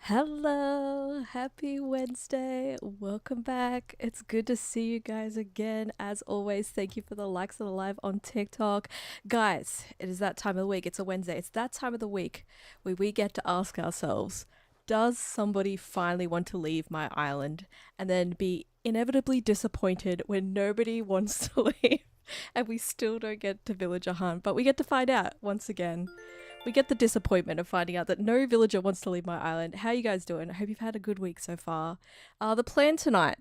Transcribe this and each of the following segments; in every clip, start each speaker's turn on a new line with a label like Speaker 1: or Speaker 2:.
Speaker 1: Hello, happy Wednesday. Welcome back. It's good to see you guys again. As always, thank you for the likes and the live on TikTok. Guys, it is that time of the week. It's a Wednesday. It's that time of the week where we get to ask ourselves, does somebody finally want to leave my island? And then be inevitably disappointed when nobody wants to leave and we still don't get to villager hunt. But we get to find out once again. We get the disappointment of finding out that no villager wants to leave my island. How you guys doing? I hope you've had a good week so far. The plan tonight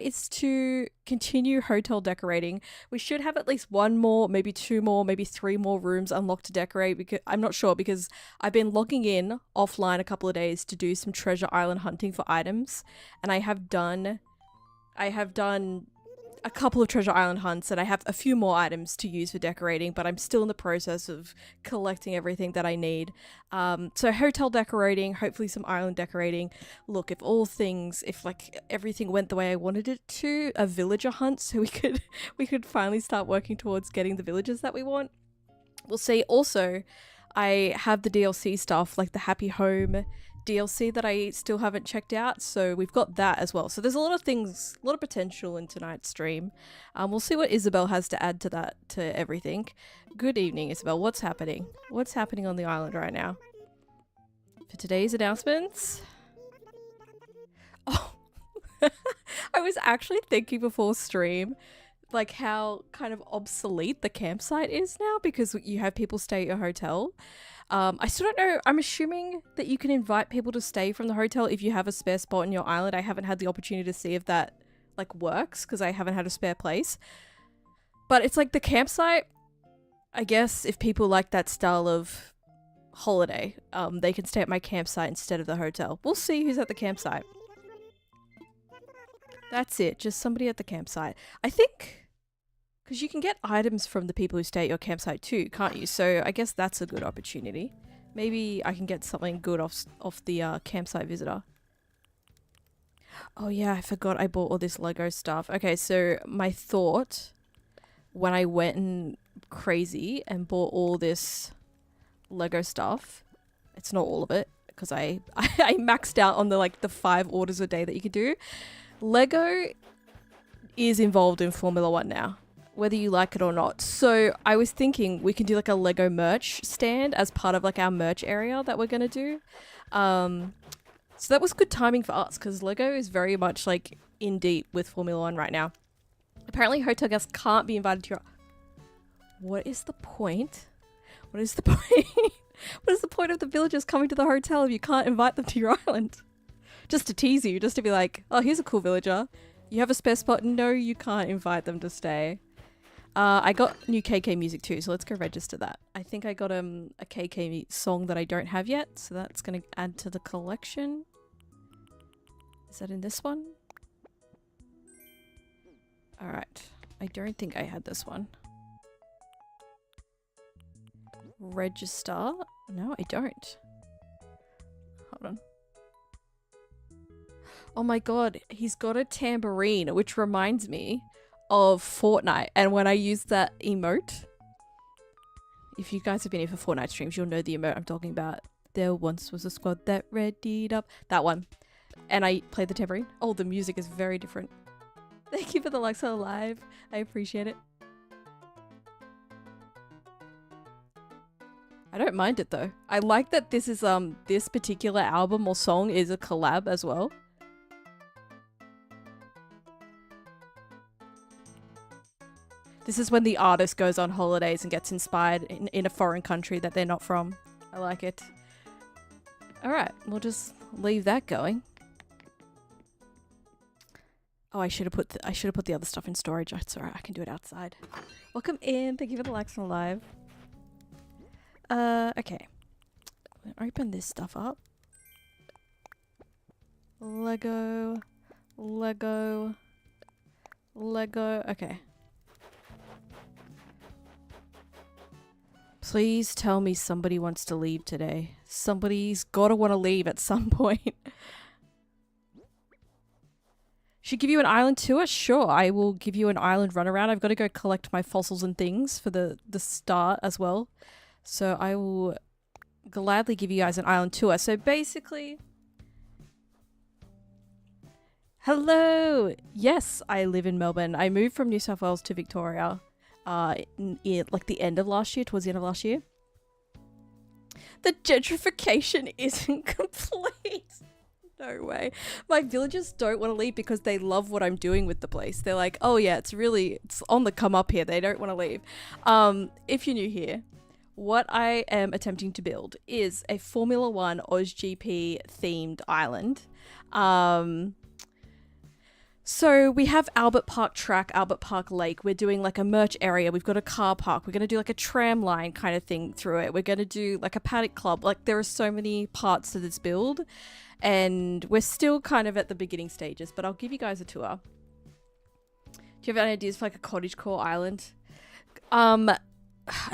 Speaker 1: is to continue hotel decorating. We should have at least one more, maybe two more, maybe three more rooms unlocked to decorate. Because I'm not sure because I've been logging in offline a couple of days to do some treasure island hunting for items, and I have done a couple of treasure island hunts and I have a few more items to use for decorating, but I'm still in the process of collecting everything that I need. So hotel decorating, hopefully some island decorating. Look, if like everything went the way I wanted it to, a villager hunt so we could finally start working towards getting the villagers that we want. We'll see. Also, I have the DLC stuff like the Happy Home DLC that I still haven't checked out, so we've got that as well. So there's a lot of things, a lot of potential in tonight's stream. We'll see what Isabel has to add to that, to everything. Good evening, Isabel. What's happening? What's happening on the island right now? For today's announcements? Oh, I was actually thinking before stream, like how kind of obsolete the campsite is now because you have people stay at your hotel. I still don't know. I'm assuming that you can invite people to stay from the hotel if you have a spare spot on your island. I haven't had the opportunity to see if that like works because I haven't had a spare place. But it's like the campsite, I guess if people like that style of holiday, they can stay at my campsite instead of the hotel. We'll see who's at the campsite. That's it. Just somebody at the campsite. I think because you can get items from the people who stay at your campsite too, can't you? So I guess that's a good opportunity. Maybe I can get something good off the campsite visitor. Oh yeah, I forgot I bought all this Lego stuff. Okay, so my thought when I went and crazy and bought all this Lego stuff, it's not all of it because I maxed out on the 5 orders a day that you can do. Lego is involved in Formula 1 now, whether you like it or not. So I was thinking we can do like a Lego merch stand as part of like our merch area that we're going to do. So that was good timing for us because Lego is very much like in deep with Formula 1 right now. Apparently hotel guests can't be invited to your... What is the point? What is the point? What is the point of the villagers coming to the hotel if you can't invite them to your island? Just to tease you, just to be like, oh, here's a cool villager. You have a spare spot? No, you can't invite them to stay. I got new KK music too, so let's go register that. I think I got a KK song that I don't have yet, so that's going to add to the collection. Is that in this one? Alright. I don't think I had this one. Register. No, I don't. Hold on. Oh my god, he's got a tambourine, which reminds me of Fortnite. And when I use that emote, if you guys have been here for Fortnite streams, you'll know the emote I'm talking about. There once was a squad that readied up. That one. And I played the tambourine. Oh, the music is very different. Thank you for the likes on the live. I appreciate it. I don't mind it though. I like that this is this particular album or song is a collab as well. This is when the artist goes on holidays and gets inspired in a foreign country that they're not from. I like it. Alright, we'll just leave that going. Oh, I should have put the other stuff in storage. It's alright, I can do it outside. Welcome in. Thank you for the likes on live. Okay. Open this stuff up. Lego. Lego. Lego. Okay. Please tell me somebody wants to leave today. Somebody's gotta want to leave at some point. Should give you an island tour? Sure, I will give you an island runaround. I've got to go collect my fossils and things for the start as well. So I will gladly give you guys an island tour. So basically, Hello. Yes, I live in Melbourne. I moved from New South Wales to Victoria like the end of last year, towards the end of last year. The gentrification isn't complete. No way. My villagers don't want to leave because they love what I'm doing with the place. They're like, oh yeah, it's on the come up here. They don't want to leave. If you're new here, what I am attempting to build is a Formula One AusGP themed island. So we have Albert Park Track, Albert Park Lake. We're doing like a merch area. We've got a car park. We're going to do like a tram line kind of thing through it. We're going to do like a paddock club. Like there are so many parts to this build and we're still kind of at the beginning stages, but I'll give you guys a tour. Do you have any ideas for like a cottagecore island? I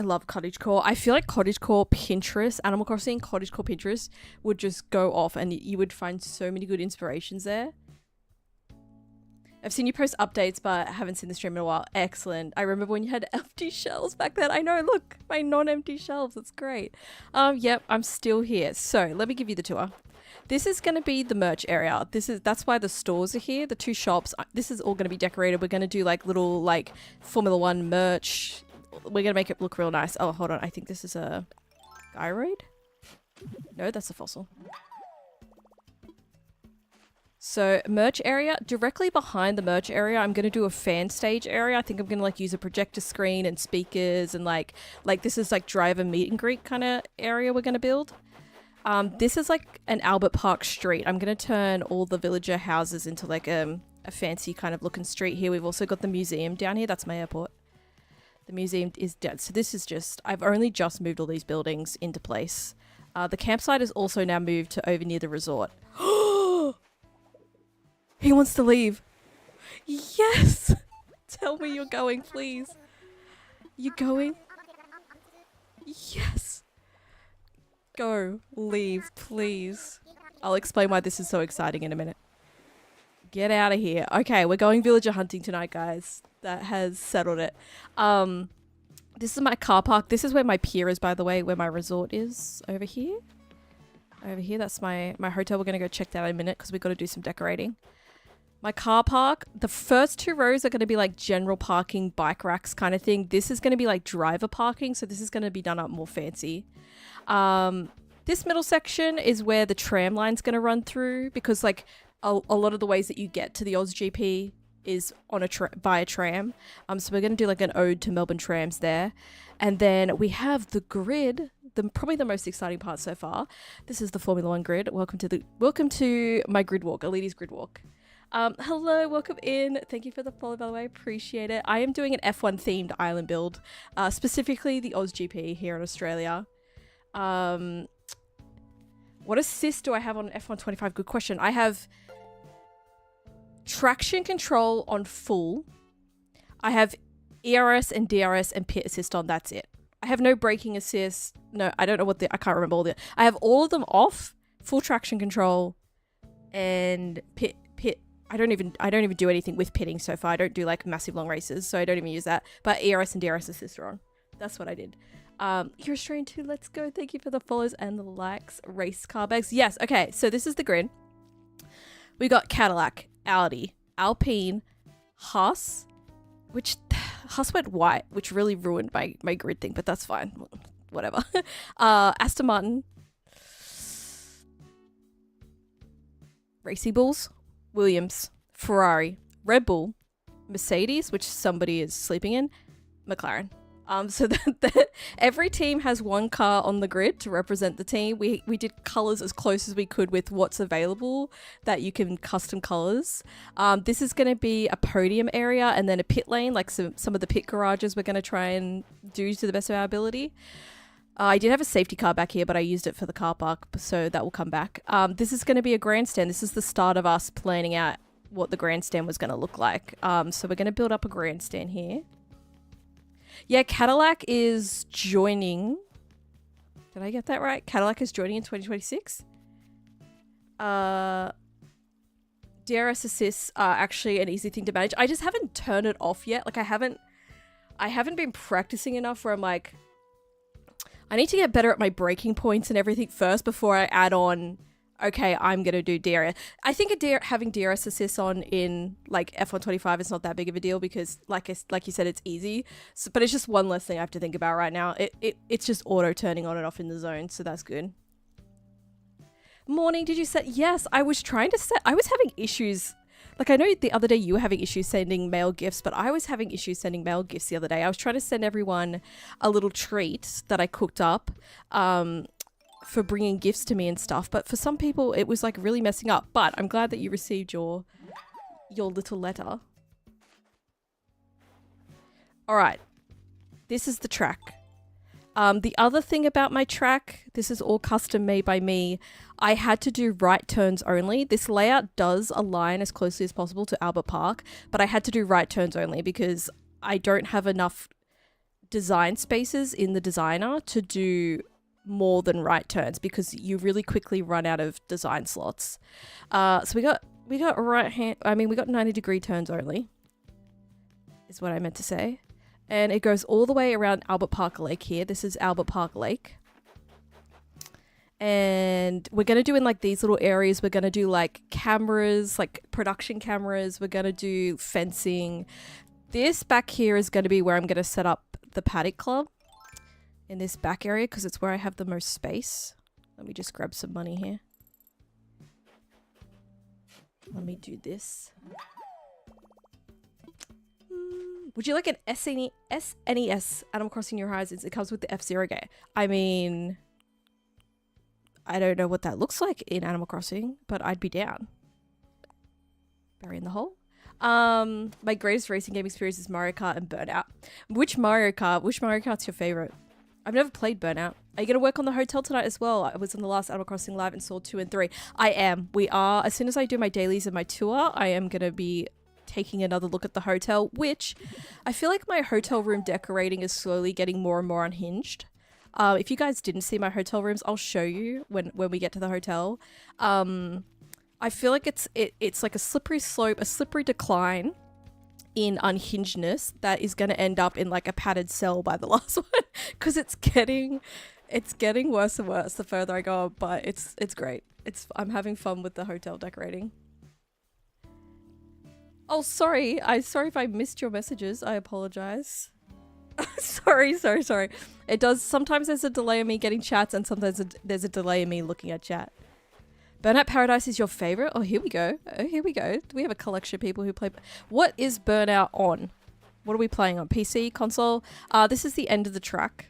Speaker 1: love cottagecore. I feel like cottagecore Pinterest, Animal Crossing cottagecore Pinterest would just go off and you would find so many good inspirations there. I've seen you post updates, but I haven't seen the stream in a while. Excellent. I remember when you had empty shelves back then. I know, look, my non-empty shelves. It's great. Yep, I'm still here. So let me give you the tour. This is going to be the merch area. That's why the stores are here, the two shops. This is all going to be decorated. We're going to do like little like Formula One merch. We're going to make it look real nice. Oh, hold on. I think this is a gyroid. No, that's a fossil. So merch area, directly behind the merch area, I'm going to do a fan stage area. I think I'm going to like use a projector screen and speakers and like this is like driver meet and greet kind of area we're going to build. This is like an Albert Park street. I'm going to turn all the villager houses into like a fancy kind of looking street here. We've also got the museum down here. That's my airport. The museum is dead. So this is just, I've only just moved all these buildings into place. The campsite is also now moved to over near the resort. He wants to leave. Yes! Tell me you're going, please. You going? Yes! Go. Leave, please. I'll explain why this is so exciting in a minute. Get out of here. Okay, we're going villager hunting tonight, guys. That has settled it. This is my car park. This is where my pier is, by the way, where my resort is. Over here. Over here, that's my hotel. We're going to go check that in a minute because we've got to do some decorating. My car park, the first two rows are going to be like general parking, bike racks kind of thing. This is going to be like driver parking, so this is going to be done up more fancy. This middle section is where the tram line's going to run through because like a lot of the ways that you get to the AusGP is on via tram. So we're going to do like an ode to Melbourne trams there. And then we have the grid, probably the most exciting part so far. This is the Formula One grid. Welcome to my grid walk, aleaty's grid walk. Hello, welcome in. Thank you for the follow, by the way. Appreciate it. I am doing an F1 themed island build, specifically the AusGP here in Australia. What assist do I have on F1 25? Good question. I have traction control on full. I have ERS and DRS and pit assist on. That's it. I have no braking assist. No, I don't know I can't remember all the. I have all of them off. Full traction control and pit. I don't even do anything with pitting so far. I don't do like massive long races, so I don't even use that. But ERS and DRS assist are on. That's what I did. You're Australian too. Let's go. Thank you for the follows and the likes. Race car bags. Yes. Okay. So this is the grid. We got Cadillac, Audi, Alpine, Haas, which Haas went white, which really ruined my grid thing, but that's fine. Whatever. Aston Martin, Racing Bulls, Williams, Ferrari, Red Bull, Mercedes, which somebody is sleeping in, McLaren. So every team has one car on the grid to represent the team. We did colors as close as we could with what's available that you can custom colors. This is going to be a podium area and then a pit lane, like some of the pit garages we're going to try and do to the best of our ability. I did have a safety car back here, but I used it for the car park, so that will come back. This is going to be a grandstand. This is the start of us planning out what the grandstand was going to look like. So we're going to build up a grandstand here. Yeah, Cadillac is joining. Did I get that right? Cadillac is joining in 2026. DRS assists are actually an easy thing to manage. I just haven't turned it off yet. Like I haven't been practicing enough where I'm like, I need to get better at my braking points and everything first before I add on okay, I'm going to do DRS. I think having DRS assist on in like F125 is not that big of a deal because like you said, it's easy. So, but it's just one less thing I have to think about right now. It's just auto turning on and off in the zone, so that's good. Morning, did you set? Yes, I was trying to set. I was having issues. Like, I know the other day you were having issues sending mail gifts, but I was having issues sending mail gifts the other day. I was trying to send everyone a little treat that I cooked up for bringing gifts to me and stuff. But for some people, it was like really messing up. But I'm glad that you received your little letter. All right. This is the track. The other thing about my track, this is all custom made by me. I had to do right turns only. This layout does align as closely as possible to Albert Park, but I had to do right turns only because I don't have enough design spaces in the designer to do more than right turns because you really quickly run out of design slots. So we got right hand. I mean, we got 90-degree turns only, is what I meant to say. And it goes all the way around Albert Park Lake here. This is Albert Park Lake. And we're going to do in like these little areas, we're going to do like cameras, like production cameras. We're going to do fencing. This back here is going to be where I'm going to set up the paddock club in this back area because it's where I have the most space. Let me just grab some money here. Let me do this. Would you like an SNES Animal Crossing New Horizons? It comes with the F-Zero game. I mean, I don't know what that looks like in Animal Crossing, but I'd be down. Bury in the hole. My greatest racing game experience is Mario Kart and Burnout. Which Mario Kart's your favorite? I've never played Burnout. Are you going to work on the hotel tonight as well? I was on the last Animal Crossing Live and saw 2 and 3. I am. We are. As soon as I do my dailies and my tour, I am going to be taking another look at the hotel, which I feel like my hotel room decorating is slowly getting more and more unhinged. If you guys didn't see my hotel rooms, I'll show you when we get to the hotel. I feel like it's like a slippery slope, a slippery decline in unhingedness that is going to end up in like a padded cell by the last one because it's getting worse and worse the further I go, but it's great. I'm having fun with the hotel decorating. Oh, sorry. Sorry if I missed your messages. I apologize. Sorry. It does. Sometimes there's a delay in me getting chats and sometimes there's a delay in me looking at chat. Burnout Paradise is your favorite? Oh, here we go. We have a collection of people who play. What is Burnout on? What are we playing on? PC, console? This is the end of the track.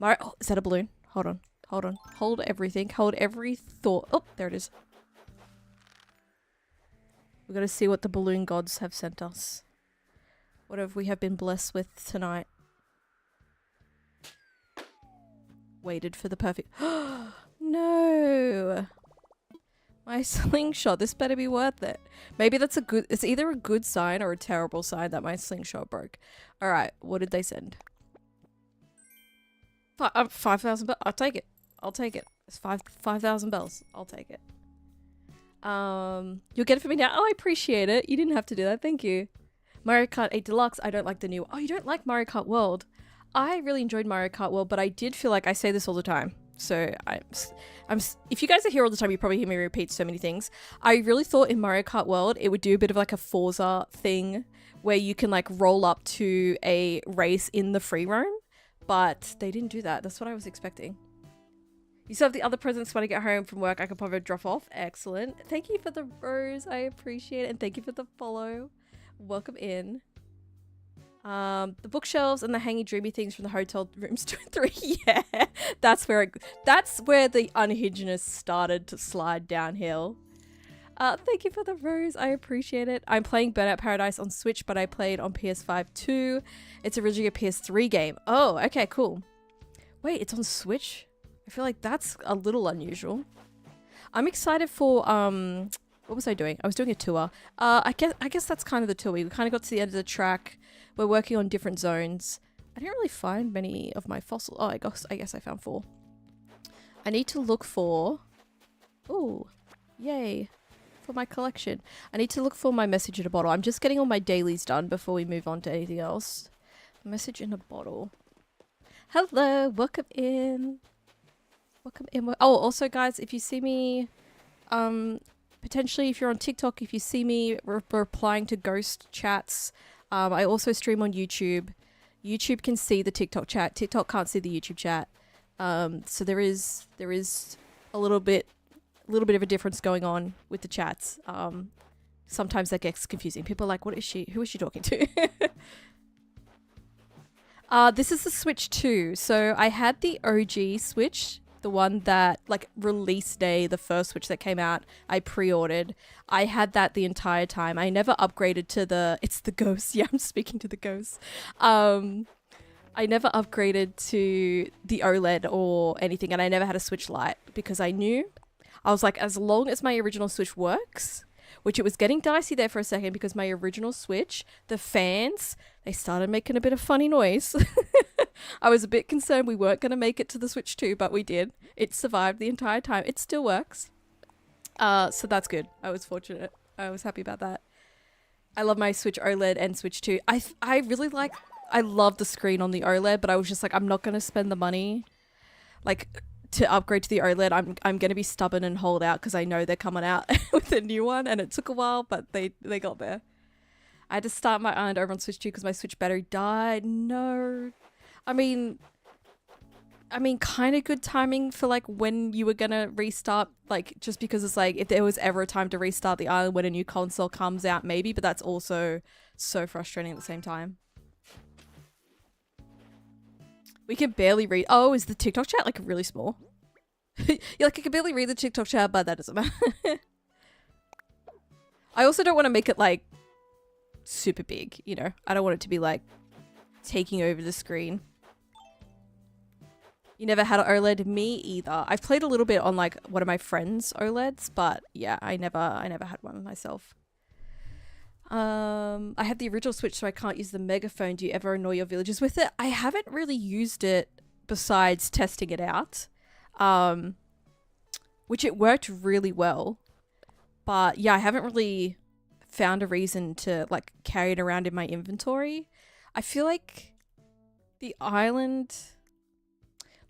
Speaker 1: Oh, is that a balloon? Hold on. Hold everything. Hold every thought. Oh, there it is. We've got to see what the balloon gods have sent us. What have we have been blessed with tonight? Waited for the perfect... No! My slingshot. This better be worth it. Maybe that's a good... It's either a good sign or a terrible sign that my slingshot broke. Alright, what did they send? 5,000 bells. I'll take it. It's 5,000 bells. I'll take it. You'll get it for me now. Oh, I appreciate it. You didn't have to do that. Thank you. Mario Kart 8 Deluxe. I don't like the new. Oh, you don't like Mario Kart World? I really enjoyed Mario Kart World, but I did feel like I say this all the time. So I'm. If you guys are here all the time, you probably hear me repeat so many things. I really thought in Mario Kart World it would do a bit of like a Forza thing where you can like roll up to a race in the free roam, but they didn't do that. That's what I was expecting. You still have the other presents when I get home from work. I can probably drop off. Excellent. Thank you for the rose. I appreciate it. And thank you for the follow. Welcome in. The bookshelves and the hanging dreamy things from the hotel rooms 2 and 3. Yeah, that's where the unhingedness started to slide downhill. Thank you for the rose. I appreciate it. I'm playing Burnout Paradise on Switch, but I played on PS5 too. It's originally a PS3 game. Oh, okay, cool. Wait, it's on Switch? I feel like that's a little unusual. I'm excited for, what was I doing? I was doing a tour. I guess that's kind of the tour. We kind of got to the end of the track. We're working on different zones. I didn't really find many of my fossils. Oh, I guess I found 4. I need to look for, ooh, yay, for my collection. I need to look for my message in a bottle. I'm just getting all my dailies done before we move on to anything else. Message in a bottle. Hello, welcome in. Welcome in. Oh, also guys, if you see me, potentially if you're on TikTok, if you see me replying to ghost chats, I also stream on YouTube. YouTube can see the TikTok chat. TikTok can't see the YouTube chat. So there is a little bit of a difference going on with the chats. Sometimes that gets confusing. People are like, what is she? Who is she talking to? This is the Switch 2. So I had the OG Switch, the one that, like, release day, the first Switch that came out, I pre-ordered. I had that the entire time. I never upgraded to the... It's the ghost. Yeah, I'm speaking to the ghost. I never upgraded to the OLED or anything, and I never had a Switch Lite because I knew... I was like, as long as my original Switch works... Which it was getting dicey there for a second because my original Switch, the fans, they started making a bit of funny noise. I was a bit concerned we weren't going to make it to the Switch 2, but we did. It survived the entire time. It still works. So that's good. I was fortunate. I was happy about that. I love my Switch OLED and Switch 2. I really like... I love the screen on the OLED, but I was just like, I'm not going to spend the money. Like... to upgrade to the OLED, I'm going to be stubborn and hold out because I know they're coming out with a new one, and it took a while, but they got there. I had to start my island over on Switch 2 because my Switch battery died. No. I mean, kind of good timing for, like, when you were going to restart, like, just because it's like, if there was ever a time to restart the island when a new console comes out, maybe, but that's also so frustrating at the same time. We can barely read. Oh, is the TikTok chat like really small? Yeah, like I can barely read the TikTok chat, but that doesn't matter. I also don't want to make it like super big, you know? I don't want it to be like taking over the screen. You never had an OLED? Me either. I've played a little bit on like one of my friends' OLEDs, but yeah, I never had one myself. I have the original Switch, so I can't use the megaphone. Do you ever annoy your villagers with it? I haven't really used it besides testing it out, which it worked really well. But yeah, I haven't really found a reason to like carry it around in my inventory. I feel like the island,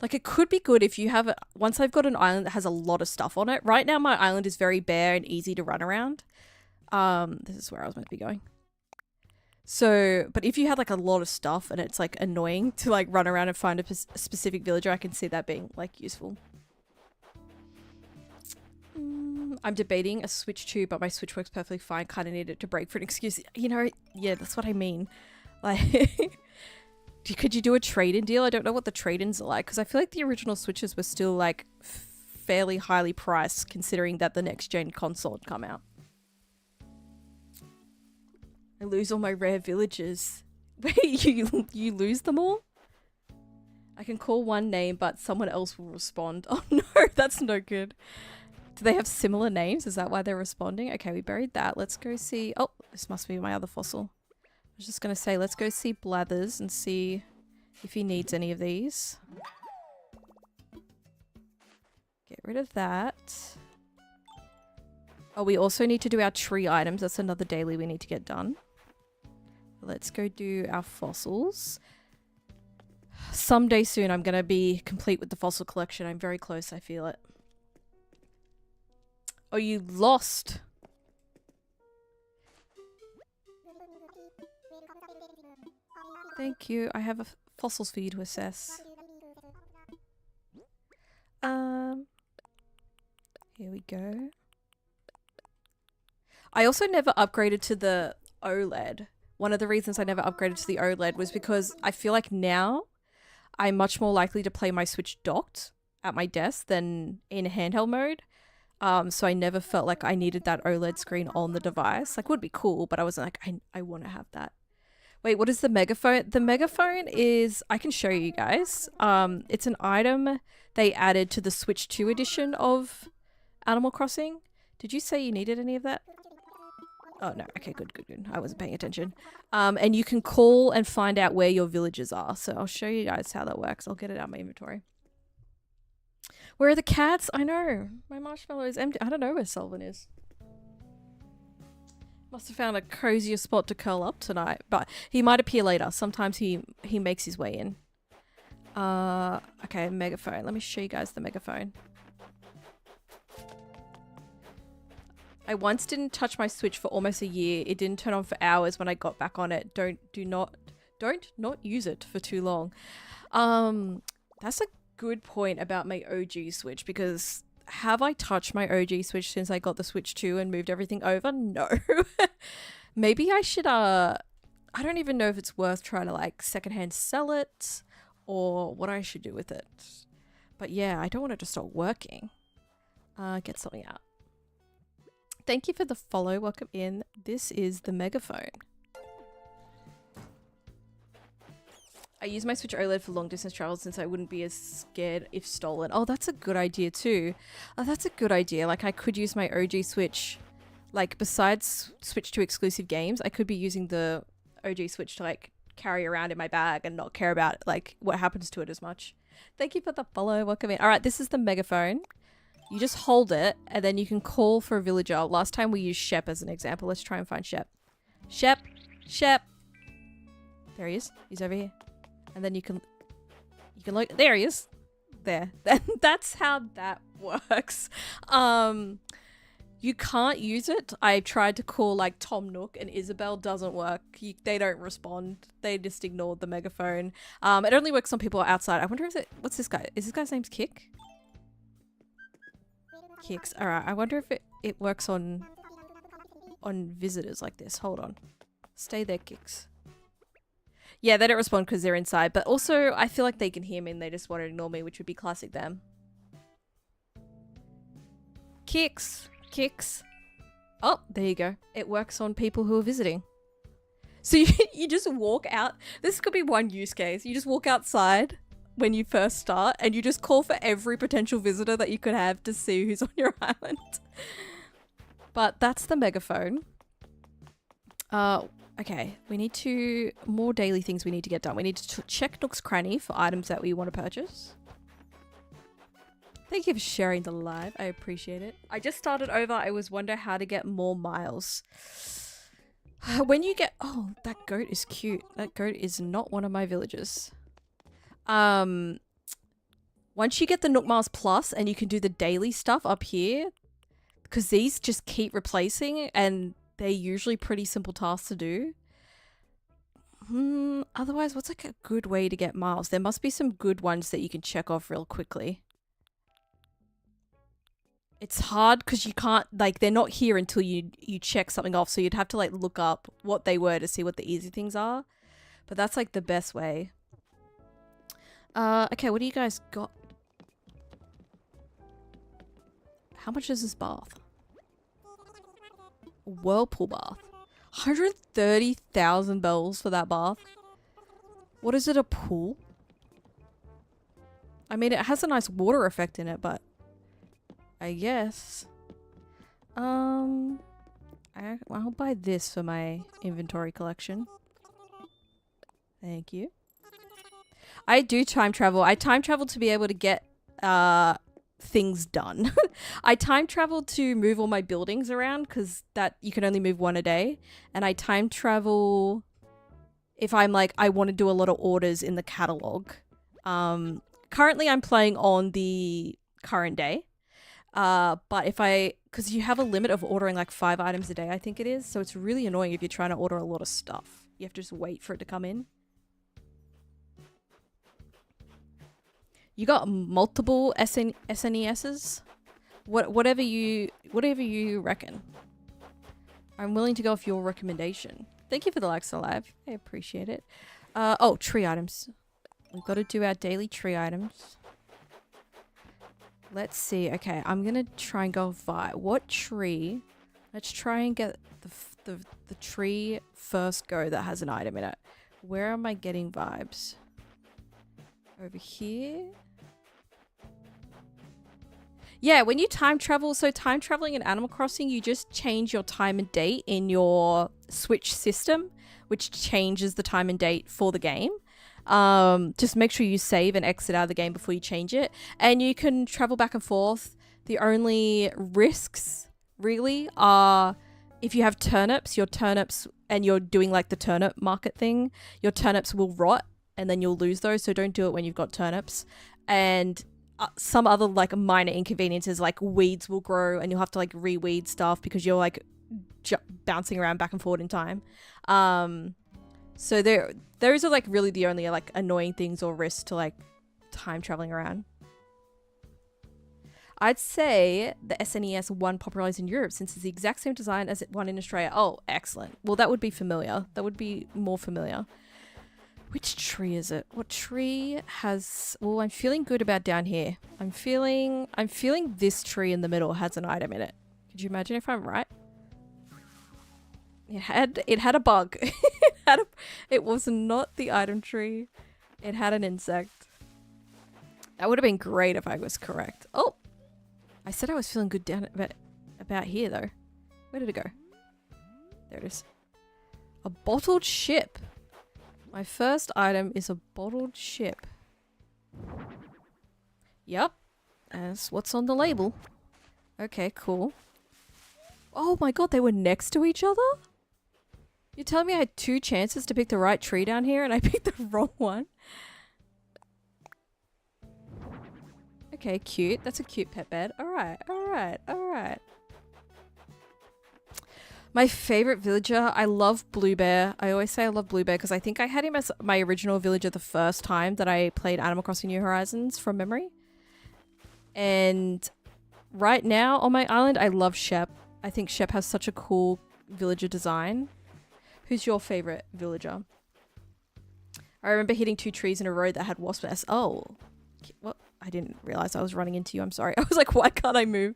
Speaker 1: like it could be good if you have once I've got an island that has a lot of stuff on it. Right now my island is very bare and easy to run around. This is where I was meant to be going. So, but if you had like a lot of stuff and it's like annoying to like run around and find a specific villager, I can see that being like useful. I'm debating a Switch 2, but my Switch works perfectly fine. Kind of need it to break for an excuse. You know, yeah, that's what I mean. Like, could you do a trade-in deal? I don't know what the trade-ins are like because I feel like the original Switches were still like fairly highly priced considering that the next gen console had come out. I lose all my rare villagers. Wait, you lose them all? I can call one name, but someone else will respond. Oh no, that's no good. Do they have similar names? Is that why they're responding? Okay, we buried that. Let's go see... Oh, this must be my other fossil. I was just going to say, let's go see Blathers and see if he needs any of these. Get rid of that. Oh, we also need to do our tree items. That's another daily we need to get done. Let's go do our fossils. Someday soon I'm going to be complete with the fossil collection. I'm very close, I feel it. Oh, you lost. Thank you. I have fossils for you to assess. Here we go. I also never upgraded to the OLED. One of the reasons I never upgraded to the OLED was because I feel like now I'm much more likely to play my Switch docked at my desk than in handheld mode. So I never felt like I needed that OLED screen on the device. Like, would be cool, but I wasn't like, I want to have that. Wait, what is the megaphone? The megaphone is, I can show you guys. It's an item they added to the Switch 2 edition of Animal Crossing. Did you say you needed any of that? Oh, no. Okay, good. I wasn't paying attention. And you can call and find out where your villagers are. So I'll show you guys how that works. I'll get it out of my inventory. Where are the cats? I know. My marshmallow is empty. I don't know where Sullivan is. Must have found a cozier spot to curl up tonight. But he might appear later. Sometimes he makes his way in. Okay, megaphone. Let me show you guys the megaphone. I once didn't touch my Switch for almost a year. It didn't turn on for hours when I got back on it. Don't not use it for too long. That's a good point about my OG Switch, because have I touched my OG Switch since I got the Switch 2 and moved everything over? No. Maybe I should I don't even know if it's worth trying to like secondhand sell it or what I should do with it. But yeah, I don't want it to stop working. Get something out. Thank you for the follow. Welcome in. This is the megaphone. I use my Switch OLED for long distance travel since I wouldn't be as scared if stolen. Oh, that's a good idea too. Oh, that's a good idea. Like I could use my OG Switch, like besides Switch 2 exclusive games, I could be using the OG Switch to like carry around in my bag and not care about like what happens to it as much. Thank you for the follow. Welcome in. All right, this is the megaphone. You just hold it and then you can call for a villager. Last time we used Shep as an example. Let's try and find Shep. Shep. There he is. He's over here. And then you can look. There he is. There. That's how that works. You can't use it. I tried to call like Tom Nook and Isabel. Doesn't work. They don't respond. They just ignored the megaphone. It only works on people outside. I wonder if what's this guy? Is this guy's name's Kick? Kicks. All right. I wonder if it works on visitors like this. Hold on. Stay there, Kicks. Yeah, they don't respond because they're inside. But also, I feel like they can hear me and they just want to ignore me, which would be classic them. Kicks. Oh, there you go. It works on people who are visiting. So you just walk out. This could be one use case. You just walk outside when you first start and you just call for every potential visitor that you could have to see who's on your island. But that's the megaphone. Okay, we need to... More daily things we need to get done. We need to check Nook's Cranny for items that we want to purchase. Thank you for sharing the live. I appreciate it. I just started over. I was wondering how to get more miles. When you get... Oh, that goat is cute. That goat is not one of my villagers. Once you get the Nook Miles Plus and you can do the daily stuff up here, because these just keep replacing and they're usually pretty simple tasks to do. Otherwise, what's like a good way to get miles? There must be some good ones that you can check off real quickly. It's hard because you can't, like, they're not here until you check something off. So you'd have to like look up what they were to see what the easy things are. But that's like the best way. Okay, what do you guys got? How much is this bath? Whirlpool bath. 130,000 bells for that bath. What is it, a pool? I mean, it has a nice water effect in it, but I guess. I'll buy this for my inventory collection. Thank you. I do time travel. I time travel to be able to get things done. I time travel to move all my buildings around because that you can only move one a day. And I time travel if I'm like, I want to do a lot of orders in the catalog. Currently I'm playing on the current day. But because you have a limit of ordering like 5 items a day, I think it is. So it's really annoying if you're trying to order a lot of stuff. You have to just wait for it to come in. You got multiple SNESs? Whatever you reckon. I'm willing to go off your recommendation. Thank you for the likes alive. I appreciate it. Oh, tree items. We've got to do our daily tree items. Let's see. Okay, I'm going to try and go by what tree. Let's try and get the tree first go that has an item in it. Where am I getting vibes? Over here. Yeah, when you time travel, so time traveling in Animal Crossing, you just change your time and date in your Switch system, which changes the time and date for the game. Just make sure you save and exit out of the game before you change it. And you can travel back and forth. The only risks really are if you have turnips, your turnips, and you're doing like the turnip market thing, your turnips will rot and then you'll lose those. So don't do it when you've got turnips. And some other like minor inconveniences, like weeds will grow and you'll have to like reweed stuff because you're like bouncing around back and forward in time. So those are like really the only like annoying things or risks to like time traveling around. I'd say the SNES one popularized in Europe since it's the exact same design as it one in Australia. Oh, excellent. Well, that would be familiar. That would be more familiar. Which tree is it? What tree has... Well, I'm feeling good about down here. I'm feeling this tree in the middle has an item in it. Could you imagine if I'm right? It had a bug. It was not the item tree. It had an insect. That would have been great if I was correct. Oh! I said I was feeling good down about here, though. Where did it go? There it is. A bottled ship. My first item is a bottled ship. Yep. That's what's on the label. Okay, cool. Oh my god, they were next to each other? You're telling me I had 2 chances to pick the right tree down here and I picked the wrong one? Okay, cute. That's a cute pet bed. Alright, alright, alright. My favorite villager, I love Blue Bear. I always say I love Blue Bear because I think I had him as my original villager the first time that I played Animal Crossing New Horizons from memory. And right now on my island, I love Shep. I think Shep has such a cool villager design. Who's your favorite villager? I remember hitting 2 trees in a row that had wasp nests. Oh, what? I didn't realize I was running into you. I'm sorry. I was like, why can't I move?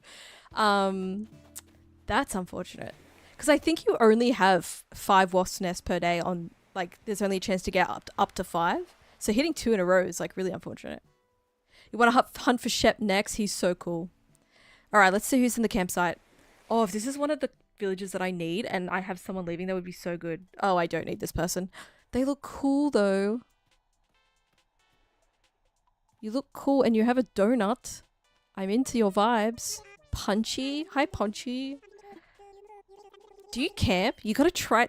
Speaker 1: That's unfortunate. Because I think you only have 5 wasp nests per day on, like, there's only a chance to get up to 5. So hitting 2 in a row is, like, really unfortunate. You want to hunt for Shep next? He's so cool. All right, let's see who's in the campsite. Oh, if this is one of the villages that I need and I have someone leaving, that would be so good. Oh, I don't need this person. They look cool, though. You look cool and you have a donut. I'm into your vibes. Punchy. Hi, Punchy. Do you camp? You gotta try...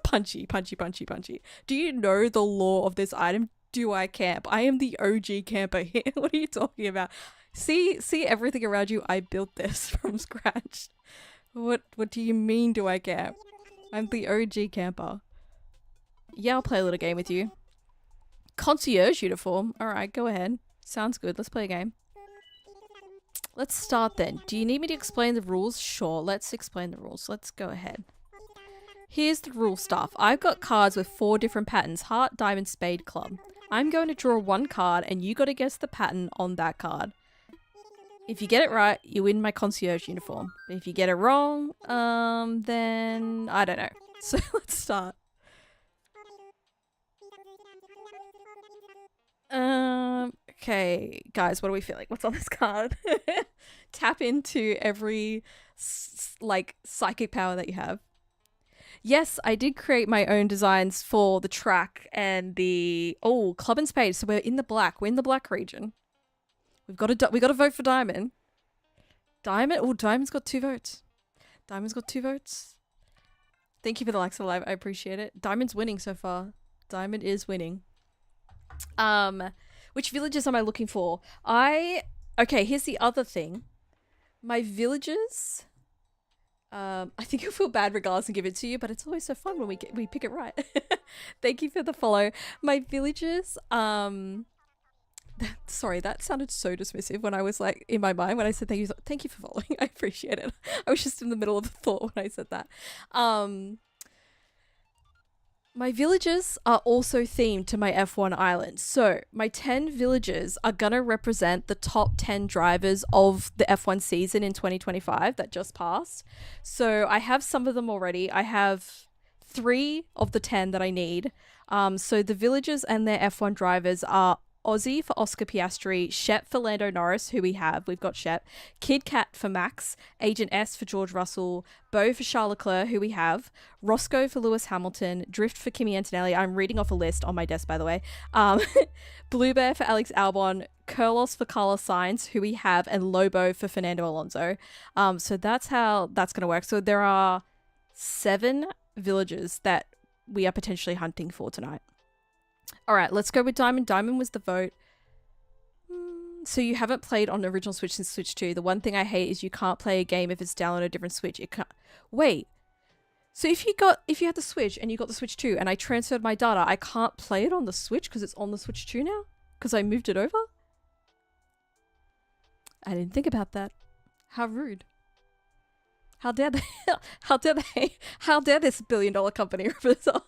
Speaker 1: Punchy, punchy, punchy, punchy. Do you know the lore of this item? Do I camp? I am the OG camper here. What are you talking about? See everything around you? I built this from scratch. What do you mean do I camp? I'm the OG camper. Yeah, I'll play a little game with you. Concierge uniform. Alright, go ahead. Sounds good. Let's play a game. Let's start then. Do you need me to explain the rules? Sure, let's explain the rules. Let's go ahead. Here's the rule stuff. I've got cards with 4 different patterns. Heart, diamond, spade, club. I'm going to draw 1 card and you got to guess the pattern on that card. If you get it right, you win my concierge uniform. If you get it wrong, then I don't know. So let's start. Okay, guys, what are we feeling? What's on this card? Tap into every like psychic power that you have. Yes, I did create my own designs for the track and the club and spade. So we're in the black. We're in the black region. We got to vote for Diamond. Diamond. Oh, Diamond's got 2 votes. Diamond's got 2 votes. Thank you for the likes of the live. I appreciate it. Diamond's winning so far. Diamond is winning. Which villages am I looking for? Okay, here's the other thing. My villages, I think you'll feel bad regardless and give it to you, but it's always so fun when we pick it right. Thank you for the follow. My villages, sorry, that sounded so dismissive when I was like in my mind when I said thank you for following. I appreciate it. I was just in the middle of the thought when I said that. My villages are also themed to my F1 island. So my 10 villages are going to represent the top 10 drivers of the F1 season in 2025 that just passed. So I have some of them already. I have 3 of the 10 that I need. So the villages and their F1 drivers are Aussie for Oscar Piastri, Shep for Lando Norris, who we have. We've got Shep. Kid Kat for Max, Agent S for George Russell, Bo for Charles Leclerc, who we have, Roscoe for Lewis Hamilton, Drift for Kimi Antonelli. I'm reading off a list on my desk, by the way. Blue Bear for Alex Albon, Curlos for Carlos Sainz, who we have, and Lobo for Fernando Alonso. So that's how that's going to work. So there are 7 villages that we are potentially hunting for tonight. All right, let's go with Diamond. Diamond was the vote. So you haven't played on the original Switch since Switch 2. The one thing I hate is you can't play a game if it's downloaded on a different Switch. It can't. Wait. So if you had the Switch and you got the Switch 2 and I transferred my data, I can't play it on the Switch because it's on the Switch 2 now? Because I moved it over? I didn't think about that. How rude. How dare they? How dare this billion-dollar company rip this off?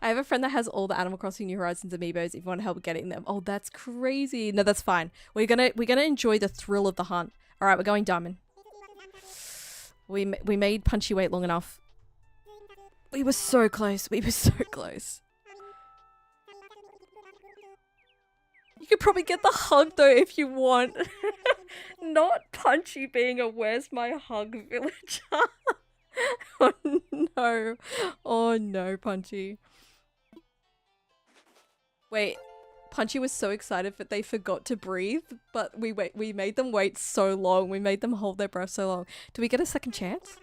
Speaker 1: I have a friend that has all the Animal Crossing New Horizons amiibos if you want to help getting them. Oh, that's crazy. No, that's fine. We're gonna enjoy the thrill of the hunt. All right, we're going Diamond. We made Punchy wait long enough. We were so close. We were so close. You could probably get the hug though if you want. Not Punchy being a "where's my hug" villager. Oh no. Oh no, Punchy. Wait, Punchy was so excited that they forgot to breathe, but we made them wait so long. We made them hold their breath so long. Do we get a second chance?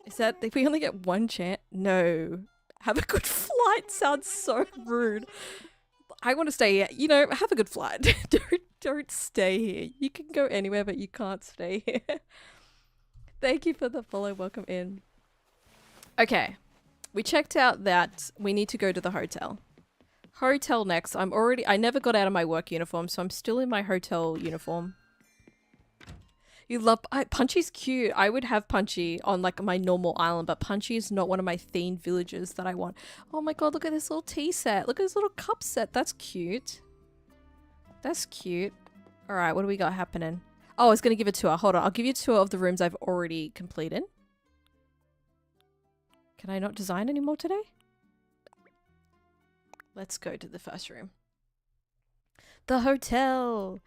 Speaker 1: Is that if we only get one chance? No. Have a good flight sounds so rude. I want to stay here. You know, have a good flight. Don't stay here. You can go anywhere, but you can't stay here. Thank you for the follow. Welcome in. Okay. We checked out that we need to go to the hotel. Hotel next. I never got out of my work uniform, so I'm still in my hotel uniform. You love... Punchy's cute. I would have Punchy on like my normal island, but Punchy is not one of my themed villages that I want. Oh my god, look at this little tea set. Look at this little cup set. That's cute. That's cute. Alright, what do we got happening? Oh, I was going to give a tour. Hold on. I'll give you a tour of the rooms I've already completed. Can I not design anymore today? Let's go to the first room. The hotel.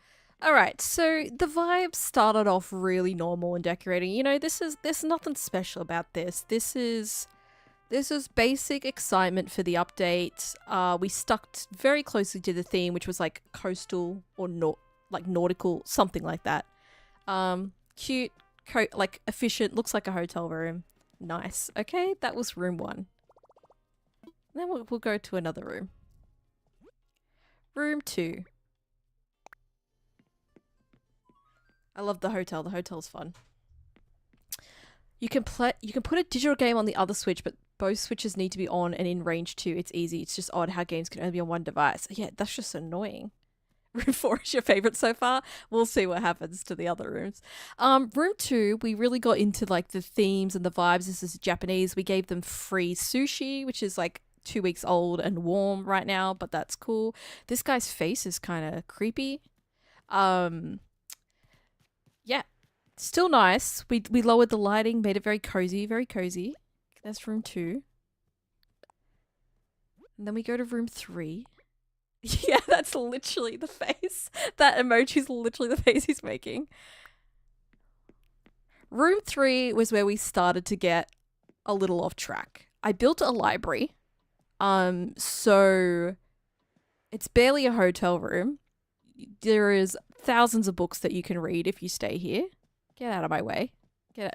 Speaker 1: Alright, so the vibes started off really normal and decorating. You know, there's nothing special about this. This is basic excitement for the update. We stuck very closely to the theme, which was like coastal or like nautical, something like that. Cute, like efficient, looks like a hotel room. Nice. Okay, that was room 1. Then we'll go to another room. Room 2. I love the hotel. The hotel's fun. You can put a digital game on the other Switch, but both Switches need to be on and in range 2. It's easy. It's just odd how games can only be on one device. Yeah, that's just annoying. Room 4 is your favorite so far? We'll see what happens to the other rooms. Room 2, we really got into like the themes and the vibes. This is Japanese. We gave them free sushi, which is like 2 weeks old and warm right now, but that's cool. This guy's face is kind of creepy. Yeah, still nice. We lowered the lighting, made it very cozy, very cozy. That's room 2. And then we go to room 3. Yeah, that's literally the face. That emoji's literally the face he's making. Room 3 was where we started to get a little off track. I built a library. So it's barely a hotel room. There is thousands of books that you can read if you stay here. Get out of my way.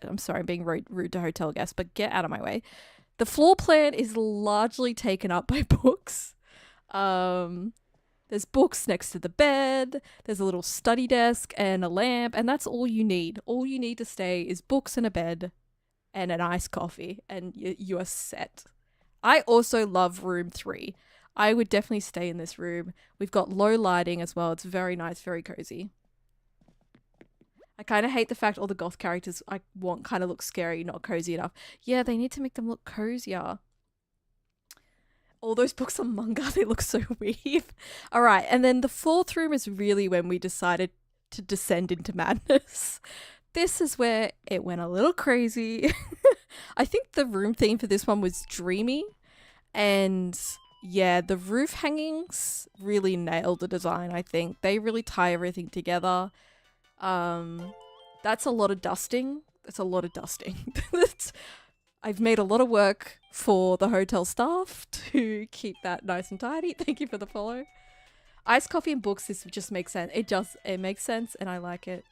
Speaker 1: I'm sorry, I'm being rude to hotel guests, but get out of my way. The floor plan is largely taken up by books. There's books next to the bed, there's a little study desk and a lamp, and that's all you need. All you need to stay is books and a bed and an iced coffee, and you are set. I also love room 3. I would definitely stay in this room. We've got low lighting as well. It's very nice, very cozy. I kind of hate the fact all the goth characters I want kind of look scary, not cozy enough. Yeah, they need to make them look cozier. All those books are manga, they look so weird. All right, and then the 4th room is really when we decided to descend into madness. This is where it went a little crazy. I think the room theme for this one was dreamy. And yeah, the roof hangings really nailed the design, I think. They really tie everything together. That's a lot of dusting. It's a lot of dusting. I've made a lot of work for the hotel staff to keep that nice and tidy. Thank you for the follow. Iced coffee and books, this just makes sense. It makes sense and I like it.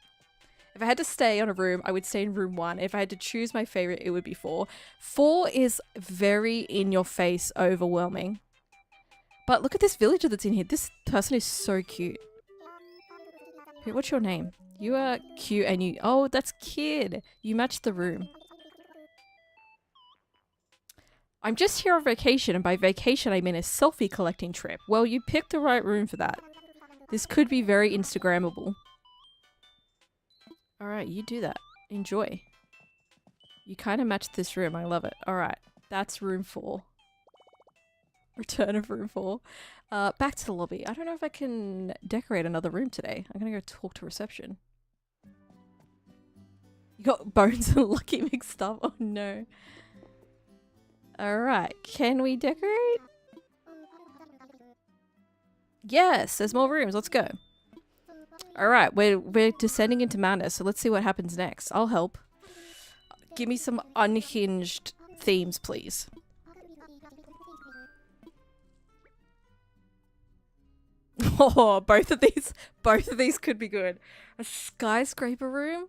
Speaker 1: If I had to stay on a room, I would stay in room 1. If I had to choose my favorite, it would be 4. 4 is very in your face, overwhelming. But look at this villager that's in here. This person is so cute. What's your name? You are cute and you... Oh, that's Kid. You match the room. I'm just here on vacation, and by vacation I mean a selfie collecting trip. Well, you picked the right room for that. This could be very Instagrammable. Alright, you do that. Enjoy. You kind of matched this room. I love it. Alright, that's room 4. Return of room 4. Back to the lobby. I don't know if I can decorate another room today. I'm gonna go talk to reception. You got Bones and Lucky mixed up? Oh no. Alright, can we decorate? Yes, there's more rooms. Let's go. Alright, we're descending into madness, so let's see what happens next. I'll help. Give me some unhinged themes, please. Oh, both of these could be good. A skyscraper room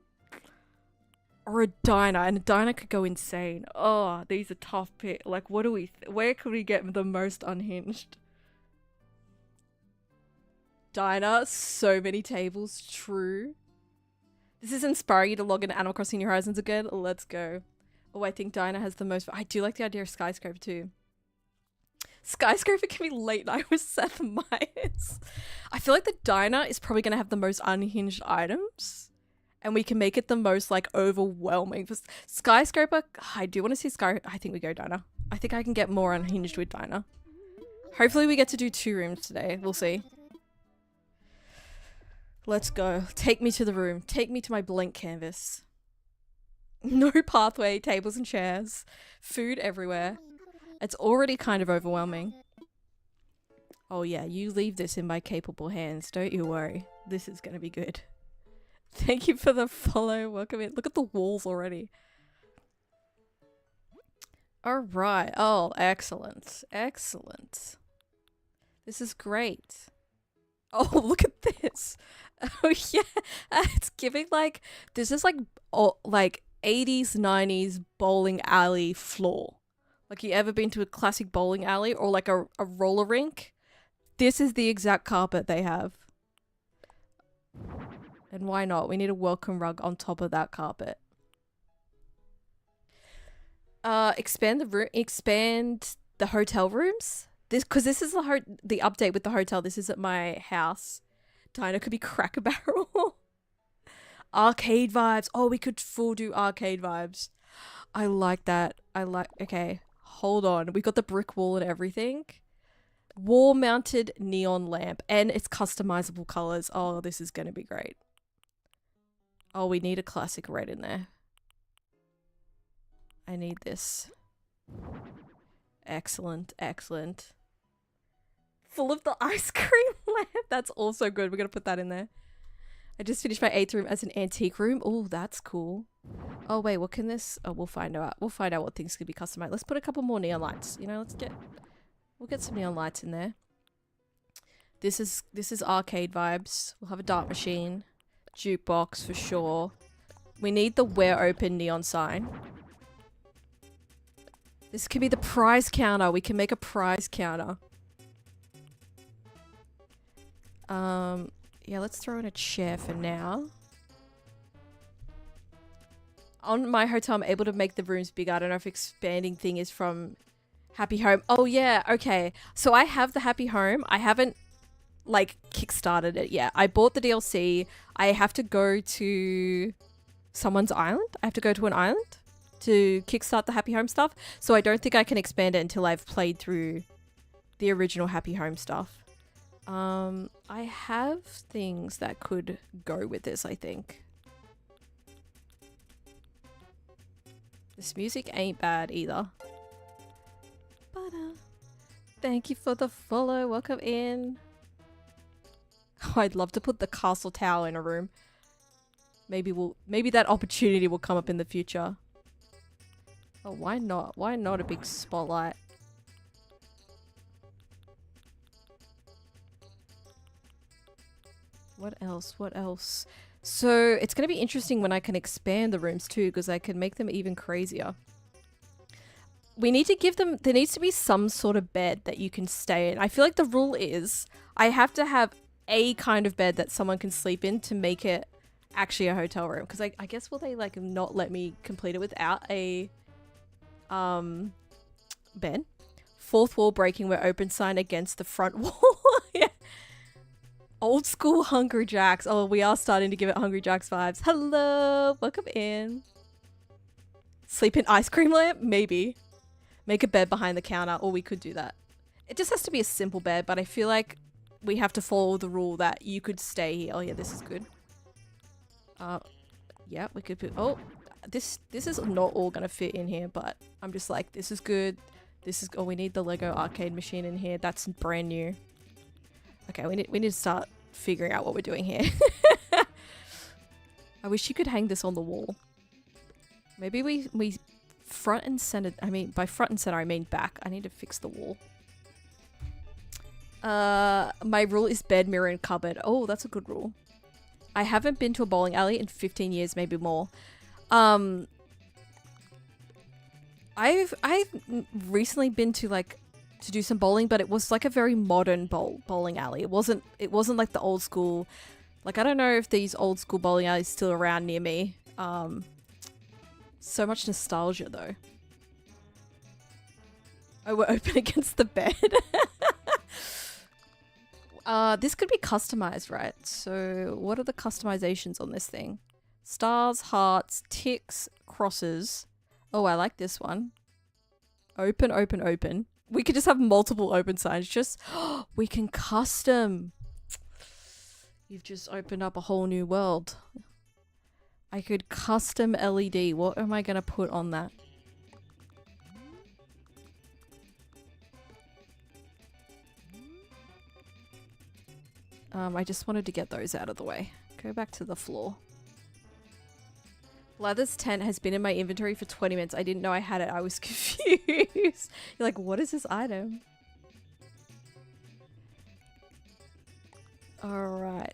Speaker 1: or a diner, and a diner could go insane. Oh, these are tough picks. Like, what do we? Where could we get the most unhinged? Diner, so many tables. True. This is inspiring you to log into Animal Crossing New Horizons again. Let's go. Oh, I think diner has the most. I do like the idea of skyscraper too. Skyscraper can be late night with Seth Meyers. I feel like the diner is probably going to have the most unhinged items. And we can make it the most, like, overwhelming. For skyscraper, I do want to see I think we go diner. I think I can get more unhinged with diner. Hopefully we get to do 2 rooms today. We'll see. Let's go. Take me to the room. Take me to my blank canvas. No pathway, tables and chairs. Food everywhere. It's already kind of overwhelming. Oh yeah, you leave this in my capable hands. Don't you worry. This is going to be good. Thank you for the follow. Welcome in. Look at the walls already. Alright. Oh, excellent. Excellent. This is great. Oh, look at this. Oh yeah. It's giving like... This is like 80s, 90s bowling alley floor. Like, you ever been to a classic bowling alley or like a roller rink? This is the exact carpet they have. And why not? We need a welcome rug on top of that carpet. Expand the hotel rooms. Because this is the update with the hotel. This is at my house. Diner could be Cracker Barrel. Arcade vibes. Oh, we could full do arcade vibes. I like that. Okay, hold on. We got the brick wall and everything. Wall mounted neon lamp. And it's customizable colors. Oh, this is going to be great. Oh, we need a classic red in there. I need this. Excellent, excellent. Full of the ice cream lamp. That's also good. We're going to put that in there. I just finished my 8th room as an antique room. Oh, that's cool. Oh, wait, what can this... Oh, we'll find out. We'll find out what things could be customized. Let's put a couple more neon lights. You know, we'll get some neon lights in there. This is arcade vibes. We'll have a dart machine. Jukebox for sure. We need the We're Open neon sign. This could be the prize counter. We can make a prize counter. Yeah, let's throw in a chair for now. On my hotel, I'm able to make the rooms bigger. I don't know if expanding thing is from Happy Home. Oh, yeah. Okay. So I have the Happy Home. I haven't, like, kickstarted it yet. I bought the DLC. I have to go to someone's island. I have to go to an island to kickstart the Happy Home stuff. So I don't think I can expand it until I've played through the original Happy Home stuff. I have things that could go with this, I think. This music ain't bad either. But, thank you for the follow. Welcome in. Oh, I'd love to put the castle tower in a room. Maybe that opportunity will come up in the future. Oh, why not? Why not a big spotlight? What else? What else? So it's going to be interesting when I can expand the rooms too, because I can make them even crazier. We need to give them, there needs to be some sort of bed that you can stay in. I feel like the rule is I have to have a kind of bed that someone can sleep in to make it actually a hotel room. Because I guess will they like not let me complete it without a bed? Fourth wall breaking where open sign against the front wall. Yeah. Old school Hungry Jacks. Oh, we are starting to give it Hungry Jacks vibes. Hello, welcome in. Sleep in ice cream lamp? Maybe. Make a bed behind the counter, or we could do that. It just has to be a simple bed, but I feel like we have to follow the rule that you could stay here. Oh yeah, this is good. Yeah, we could put, oh, this is not all gonna fit in here, but I'm just like, this is good. This is, oh, we need the Lego arcade machine in here. That's brand new. Okay, we need to start figuring out what we're doing here. I wish you could hang this on the wall. Maybe we front and center, I mean, by front and center, I mean back. I need to fix the wall. My rule is bed, mirror, and cupboard. Oh, that's a good rule. I haven't been to a bowling alley in 15 years, maybe more. I've recently been to like to do some bowling, but it was like a very modern bowling alley. It wasn't like the old school. Like I don't know if these old school bowling alleys still around near me. So much nostalgia though. Oh, we're open against the bed. This could be customized, right? So what are the customizations on this thing? Stars, hearts, ticks, crosses. Oh, I like this one. Open, open, open. We could just have multiple open signs. Just, we can custom. You've just opened up a whole new world. I could custom LED. What am I going to put on that? I just wanted to get those out of the way. Go back to the floor. Lather's tent has been in my inventory for 20 minutes. I didn't know I had it. I was confused. You're like, what is this item? Alright.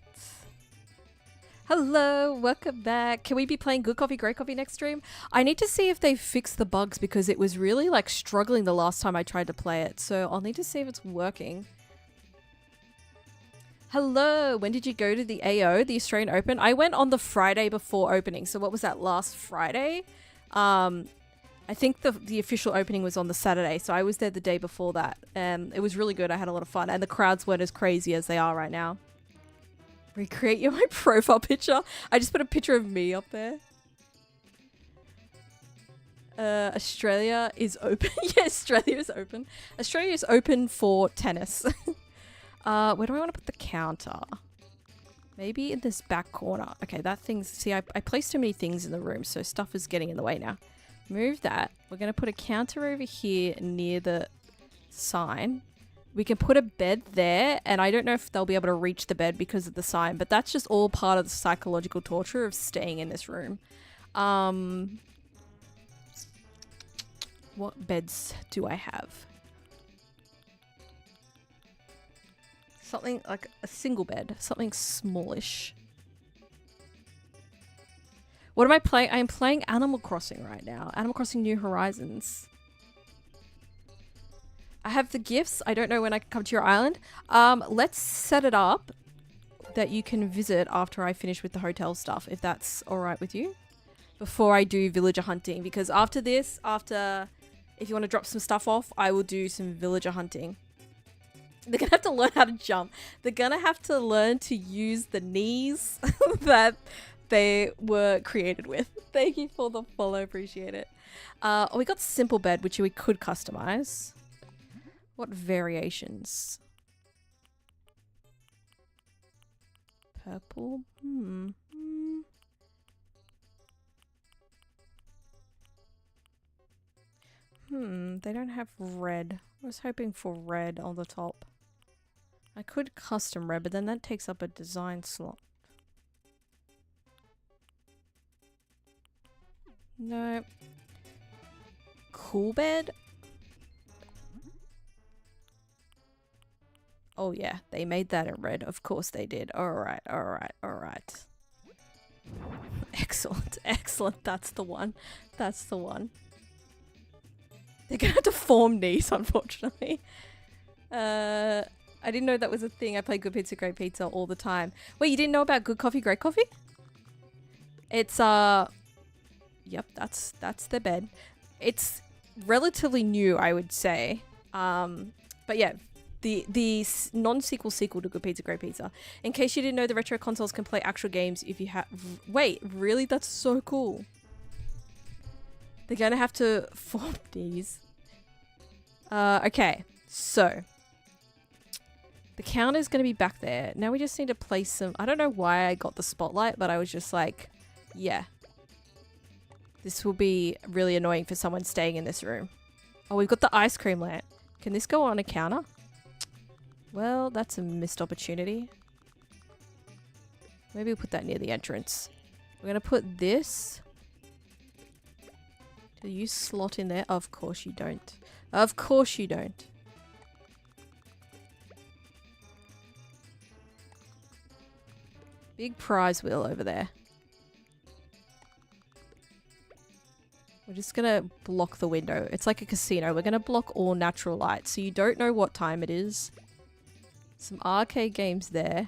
Speaker 1: Hello, welcome back. Can we be playing Good Coffee, Great Coffee next stream? I need to see if they fixed the bugs because it was really like struggling the last time I tried to play it. So I'll need to see if it's working. Hello, when did you go to the AO, the Australian Open? I went on the Friday before opening. So what was that, last Friday? I think the official opening was on the Saturday. So I was there the day before that. It was really good. I had a lot of fun. And the crowds weren't as crazy as they are right now. Recreate my profile picture. I just put a picture of me up there. Australia is open. Yeah, Australia is open. Australia is open for tennis. Where do I want to put the counter? Maybe in this back corner. Okay, that thing's... See, I placed too many things in the room, so stuff is getting in the way now. Move that. We're going to put a counter over here near the sign. We can put a bed there, and I don't know if they'll be able to reach the bed because of the sign, but that's just all part of the psychological torture of staying in this room. What beds do I have? Something like a single bed. Something smallish. What am I playing? I am playing Animal Crossing right now. Animal Crossing New Horizons. I have the gifts. I don't know when I can come to your island. Let's set it up that you can visit after I finish with the hotel stuff, if that's alright with you. Before I do villager hunting. Because after this, if you want to drop some stuff off, I will do some villager hunting. They're going to have to learn how to jump. They're going to have to learn to use the knees that they were created with. Thank you for the follow. Appreciate it. We got simple bed, which we could customize. What variations? Purple? They don't have red. I was hoping for red on the top. I could custom red, but then that takes up a design slot. No. Cool bed? Oh yeah, they made that in red. Of course they did. Alright, alright, alright. Excellent, excellent. That's the one. That's the one. They're gonna have to form knees, unfortunately. I didn't know that was a thing. I play Good Pizza, Great Pizza all the time. Wait, you didn't know about Good Coffee, Great Coffee? It's, yep, that's their bed. It's relatively new, I would say. But yeah, the non-sequel sequel to Good Pizza, Great Pizza. In case you didn't know, the retro consoles can play actual games if you have... Wait, really? That's so cool. They're gonna have to form these. Okay, so... The counter's gonna be back there. Now we just need to place some... I don't know why I got the spotlight, but I was just like, yeah. This will be really annoying for someone staying in this room. Oh, we've got the ice cream lamp. Can this go on a counter? Well, that's a missed opportunity. Maybe we'll put that near the entrance. We're gonna put this. Do you slot in there? Of course you don't. Of course you don't. Big prize wheel over there. We're just gonna block the window. It's like a casino. We're gonna block all natural light, so you don't know what time it is. Some arcade games there.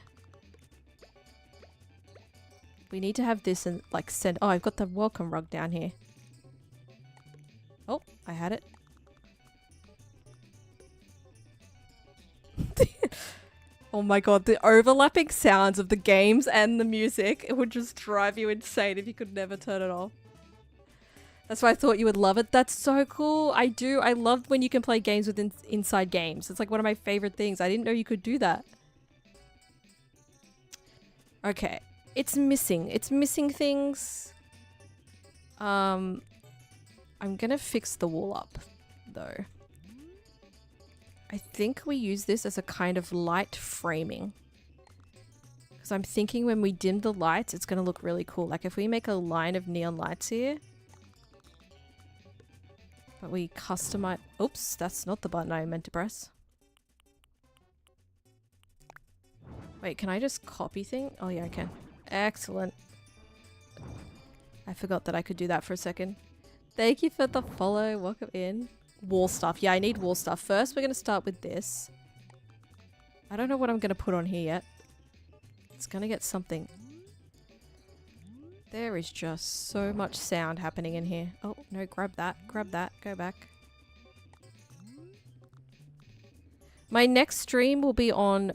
Speaker 1: We need to have this and like send... Oh, I've got the welcome rug down here. Oh, I had it. Oh my god, the overlapping sounds of the games and the music, it would just drive you insane if you could never turn it off. That's why I thought you would love it. That's so cool. I do. I love when you can play games with inside games. It's like one of my favorite things. I didn't know you could do that. Okay. It's missing. It's missing things. I'm gonna fix the wall up, though. I think we use this as a kind of light framing. Because I'm thinking when we dim the lights, it's going to look really cool. Like if we make a line of neon lights here. But we customize... Oops, that's not the button I meant to press. Wait, can I just copy thing? Oh yeah, I can. Excellent. I forgot that I could do that for a second. Thank you for the follow. Welcome in. Wall stuff. Yeah, I need wall stuff. First, we're going to start with this. I don't know what I'm going to put on here yet. It's going to get something. There is just so much sound happening in here. Oh, no, grab that. Grab that. Go back. My next stream will be on...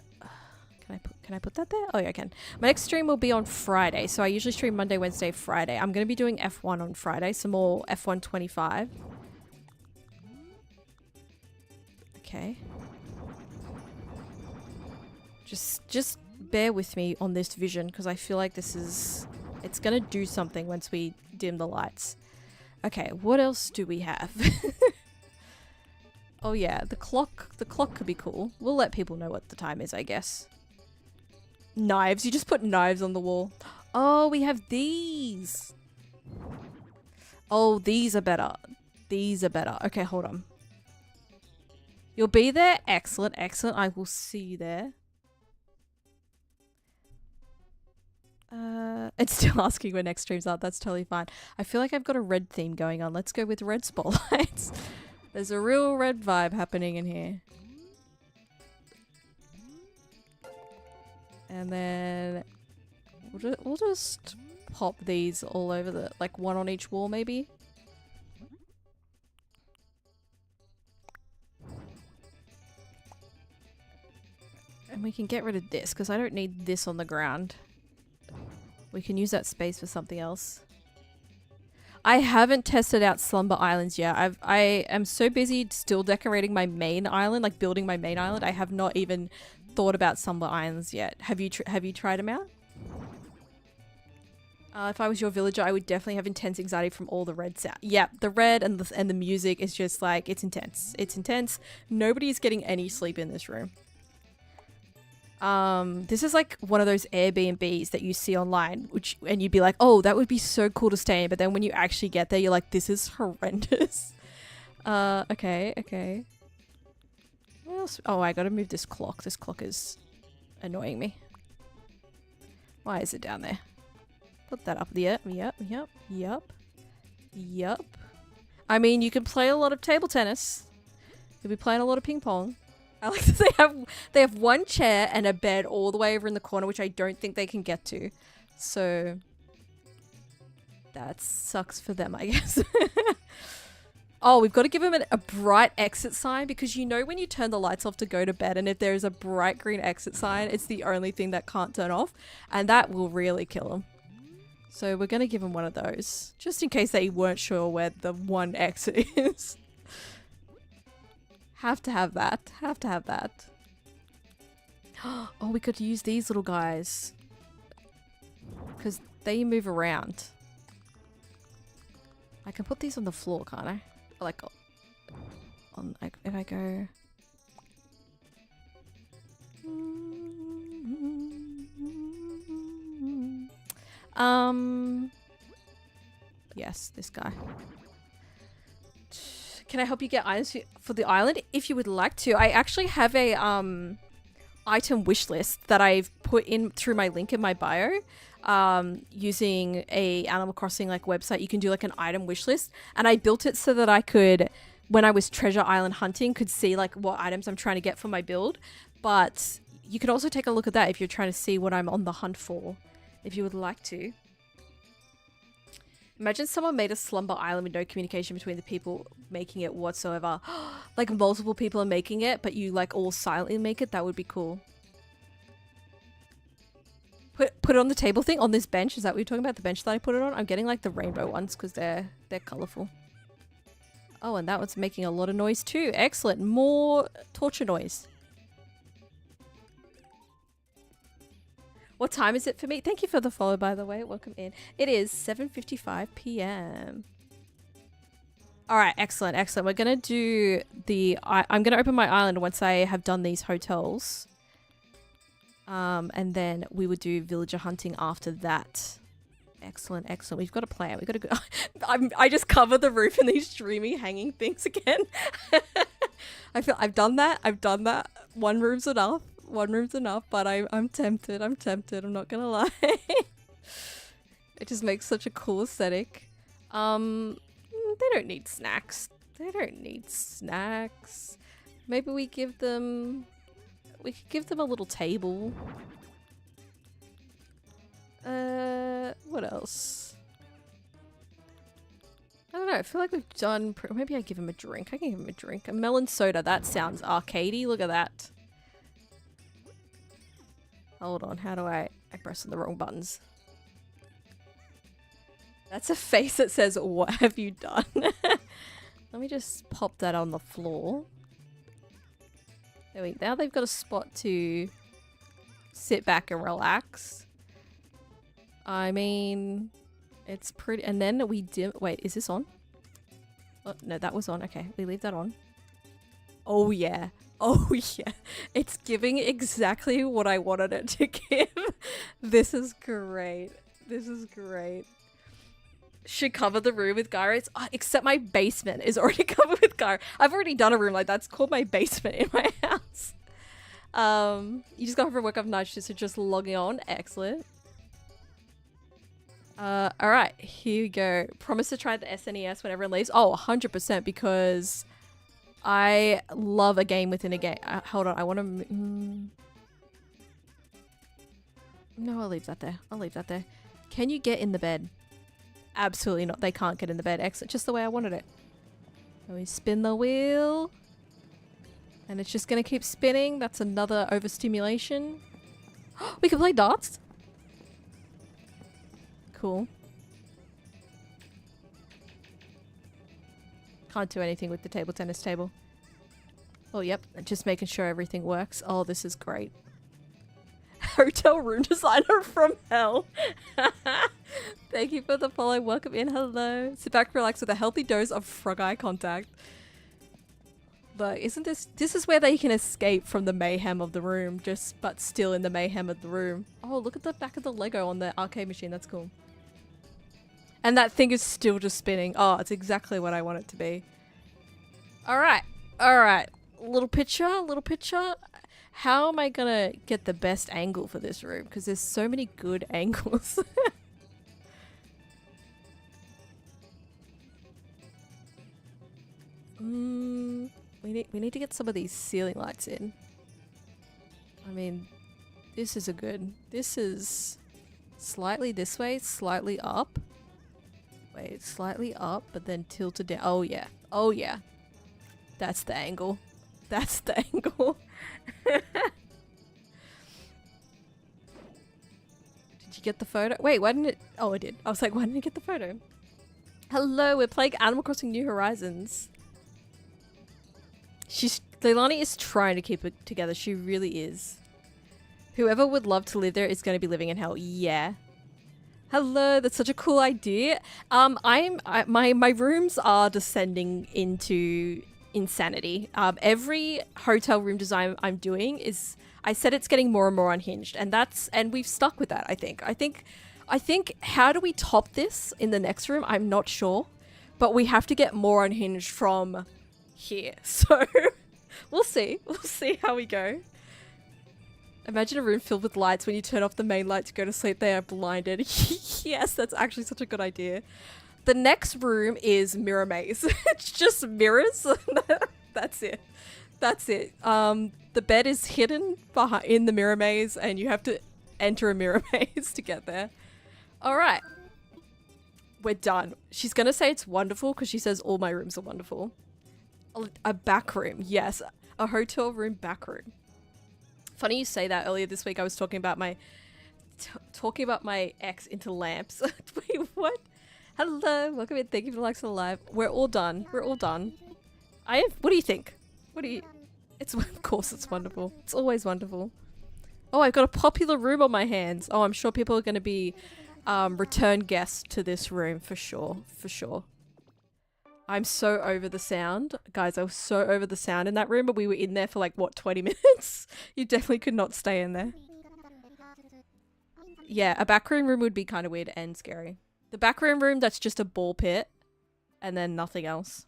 Speaker 1: Can I put that there? Oh, yeah, I can. My next stream will be on Friday. So I usually stream Monday, Wednesday, Friday. I'm going to be doing F1 on Friday. Some more F1 25. Okay. Just bear with me on this vision because I feel like this is... It's going to do something once we dim the lights. Okay, what else do we have? Oh yeah, the clock could be cool. We'll let people know what the time is, I guess. Knives. You just put knives on the wall. Oh, we have these. Oh, these are better. These are better. Okay, hold on. You'll be there? Excellent, excellent. I will see you there. It's still asking when next streams are. That's totally fine. I feel like I've got a red theme going on. Let's go with red spotlights. There's a real red vibe happening in here. And then we'll just pop these all over the... Like one on each wall maybe? And we can get rid of this because I don't need this on the ground. We can use that space for something else. I haven't tested out Slumber Islands yet. I am so busy still decorating my main island, like building my main island. I have not even thought about Slumber Islands yet. Have you tried them out? If I was your villager, I would definitely have intense anxiety from all the red sound. Yeah, the red and the music is just like, it's intense. It's intense. Nobody is getting any sleep in this room. This is like one of those Airbnbs that you see online, and you'd be like, oh, that would be so cool to stay in. But then when you actually get there, you're like, this is horrendous. Okay. What else? Oh, I gotta move this clock. This clock is annoying me. Why is it down there? Put that up there. Yep. I mean, you can play a lot of table tennis. You'll be playing a lot of ping pong. I like that they have one chair and a bed all the way over in the corner, which I don't think they can get to. So that sucks for them, I guess. Oh, we've got to give them a bright exit sign, because you know when you turn the lights off to go to bed, and if there's a bright green exit sign, it's the only thing that can't turn off, and that will really kill them. So we're going to give them one of those, just in case they weren't sure where the one exit is. Have to have that. Have to have that. Oh, we could use these little guys, because they move around. I can put these on the floor, can't I? Like, on, like, if I go... Yes, this guy. Can I help you get items for the island? If you would like to. I actually have a item wish list that I've put in through my link in my bio. Using a Animal Crossing like website, you can do like an item wish list, and I built it so that I could, when I was treasure island hunting, could see like what items I'm trying to get for my build. But you could also take a look at that if you're trying to see what I'm on the hunt for, if you would like to. Imagine someone made a slumber island with no communication between the people making it whatsoever. Like multiple people are making it, but you like all silently make it. That would be cool. Put it on the table thing, on this bench. Is that what you're talking about? The bench that I put it on? I'm getting like the rainbow ones because they're colourful. Oh, and that one's making a lot of noise too. Excellent. More torture noise. What time is it for me? Thank you for the follow, by the way. Welcome in. It is 7:55 p.m. All right, excellent, excellent. We're going to do the... I'm going to open my island once I have done these hotels. And then we would do villager hunting after that. Excellent, excellent. We've got a plan. We've got to go. I just cover the roof in these dreamy hanging things again. I feel I've done that. One room's enough. But I'm tempted. I'm not gonna lie. It just makes such a cool aesthetic. They don't need snacks. Maybe we give them... We could give them a little table. What else? I don't know. I feel like we've done... Maybe I give him a drink. I can give him a drink. A melon soda. That sounds arcadey. Look at that. Hold on. How do I press on the wrong buttons? That's a face that says, "What have you done?" Let me just pop that on the floor. Now they've got a spot to sit back and relax. I mean, it's pretty... And then we dim... Wait, is this on? Oh, no, that was on. Okay, we leave that on. Oh, yeah. Oh, yeah. It's giving exactly what I wanted it to give. This is great. Should cover the room with gyros. Oh, except my basement is already covered with gyro. I've already done a room like that. It's called my basement in my house. You just got from work of night shifts, so just logging on. Excellent. All right, here we go. Promise to try the SNES when everyone leaves. Oh, 100%, because I love a game within a game. Hold on, I want to... No, I'll leave that there. Can you get in the bed? Absolutely not. They can't get in the bed. Excellent. Just the way I wanted it. And we spin the wheel. And it's just going to keep spinning. That's another overstimulation. We can play darts. Cool. Can't do anything with the table tennis table. Oh, yep. Just making sure everything works. Oh, this is great. Hotel room designer from hell. Thank you for the follow. Welcome in. Hello. Sit back, relax with a healthy dose of frog eye contact. But isn't this is where they can escape from the mayhem of the room, but still in the mayhem of the room. Oh, look at the back of the Lego on the arcade machine. That's cool. And that thing is still just spinning. Oh, it's exactly what I want it to be. All right. Little picture. How am I gonna get the best angle for this room? Because there's so many good angles. We need to get some of these ceiling lights in. I mean, this is a good. This is slightly this way, slightly up. Wait, slightly up, but then tilted down. Oh yeah. Oh yeah. That's the angle. That's the angle. Did you get the photo? Wait, why didn't it? Oh, I did. I was like, why didn't you get the photo? Hello, we're playing Animal Crossing New Horizons. Leilani is trying to keep it together. She really is. Whoever would love to live there is going to be living in hell. Yeah. Hello, that's such a cool idea. My rooms are descending into insanity. Every hotel room design I'm doing is, I said it's getting more and more unhinged, and we've stuck with that. I think how do we top this in the next room? I'm not sure, but we have to get more unhinged from here. So we'll see how we go. Imagine a room filled with lights. When you turn off the main light to go to sleep, they are blinded. Yes, that's actually such a good idea. The next room is mirror maze. It's just mirrors. That's it. That's it. The bed is hidden in the mirror maze, and you have to enter a mirror maze to get there. All right. We're done. She's going to say it's wonderful because she says all my rooms are wonderful. A back room. Yes. A hotel room back room. Funny you say that. Earlier this week I was talking about my ex into lamps. Wait, what? Hello, welcome in. Thank you for the likes on the live. We're all done. We're all done. What do you think? Of course it's wonderful. It's always wonderful. Oh, I've got a popular room on my hands. Oh, I'm sure people are going to be return guests to this room for sure. For sure. I'm so over the sound. Guys, I was so over the sound in that room, but we were in there for like, what, 20 minutes? You definitely could not stay in there. Yeah, a backroom room would be kind of weird and scary. The backroom room, that's just a ball pit and then nothing else.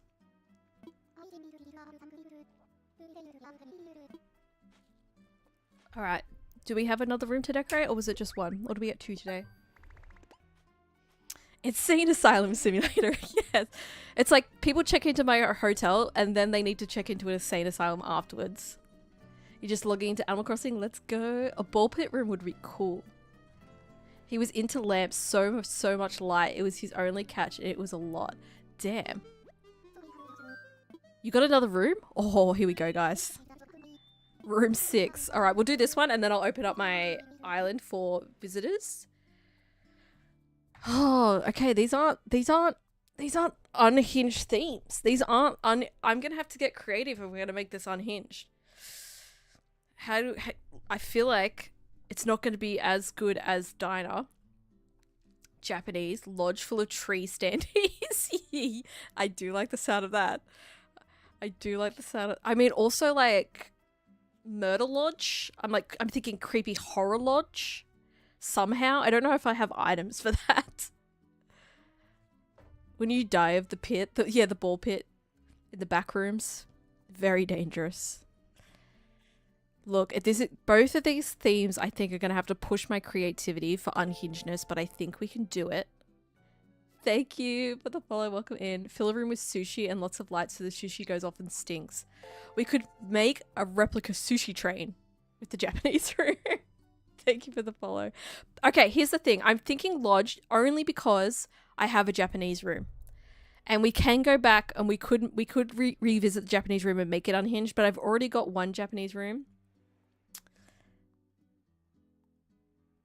Speaker 1: All right. Do we have another room to decorate or was it just one? Or do we get two today? Insane Asylum Simulator, yes. It's like people check into my hotel and then they need to check into an insane asylum afterwards. You're just logging into Animal Crossing, let's go. A ball pit room would be cool. He was into lamps, so much light. It was his only catch and it was a lot. Damn. You got another room? Oh, here we go, guys. Room 6. All right, we'll do this one and then I'll open up my island for visitors. Oh, okay. These aren't unhinged themes. These aren't I'm gonna have to get creative if we're gonna make this unhinged. I feel like it's not gonna be as good as Diner. Japanese lodge full of tree standees. I do like the sound of that. I mean, also like Murder Lodge. I'm thinking creepy horror lodge. Somehow. I don't know if I have items for that. When you die of the pit, the ball pit in the back rooms, very dangerous. Look, both of these themes I think are going to have to push my creativity for unhingedness, but I think we can do it. Thank you for the follow. Welcome in. Fill a room with sushi and lots of lights so the sushi goes off and stinks. We could make a replica sushi train with the Japanese room. Thank you for the follow. Okay, here's the thing. I'm thinking lodge only because I have a Japanese room. And we can go back and we could revisit the Japanese room and make it unhinged, but I've already got one Japanese room.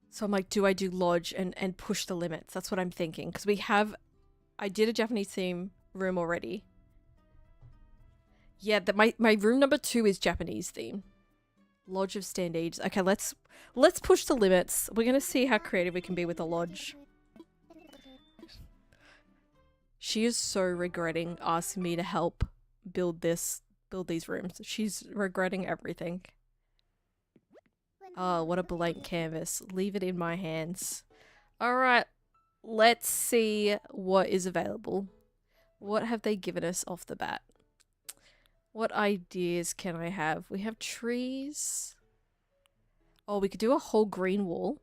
Speaker 1: So I'm like, do I do lodge and push the limits? That's what I'm thinking. Because I did a Japanese theme room already. Yeah, my room number 2 is Japanese theme. Lodge of Standees. Okay, let's push the limits. We're gonna see how creative we can be with the lodge. She is so regretting asking me to help build these rooms. She's regretting everything. Oh, what a blank canvas. Leave it in my hands. Alright, let's see what is available. What have they given us off the bat? What ideas can I have? We have trees. Oh, we could do a whole green wall.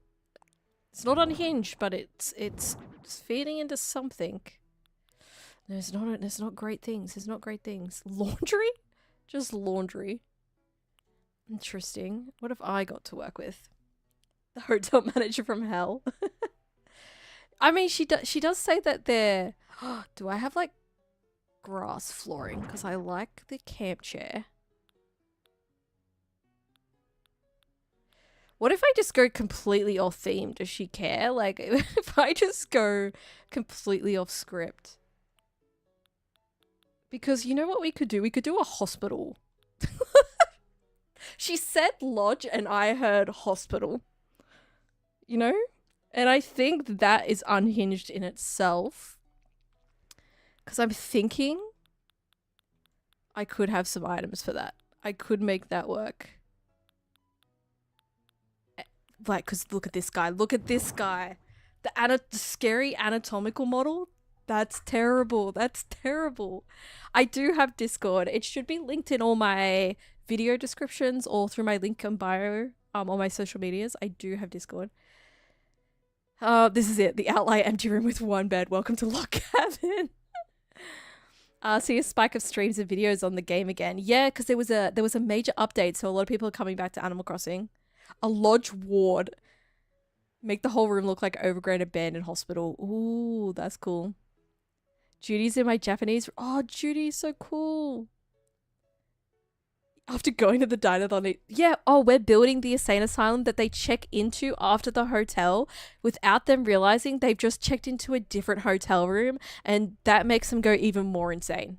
Speaker 1: It's not unhinged, but it's feeding into something. There's not great things. There's not great things. Laundry? Just laundry. Interesting. What have I got to work with? The hotel manager from hell. I mean, she does say that they're... Do I have, like, grass flooring? Because I like the camp chair. What if I just go completely off theme? Does she care? Like, if I just go completely off script. Because you know what we could do? We could do a hospital. She said lodge and I heard hospital. You know? And I think that is unhinged in itself. Because I'm thinking I could have some items for that. I could make that work. Like, because look at this guy. Look at this guy. The scary anatomical model. That's terrible. That's terrible. I do have Discord. It should be linked in all my video descriptions or through my link in bio on my social medias. I do have Discord. This is it. The outlier empty room with one bed. Welcome to Lock Cabin. See a spike of streams and videos on the game again. Yeah, because there was a major update, so a lot of people are coming back to Animal Crossing. A lodge ward. Make the whole room look like overgrown abandoned hospital. Ooh, that's cool. Judy's in my Japanese. Oh, Judy's so cool. After going to the diner, yeah. Oh, we're building the insane asylum that they check into after the hotel without them realizing they've just checked into a different hotel room, and that makes them go even more insane.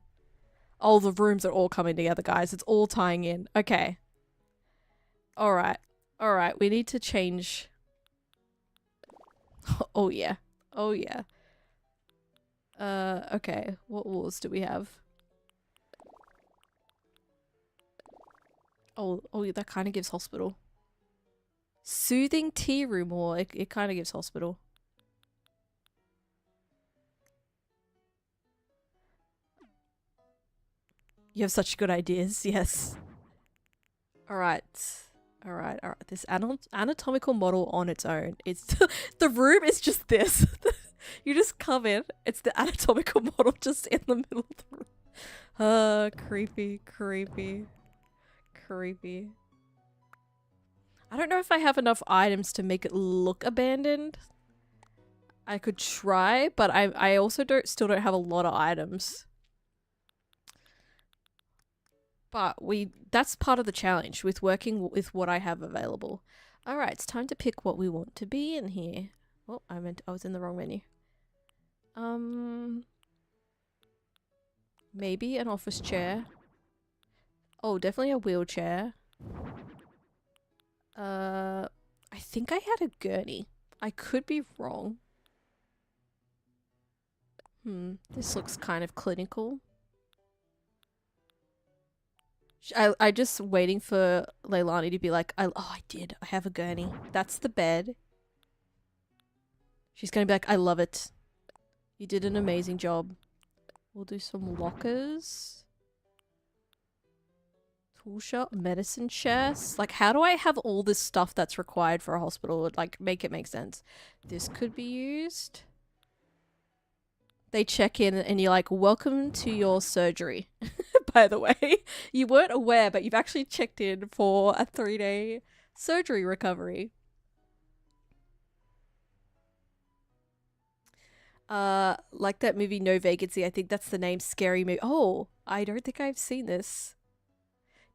Speaker 1: Oh, the rooms are all coming together, guys. It's all tying in. Okay. All right. All right. We need to change. Oh, yeah. Oh, yeah. Okay. What walls do we have? Oh, that kind of gives hospital. Soothing tea room wall. It kind of gives hospital. You have such good ideas. Yes. All right. All right. All right. This anatomical model on its own. It's the room is just this. You just come in. It's the anatomical model just in the middle of the room. Creepy, creepy. Creepy. I don't know if I have enough items to make it look abandoned. I could try, but I also still don't have a lot of items. But that's part of the challenge with working with what I have available. All right, it's time to pick what we want to be in here. Oh, I was in the wrong menu. Maybe an office chair. Oh, definitely a wheelchair. I think I had a gurney. I could be wrong. This looks kind of clinical. I just waiting for Leilani to be like, I did. I have a gurney. That's the bed. She's gonna be like, I love it. You did an amazing job. We'll do some lockers. Tool shop, medicine chest. Like, how do I have all this stuff that's required for a hospital? Like, make it make sense. This could be used. They check in and you're like, welcome to your surgery. By the way, you weren't aware, but you've actually checked in for a 3-day surgery recovery. Like that movie No Vacancy. I think that's the name. Scary movie. Oh, I don't think I've seen this.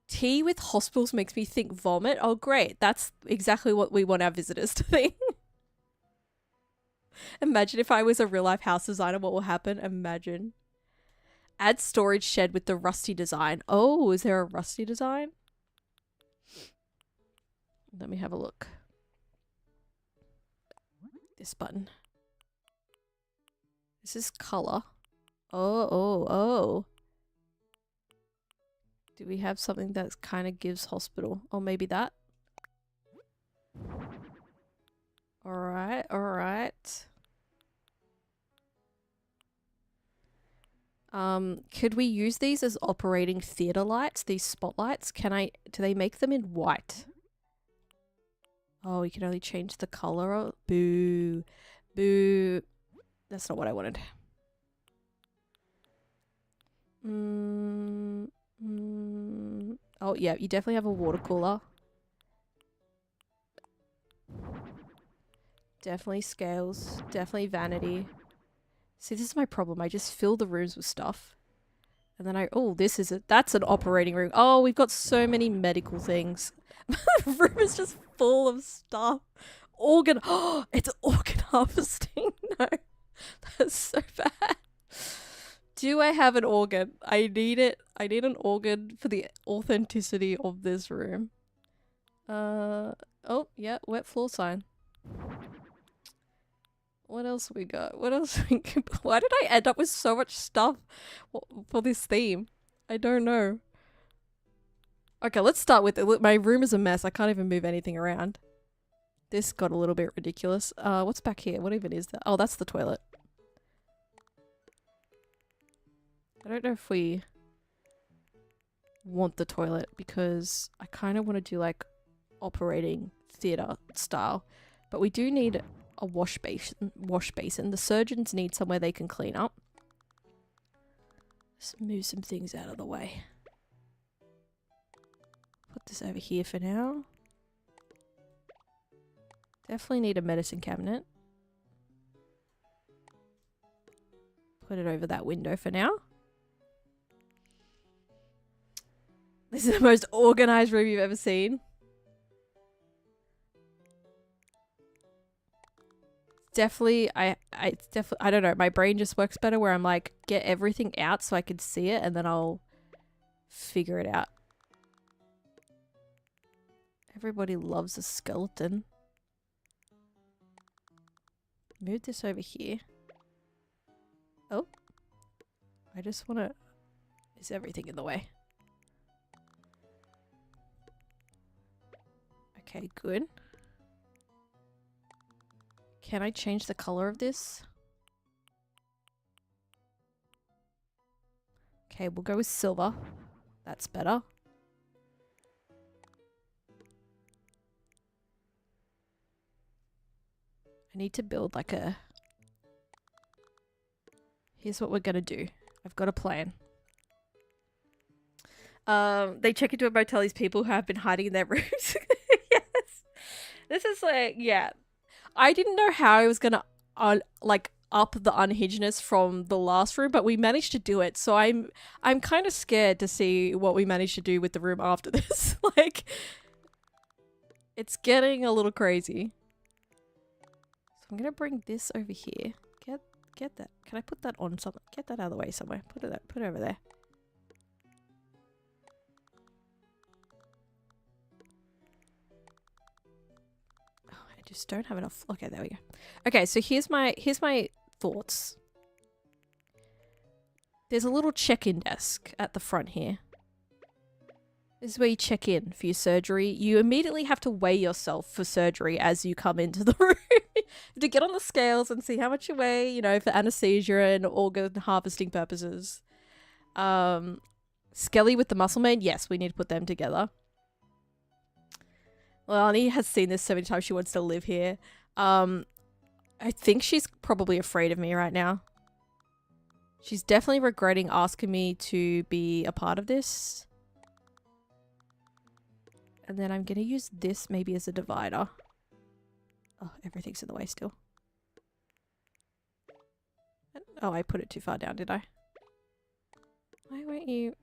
Speaker 1: Tea with hospitals makes me think vomit. Oh, great. That's exactly what we want our visitors to think. Imagine if I was a real life house designer, what will happen? Imagine. Add storage shed with the rusty design. Oh, is there a rusty design? Let me have a look. This button. This is color. Oh. Do we have something that kind of gives hospital? Or maybe that? Alright, alright. Could we use these as operating theater lights? These spotlights? Do they make them in white? Oh, we can only change the color. Boo. Boo. That's not what I wanted. Oh, yeah, you definitely have a water cooler. Definitely scales. Definitely vanity. See, this is my problem. I just fill the rooms with stuff. And then oh, that's an operating room. Oh, we've got so many medical things. The room is just full of stuff. Oh, it's organ harvesting. No, that's so bad. Do I have an organ? I need it. I need an organ for the authenticity of this room. Oh, yeah, wet floor sign. What else we got? What else? Why did I end up with so much stuff for this theme? I don't know. Okay, let's start with it. My room is a mess. I can't even move anything around. This got a little bit ridiculous. What's back here? What even is that? Oh, that's the toilet. I don't know if we want the toilet because I kind of want to do like operating theater style, but we do need a wash basin. The surgeons need somewhere they can clean up. Let's move some things out of the way. Put this over here for now. Definitely need a medicine cabinet. Put it over that window for now. This is the most organized room you've ever seen. Definitely, I don't know, my brain just works better where I'm like, get everything out so I can see it and then I'll figure it out. Everybody loves a skeleton. Move this over here. Oh. I just want to... Is everything in the way? Okay, good. Can I change the color of this? Okay, we'll go with silver. That's better. I need to build like a... Here's what we're gonna do. I've got a plan. They check into a motel, these people who have been hiding in their rooms. Yes. This is like, yeah. I didn't know how I was gonna, like, up the unhingedness from the last room, but we managed to do it. So I'm kind of scared to see what we managed to do with the room after this. Like, it's getting a little crazy. So I'm gonna bring this over here. Get that. Can I put that on something? Get that out of the way somewhere. Put it over there. Oh, I just don't have enough. Okay, there we go. Okay, so here's my thoughts. There's a little check-in desk at the front here. This is where you check in for your surgery. You immediately have to weigh yourself for surgery as you come into the room. To get on the scales and see how much you weigh, you know, for anesthesia and organ harvesting purposes. Skelly with the muscle man, yes, we need to put them together. Lani has seen this so many times she wants to live here. I think she's probably afraid of me right now. She's definitely regretting asking me to be a part of this. And then I'm gonna use this maybe as a divider. Oh, everything's in the way still. Oh, I put it too far down, did I? Why won't you...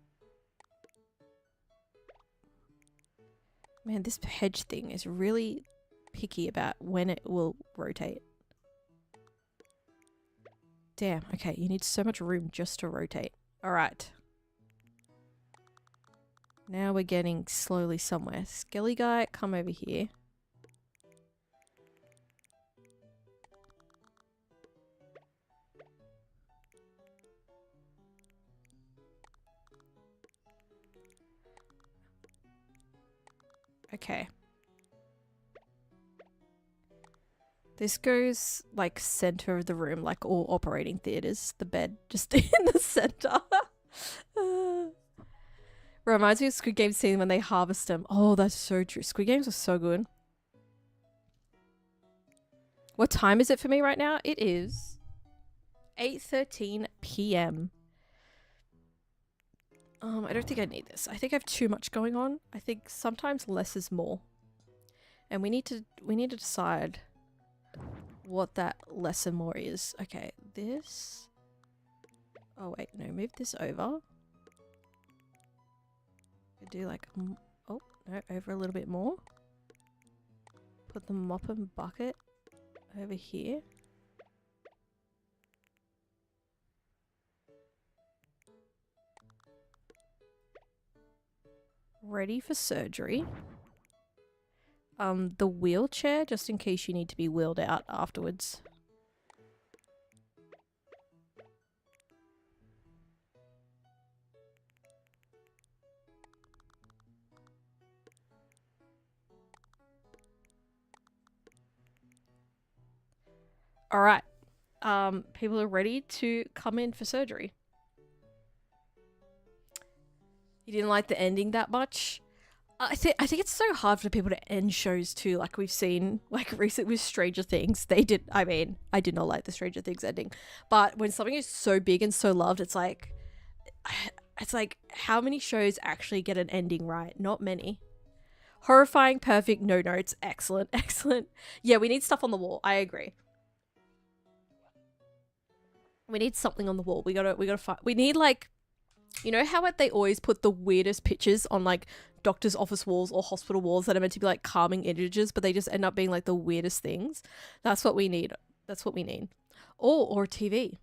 Speaker 1: Man, this hedge thing is really picky about when it will rotate. Damn, okay, you need so much room just to rotate. Alright. Now we're getting slowly somewhere. Skelly guy, come over here. Okay. This goes like center of the room, like all operating theaters. The bed just in the center. Reminds me of Squid Game scene when they harvest them. Oh, that's so true. Squid Games are so good. What time is it for me right now? It is 8:13 p.m. I don't think I need this. I think I have too much going on. I think sometimes less is more. And we need to decide what that less and more is. Okay, this. Oh wait, no, move this over. Could do like, oh no, over a little bit more. Put the mop and bucket over here. Ready for surgery. The wheelchair, just in case you need to be wheeled out afterwards. All right. People are ready to come in for surgery. You didn't like the ending that much? I think it's so hard for people to end shows too. Like we've seen, like recent with Stranger Things, they did. I mean, I did not like the Stranger Things ending, but when something is so big and so loved, it's like how many shows actually get an ending right? Not many. Horrifying, perfect, no notes, excellent, excellent. Yeah, we need stuff on the wall. I agree. We need something on the wall. We gotta find. We need like, you know how they always put the weirdest pictures on like doctor's office walls or hospital walls that are meant to be like calming images, but they just end up being like the weirdest things. That's what we need. That's what we need. Or a TV.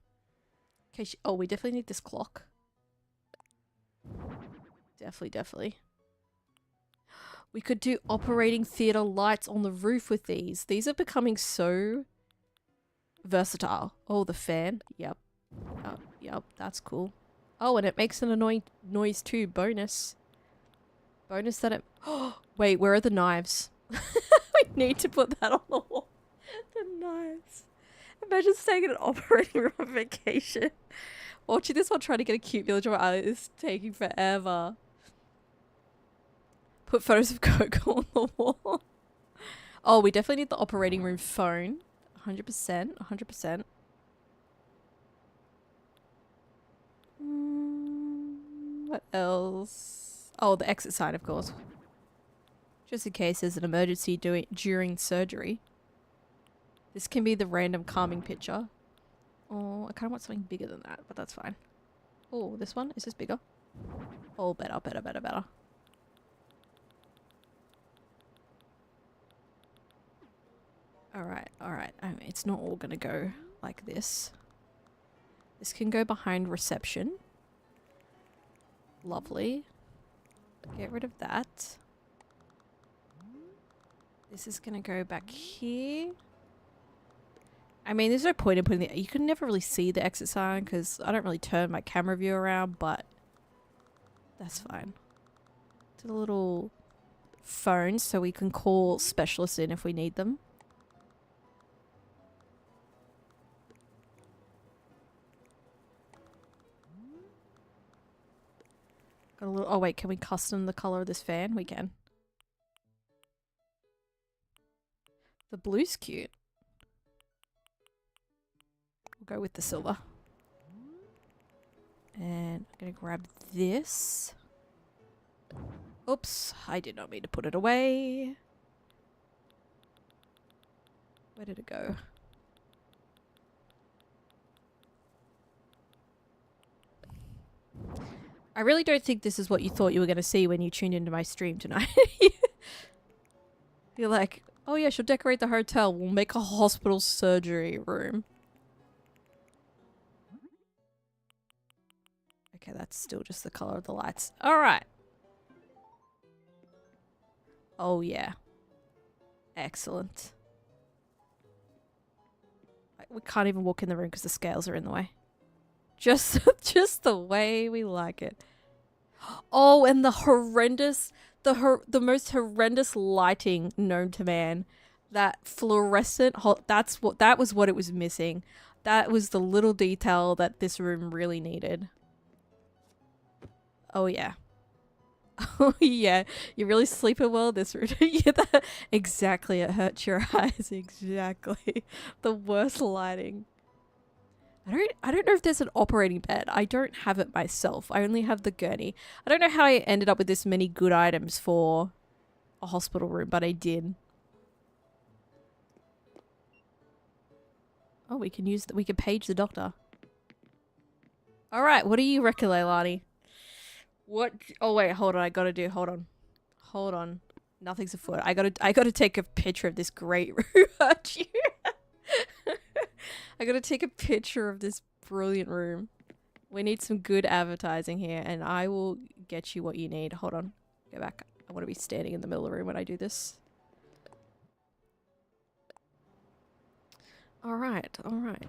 Speaker 1: Okay. Oh, we definitely need this clock. Definitely. We could do operating theater lights on the roof with these. These are becoming so versatile. Oh, the fan. Yep. Yep. That's cool. Oh, and it makes an annoying noise too. Bonus that it... Oh, wait, where are the knives? We need to put that on the wall. The knives. Imagine staying in an operating room on vacation. Watching this one trying to get a cute village on my island is taking forever. Put photos of Coco on the wall. Oh, we definitely need the operating room phone. 100%. What else? Oh, the exit sign, of course. Just in case there's an emergency during surgery. This can be the random calming picture. Oh, I kind of want something bigger than that, but that's fine. Oh, this one? Is this bigger? Oh, better. Alright. I mean, it's not all gonna go like this. This can go behind reception. Lovely. Get rid of that. This is gonna go back here. I mean, there's no point in putting the... You can never really see the exit sign because I don't really turn my camera view around, but that's fine. To the little phone so we can call specialists in if we need them. Got a little... Oh wait, can we custom the color of this fan? We can. The blue's cute. We'll go with the silver. And I'm gonna grab this. Oops, I did not mean to put it away. Where did it go? I really don't think this is what you thought you were going to see when you tuned into my stream tonight. You're like, oh yeah, she'll decorate the hotel. We'll make a hospital surgery room. Okay, that's still just the color of the lights. All right. Oh yeah. Excellent. We can't even walk in the room because the scales are in the way. Just the way we like it. Oh, and the horrendous, the most horrendous lighting known to man. That fluorescent, that was what it was missing. That was the little detail that this room really needed. Oh yeah. Oh yeah. You're really sleeping well in this room. Yeah, exactly. It hurts your eyes. Exactly. The worst lighting. I don't know if there's an operating bed. I don't have it myself. I only have the gurney. I don't know how I ended up with this many good items for a hospital room, but I did. Oh, we can page the doctor. All right, what do you reckon, Leilani? What? Oh wait, hold on. Hold on. Nothing's afoot. I gotta take a picture of this great room. Aren't you? I gotta take a picture of this brilliant room. We need some good advertising here, and I will get you what you need. Hold on. Go back. I want to be standing in the middle of the room when I do this. Alright, alright.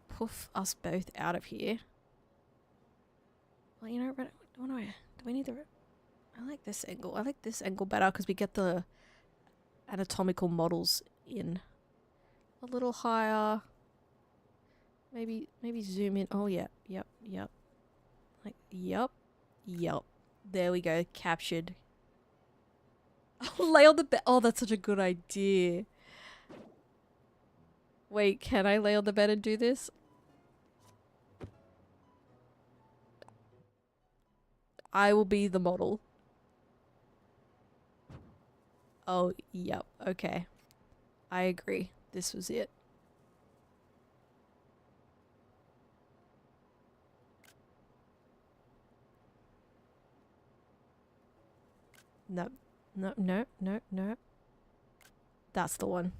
Speaker 1: Poof us both out of here. Well, you know, what do we need the... I like this angle. I like this angle better because we get the anatomical models in. A little higher. Maybe zoom in. Oh, yeah. Yep. Like, yep. There we go. Captured. I'll lay on the bed. Oh, that's such a good idea. Wait, can I lay on the bed and do this? I will be the model. Oh, yep. Okay. I agree. This was it. No. That's the one.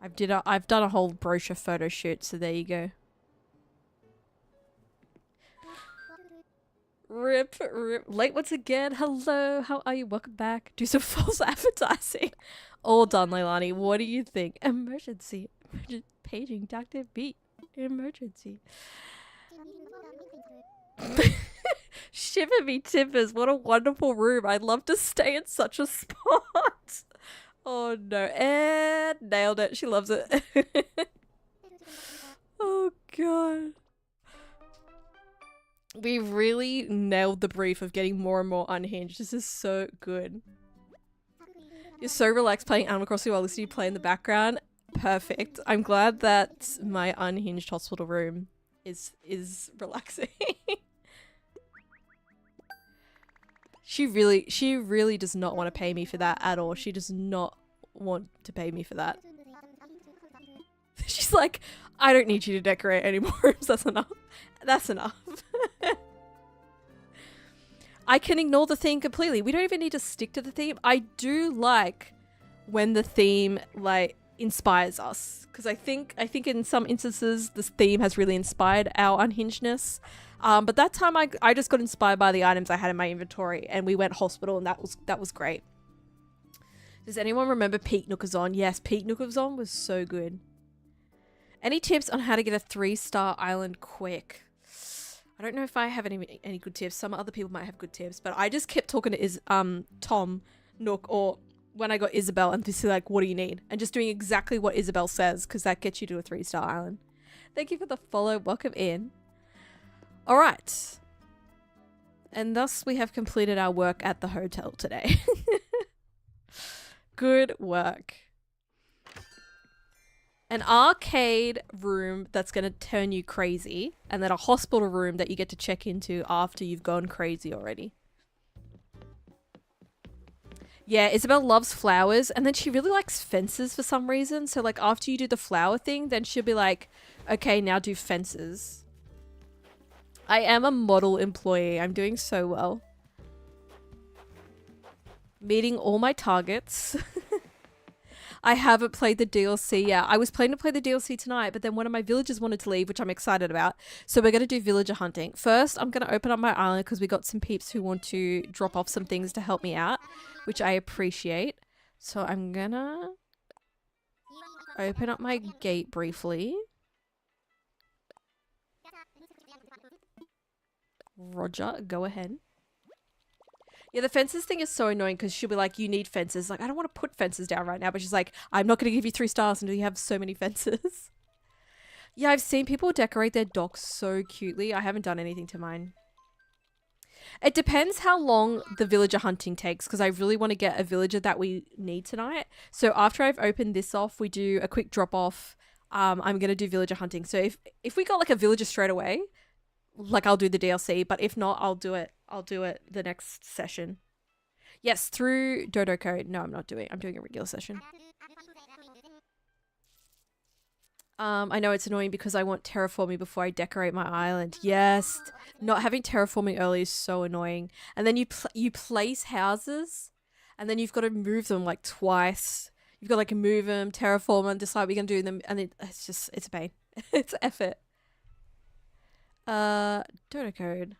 Speaker 1: I've done a whole brochure photo shoot, so there you go. Rip. Late once again. Hello, how are you? Welcome back. Do some false advertising. All done, Leilani. What do you think? Emergency. Paging Dr. B. Emergency. Shiver me timbers. What a wonderful room. I'd love to stay in such a spot. Oh no. And nailed it. She loves it. Oh god. We really nailed the brief of getting more and more unhinged. This is so good. You're so relaxed playing Animal Crossing while listening to you play in the background. Perfect. I'm glad that my unhinged hospital room is relaxing. She really does not want to pay me for that at all. She does not want to pay me for that. She's like, I don't need you to decorate any more rooms. That's enough. That's enough. I can ignore the theme completely. We don't even need to stick to the theme. I do like when the theme like inspires us, because I think in some instances this theme has really inspired our unhingedness. But that time I just got inspired by the items I had in my inventory, and we went hospital, and that was great. Does anyone remember Peak Nookazon? Yes, Peak Nookazon was so good. Any tips on how to get a 3-star island quick? I don't know if I have any good tips. Some other people might have good tips, but I just kept talking to Tom Nook, or when I got Isabel, and just like, what do you need? And just doing exactly what Isabel says, because that gets you to a 3-star island. Thank you for the follow. Welcome in. All right. And thus we have completed our work at the hotel today. Good work. An arcade room that's going to turn you crazy, and then a hospital room that you get to check into after you've gone crazy already. Yeah, Isabel loves flowers, and then she really likes fences for some reason. So like after you do the flower thing, then she'll be like, okay, now do fences. I am a model employee. I'm doing so well. Meeting all my targets. I haven't played the DLC yet. I was planning to play the DLC tonight, but then one of my villagers wanted to leave, which I'm excited about. So we're going to do villager hunting. First, I'm going to open up my island because we got some peeps who want to drop off some things to help me out, which I appreciate. So I'm going to open up my gate briefly. Roger, go ahead. Yeah, the fences thing is so annoying because she'll be like, you need fences. Like, I don't want to put fences down right now. But she's like, I'm not going to give you 3 stars until you have so many fences. Yeah, I've seen people decorate their docks so cutely. I haven't done anything to mine. It depends how long the villager hunting takes, because I really want to get a villager that we need tonight. So after I've opened this off, we do a quick drop off. I'm gonna do villager hunting. So if we got like a villager straight away, like I'll do the DLC. But if not, I'll do it. I'll do it the next session. Yes, through Dodo Code. No, I'm not doing. I'm doing a regular session. I know it's annoying because I want terraforming before I decorate my island. Yes, not having terraforming early is so annoying. And then you place houses, and then you've got to move them like twice. You've got to like move them, terraform, and decide we're gonna do them, and it's a pain. It's effort. Dodo Code.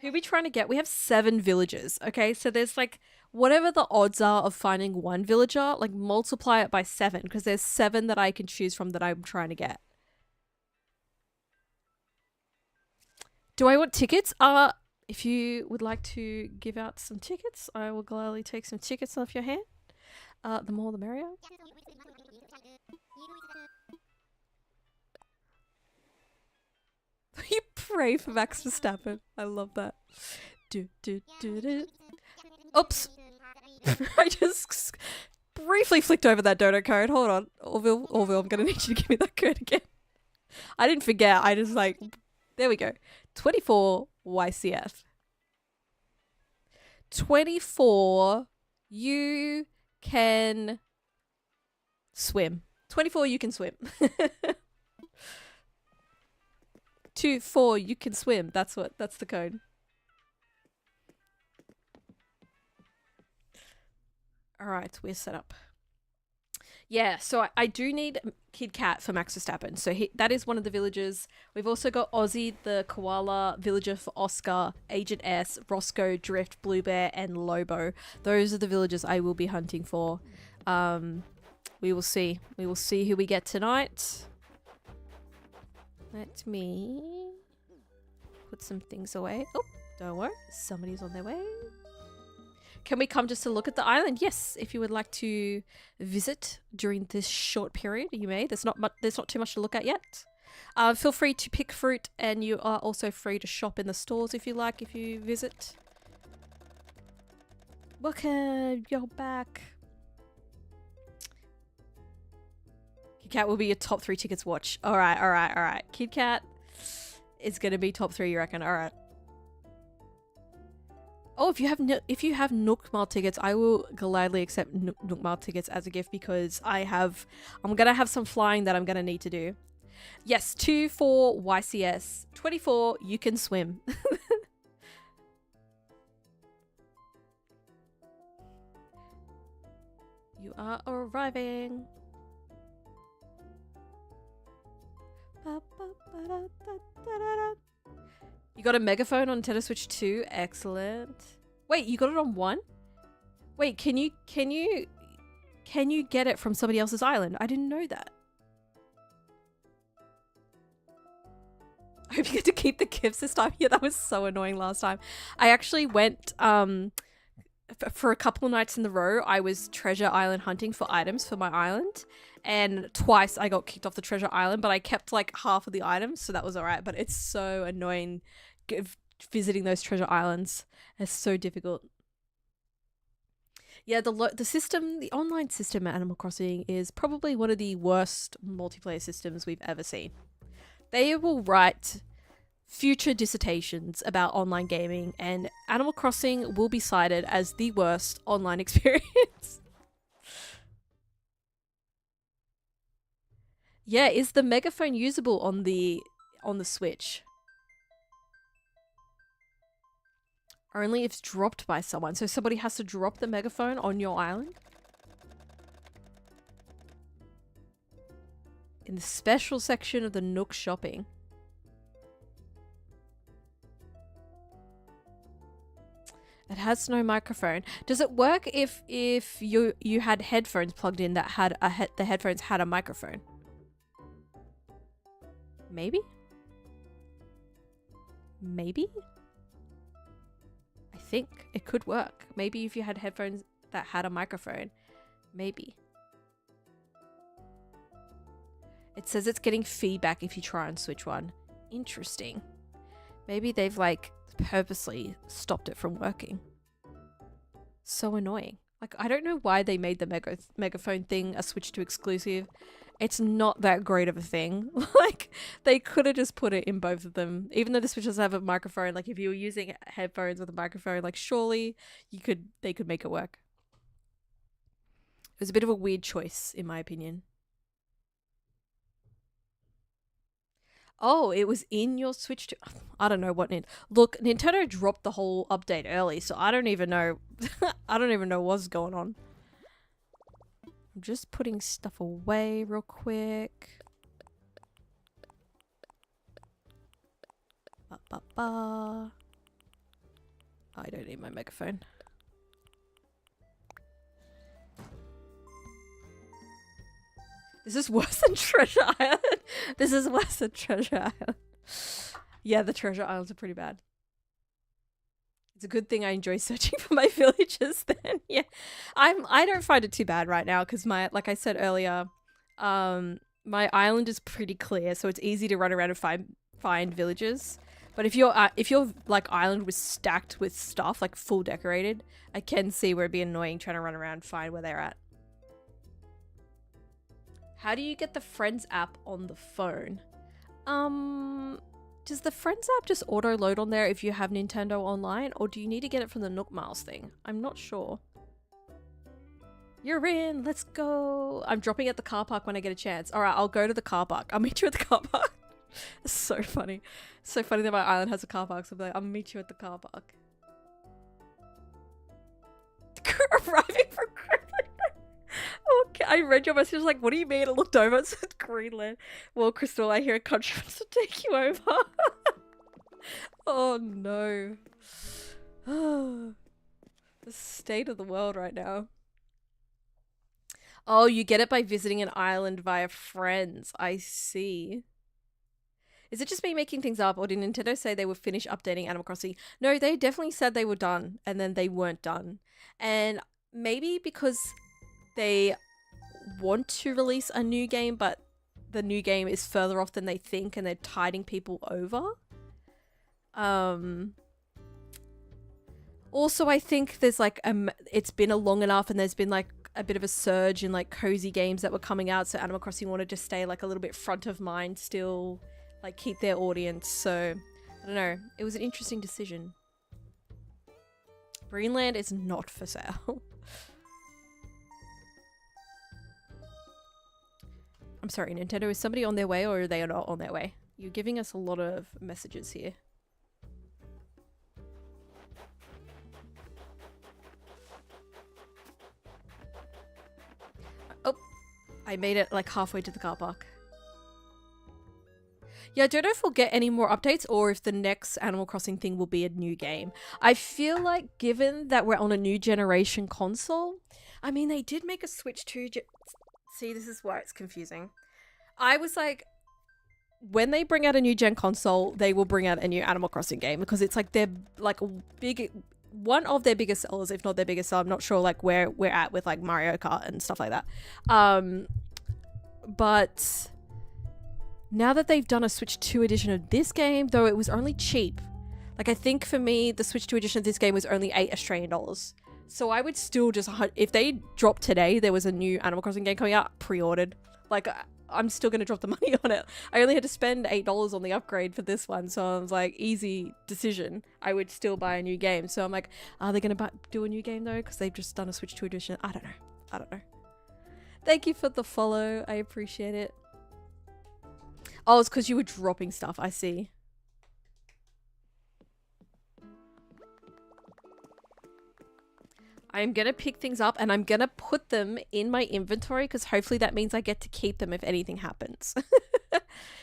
Speaker 1: Who are we trying to get? We have 7 villagers. Okay, so there's like whatever the odds are of finding one villager, like multiply it by 7 because there's 7 that I can choose from that I'm trying to get. Do I want tickets? If you would like to give out some tickets, I will gladly take some tickets off your hand. The more the merrier. You pray for Max Verstappen. I love that. Oops. I just briefly flicked over that Dodo code. Hold on. Orville, I'm going to need you to give me that code again. I didn't forget. I just like... There we go. 24 YCF. 24 you can swim. 24 you can swim. 24 you can swim. That's the code. All right, we're set up. Yeah, so I do need Kid Cat for Max Verstappen. So that is one of the villagers. We've also got Ozzy, the koala villager for Oscar, Agent S, Roscoe, Drift, Blue Bear, and Lobo. Those are the villagers I will be hunting for. We will see. We will see who we get tonight. Let me put some things away. Oh, don't worry. Somebody's on their way. Can we come just to look at the island? Yes, if you would like to visit during this short period, you may. There's not too much to look at yet. Feel free to pick fruit, and you are also free to shop in the stores if you like, if you visit. Welcome, you're back. Kid Cat will be your top 3 tickets watch. All right. Kid Cat is going to be top 3, you reckon? All right. Oh, if you have Nook Mile tickets, I will gladly accept Nook Mile tickets as a gift because I'm gonna have some flying that I'm gonna need to do. Yes, 24 YCS, 24 you can swim. You are arriving. You got a megaphone on Nintendo Switch 2? Excellent. Wait, you got it on 1? Wait, can you get it from somebody else's island? I didn't know that. I hope you get to keep the gifts this time. Yeah, that was so annoying last time. I actually went for a couple of nights in the row. I was treasure island hunting for items for my island, and twice I got kicked off the treasure island, but I kept like half of the items, so that was alright. But it's so annoying visiting those treasure islands. It's so difficult. Yeah, the system, the online system at Animal Crossing is probably one of the worst multiplayer systems we've ever seen. They will write future dissertations about online gaming, and Animal Crossing will be cited as the worst online experience. Yeah, is the megaphone usable on the Switch? Only if it's dropped by someone. So somebody has to drop the megaphone on your island? In the special section of the Nook shopping. It has no microphone. Does it work if you had headphones plugged in that had the headphones had a microphone? Maybe? Maybe? I think it could work. Maybe if you had headphones that had a microphone. Maybe. It says it's getting feedback if you try and switch one. Interesting. Maybe they've like purposely stopped it from working. So annoying. Like, I don't know why they made the megaphone thing a switch to exclusive. It's not that great of a thing. Like, they could have just put it in both of them. Even though the Switch doesn't have a microphone, like if you were using headphones with a microphone, like surely they could make it work. It was a bit of a weird choice, in my opinion. Oh, it was in your Switch too. I don't know what. Look, Nintendo dropped the whole update early, so I don't even know. I don't even know what's going on. I'm just putting stuff away real quick. I don't need my megaphone. This is worse than Treasure Island. This is worse than Treasure Island. Yeah, the Treasure Islands are pretty bad. It's a good thing I enjoy searching for my villages then. Yeah. I don't find it too bad right now because like I said earlier, my island is pretty clear, so it's easy to run around and find villages. But if your like island was stacked with stuff, like full decorated, I can see where it'd be annoying trying to run around and find where they're at. How do you get the Friends app on the phone? Does the Friends app just auto-load on there if you have Nintendo Online? Or do you need to get it from the Nook Miles thing? I'm not sure. You're in! Let's go! I'm dropping at the car park when I get a chance. Alright, I'll go to the car park. I'll meet you at the car park. It's so funny. So funny that my island has a car park, so I'm like, I'll meet you at the car park. Arriving from Okay, I read your message like, what do you mean? I looked over, it said Greenland. Well, Crystal, I hear a country wants to take you over. Oh no. The state of the world right now. Oh, you get it by visiting an island via Friends. I see. Is it just me making things up, or did Nintendo say they would finish updating Animal Crossing? No, they definitely said they were done, and then they weren't done. And maybe because they want to release a new game, but the new game is further off than they think, and they're tiding people over. Also, I think there's like it's been a long enough, and there's been like a bit of a surge in like cozy games that were coming out, so Animal Crossing wanted to stay like a little bit front of mind still, like keep their audience. So I don't know, it was an interesting decision. Greenland is not for sale. I'm sorry, Nintendo, is somebody on their way or are they not on their way? You're giving us a lot of messages here. Oh, I made it like halfway to the car park. Yeah, I don't know if we'll get any more updates or if the next Animal Crossing thing will be a new game. I feel like given that we're on a new generation console, I mean, they did make a Switch 2. See, this is why it's confusing. I was like, when they bring out a new gen console, they will bring out a new Animal Crossing game because it's like they're like one of their biggest sellers, if not their biggest seller. I'm not sure like where we're at with like Mario Kart and stuff like that. But now that they've done a Switch 2 edition of this game, though it was only cheap. Like I think for me, the Switch 2 edition of this game was only $8 Australian. So I would still just, if they dropped today, there was a new Animal Crossing game coming out, pre-ordered. Like, I'm still going to drop the money on it. I only had to spend $8 on the upgrade for this one. So I was like, easy decision. I would still buy a new game. So I'm like, are they going to do a new game though? Because they've just done a Switch 2 edition. I don't know. I don't know. Thank you for the follow. I appreciate it. Oh, it's because you were dropping stuff. I see. I'm going to pick things up and I'm going to put them in my inventory because hopefully that means I get to keep them if anything happens.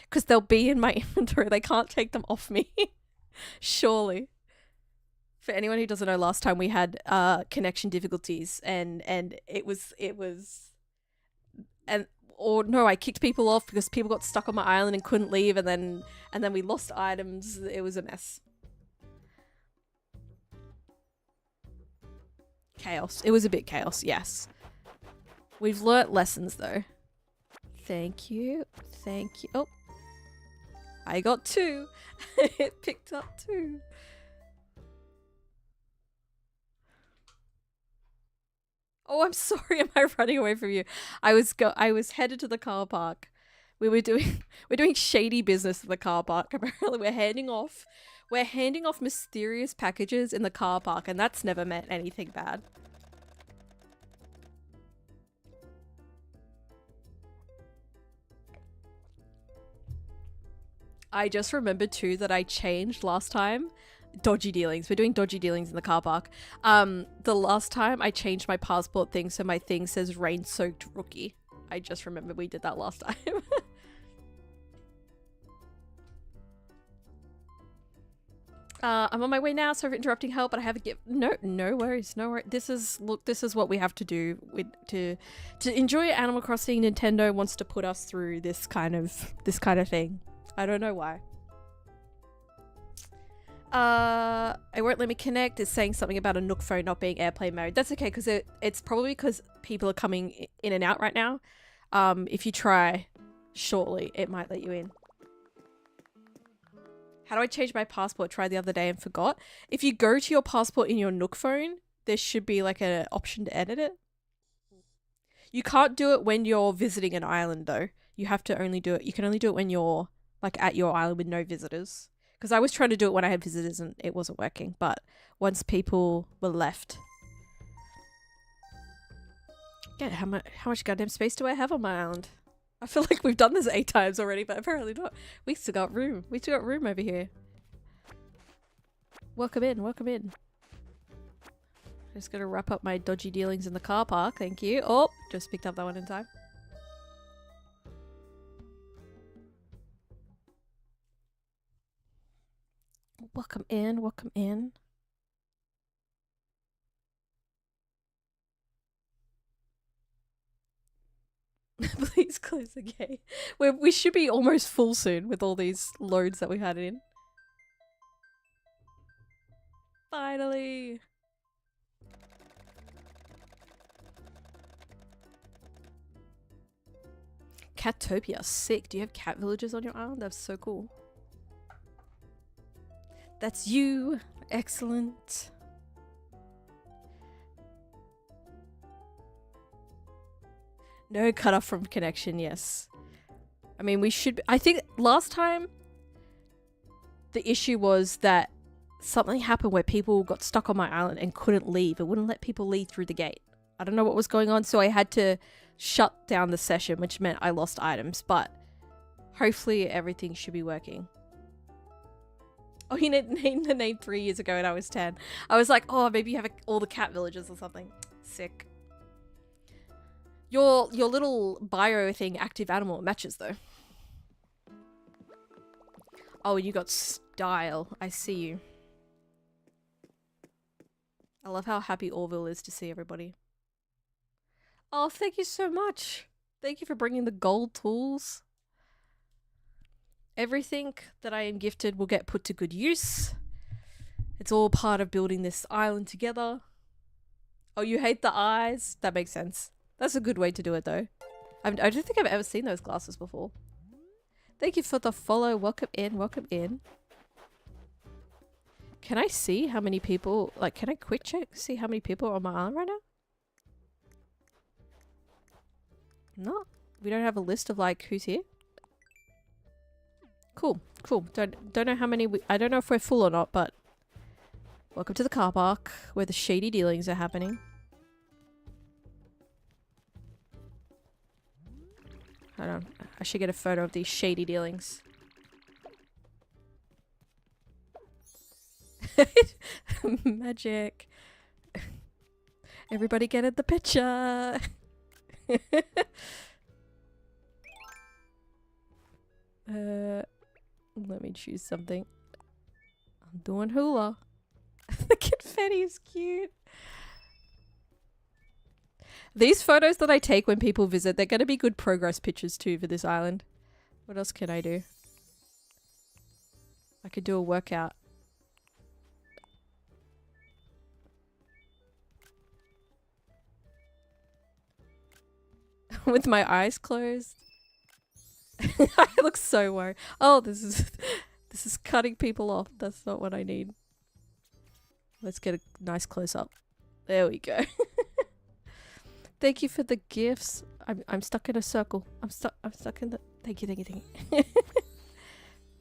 Speaker 1: Because they'll be in my inventory. They can't take them off me. Surely. For anyone who doesn't know, last time we had connection difficulties and it was I kicked people off because people got stuck on my island and couldn't leave, and then we lost items. It was a mess. Chaos. It was a bit chaos, yes. We've learnt lessons though. Thank you. Thank you. Oh. I got 2. It picked up 2. Oh, I'm sorry. Am I running away from you? I was headed to the car park. We're doing shady business in the car park. Apparently, we're handing off mysterious packages in the car park, and that's never meant anything bad. I just remembered too that I changed last time. Dodgy dealings. We're doing dodgy dealings in the car park. The last time I changed my passport thing so my thing says rain-soaked rookie. I just remembered we did that last time. I'm on my way now. Sorry for interrupting help, but I have a gift. No worries, no worries. This is what we have to do to enjoy Animal Crossing. Nintendo wants to put us through this kind of thing. I don't know why. It won't let me connect. It's saying something about a Nook phone not being airplane mode. That's okay, because it's probably because people are coming in and out right now. If you try shortly, it might let you in. How do I change my passport? Tried the other day and forgot. If you go to your passport in your Nook phone, there should be like an option to edit it. You can't do it when you're visiting an island though. You have to only do it. You can only do it when you're like at your island with no visitors. Because I was trying to do it when I had visitors and it wasn't working. But once people were left. Yeah, how much goddamn space do I have on my island? I feel like we've done this 8 times already, but apparently not. We still got room. We still got room over here. Welcome in, welcome in. Just gonna wrap up my dodgy dealings in the car park, thank you. Oh, just picked up that one in time. Welcome in, welcome in. Please close the gate. We should be almost full soon with all these loads that we had in. Finally. Catopia, sick. Do you have cat villages on your island? That's so cool. That's you. Excellent. No cut off from connection, yes. I mean, we should... I think last time the issue was that something happened where people got stuck on my island and couldn't leave. It wouldn't let people leave through the gate. I don't know what was going on, so I had to shut down the session, which meant I lost items, but hopefully everything should be working. Oh, he named the name 3 years ago and I was 10. I was like, oh, maybe you have all the cat villages or something. Sick. Your little bio thing, active animal, matches though. Oh, you got style. I see you. I love how happy Orville is to see everybody. Oh, thank you so much. Thank you for bringing the gold tools. Everything that I am gifted will get put to good use. It's all part of building this island together. Oh, you hate the eyes? That makes sense. That's a good way to do it though. I don't think I've ever seen those glasses before. Thank you for the follow. Welcome in, welcome in. Can I see how many people, like, can I quick check, see how many people are on my island right now? No, we don't have a list of like who's here. Cool, cool. Don't know how many, I don't know if we're full or not, but welcome to the car park where the shady dealings are happening. Hold on, I should get a photo of these shady dealings. Magic. Everybody get in the picture. Let me choose something. I'm doing hula. The confetti is cute. These photos that I take when people visit, they're going to be good progress pictures too for this island. What else can I do? I could do a workout. With my eyes closed. I look so worried. Oh, this is cutting people off. That's not what I need. Let's get a nice close up. There we go. Thank you for the gifts. I'm stuck in a circle. I'm stuck in the. Thank you, thank you, thank you.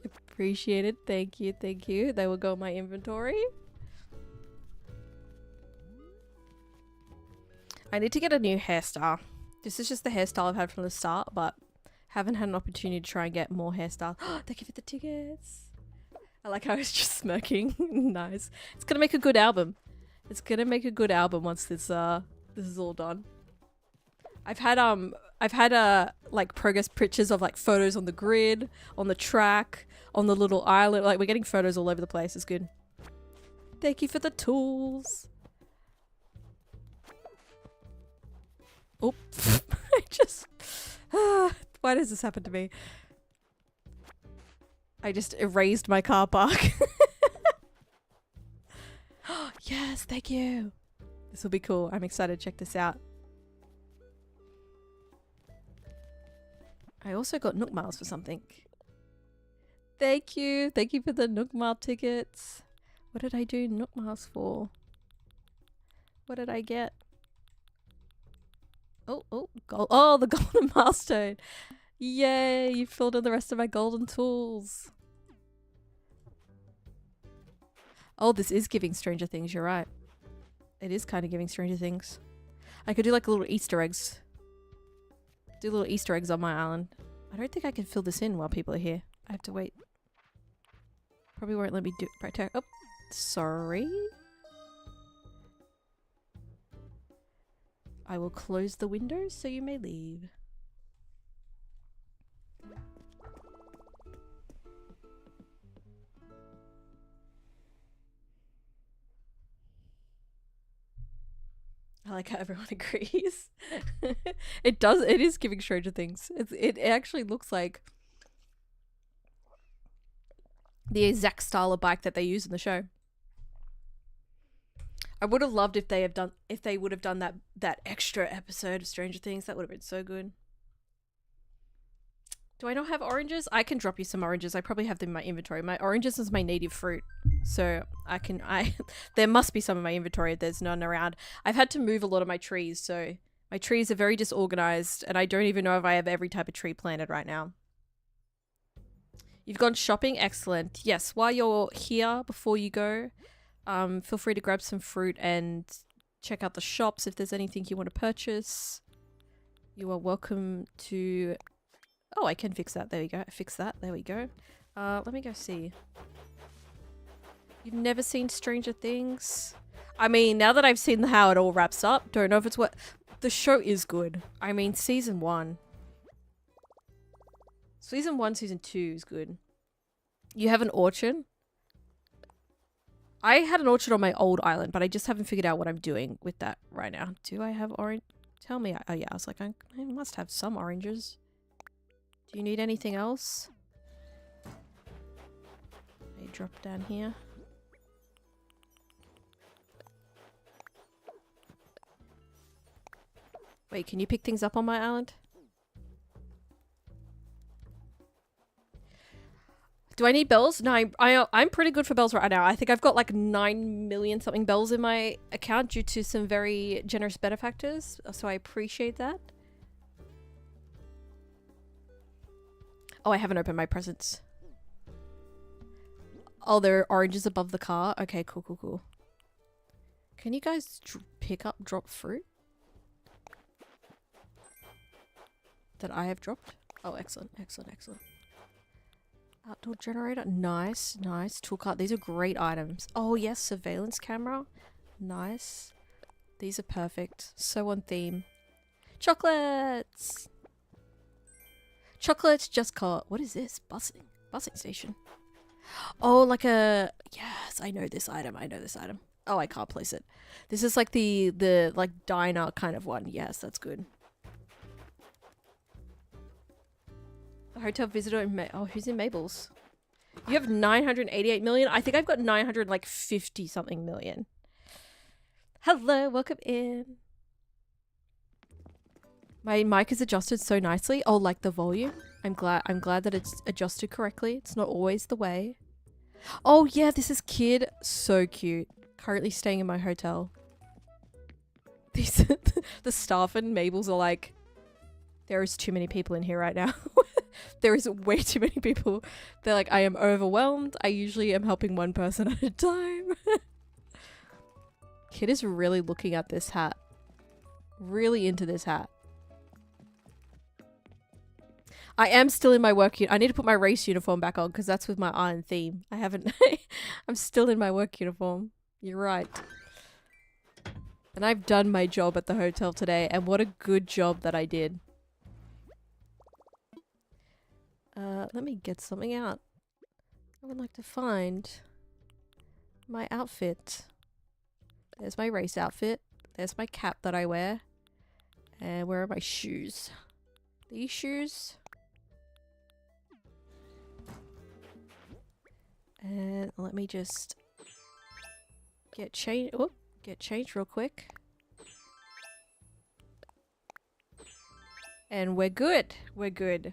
Speaker 1: Appreciate it. Thank you, thank you. They will go in my inventory. I need to get a new hairstyle. This is just the hairstyle I've had from the start, but haven't had an opportunity to try and get more hairstyles. Thank you for the tickets. I like how it's just smirking. Nice. It's gonna make a good album. It's gonna make a good album once this is all done. I've had like progress pictures of like photos on the grid, on the track, on the little island. Like we're getting photos all over the place. It's good. Thank you for the tools. Oh, I just why does this happen to me? I just erased my car park. Yes, thank you. This will be cool. I'm excited to check this out. I also got Nook Miles for something. Thank you. Thank you for the Nook Mile tickets. What did I do Nook Miles for? What did I get? Oh, gold. Oh, the golden milestone. Yay, you filled in the rest of my golden tools. Oh, this is giving Stranger Things, you're right. It is kind of giving Stranger Things. I could do like little Easter eggs. Do little Easter eggs on my island. I don't think I can fill this in while people are here. I have to wait. Probably won't let me do it. Oh, sorry. I will close the windows so you may leave. I like how everyone agrees. It is giving Stranger Things. It actually looks like the exact style of bike that they use in the show. I would have loved if they would have done that extra episode of Stranger Things. That would have been so good. Do I not have oranges? I can drop you some oranges. I probably have them in my inventory. My oranges is my native fruit. So there must be some in my inventory if there's none around. I've had to move a lot of my trees, so my trees are very disorganized and I don't even know if I have every type of tree planted right now. You've gone shopping? Excellent. Yes, while you're here, before you go, feel free to grab some fruit and check out the shops if there's anything you want to purchase. You are welcome to... Oh, I can fix that. There we go. Fix that. There we go. Let me go see. You've never seen Stranger Things? I mean, now that I've seen how it all wraps up, don't know if it's what... The show is good. I mean, season 1. Season 1, season 2 is good. You have an orchard? I had an orchard on my old island, but I just haven't figured out what I'm doing with that right now. Do I have orange? Tell me. Oh yeah, I was like, I must have some oranges. Do you need anything else? Let me drop down here. Wait, can you pick things up on my island? Do I need bells? No, I'm pretty good for bells right now. I think I've got like 9 million something bells in my account due to some very generous benefactors. So I appreciate that. Oh, I haven't opened my presents. Oh, there are oranges above the car. Okay, cool. Can you guys drop fruit? That I have dropped? Oh, excellent. Outdoor generator. Nice. Tool cart. These are great items. Oh, yes. Surveillance camera. Nice. These are perfect. So on theme. Chocolates! Chocolates just caught. What is this? Busing station. Oh, like a... Yes, I know this item. Oh, I can't place it. This is like the like diner kind of one. Yes, that's good. A hotel visitor in who's in Mabel's? You have 988 million? I think I've got 950 something million. Hello, welcome in. My mic is adjusted so nicely. Oh, like the volume. I'm glad that it's adjusted correctly. It's not always the way. Oh yeah, this is Kid. So cute. Currently staying in my hotel. These the staff and Mabel's are like, there is too many people in here right now. There is way too many people. They're like, I am overwhelmed. I usually am helping one person at a time. Kid is really looking at this hat. Really into this hat. I am still in my work I need to put my race uniform back on because that's with my iron theme. I haven't... I'm still in my work uniform. You're right. And I've done my job at the hotel today, and what a good job that I did. Let me get something out. I would like to find my outfit. There's my race outfit. There's my cap that I wear. And where are my shoes? These shoes. And let me just get changed. Oh, get changed real quick. And we're good. We're good.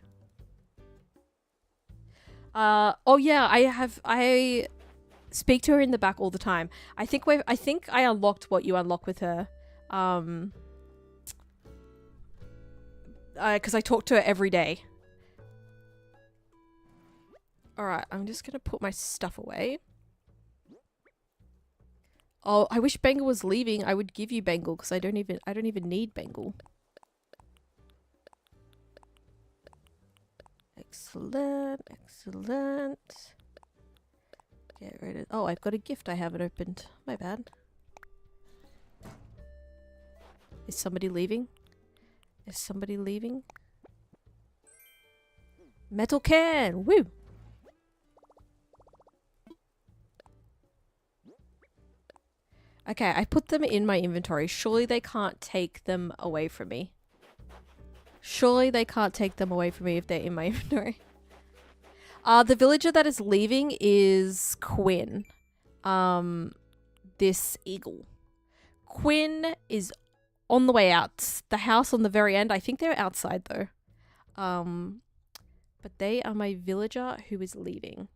Speaker 1: Oh yeah, I speak to her in the back all the time. I think I unlocked what you unlock with her. Because I talk to her every day. Alright, I'm just gonna put my stuff away. Oh, I wish Bengal was leaving. I would give you Bengal because I don't even need Bengal. Excellent, excellent. Get rid of... Oh, I've got a gift I haven't opened. My bad. Is somebody leaving? Is somebody leaving? Metal can! Woo! Okay, I put them in my inventory. Surely they can't take them away from me. Surely they can't take them away from me if they're in my inventory. The villager that is leaving is Quinn. This eagle. Quinn is on the way out. The house on the very end. I think they're outside though. But they are my villager who is leaving.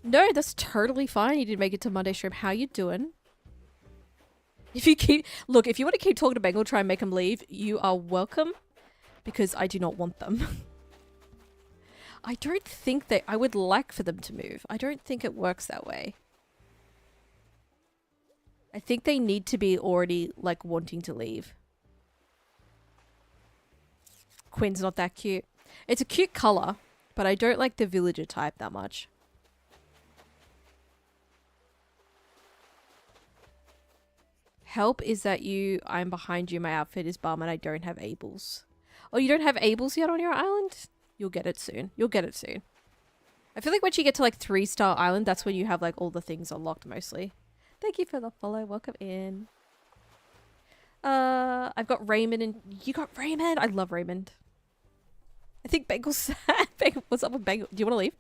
Speaker 1: No, that's totally fine. You didn't make it to Monday stream. How you doing? If you keep... Look, if you want to keep talking to Bengal, try and make them leave, you are welcome. Because I do not want them. I don't think I would like for them to move. I don't think it works that way. I think they need to be already, like, wanting to leave. Quinn's not that cute. It's a cute color, but I don't like the villager type that much. Help is that I'm behind you, my outfit is bum and I don't have ables. Oh, you don't have ables yet on your island? You'll get it soon. You'll get it soon. I feel like once you get to like 3-star island, that's when you have like all the things unlocked mostly. Thank you for the follow. Welcome in. I've got Raymond and you got Raymond. I love Raymond. I think Bengal's sad. Bengal, what's up with Bengal? Do you want to leave?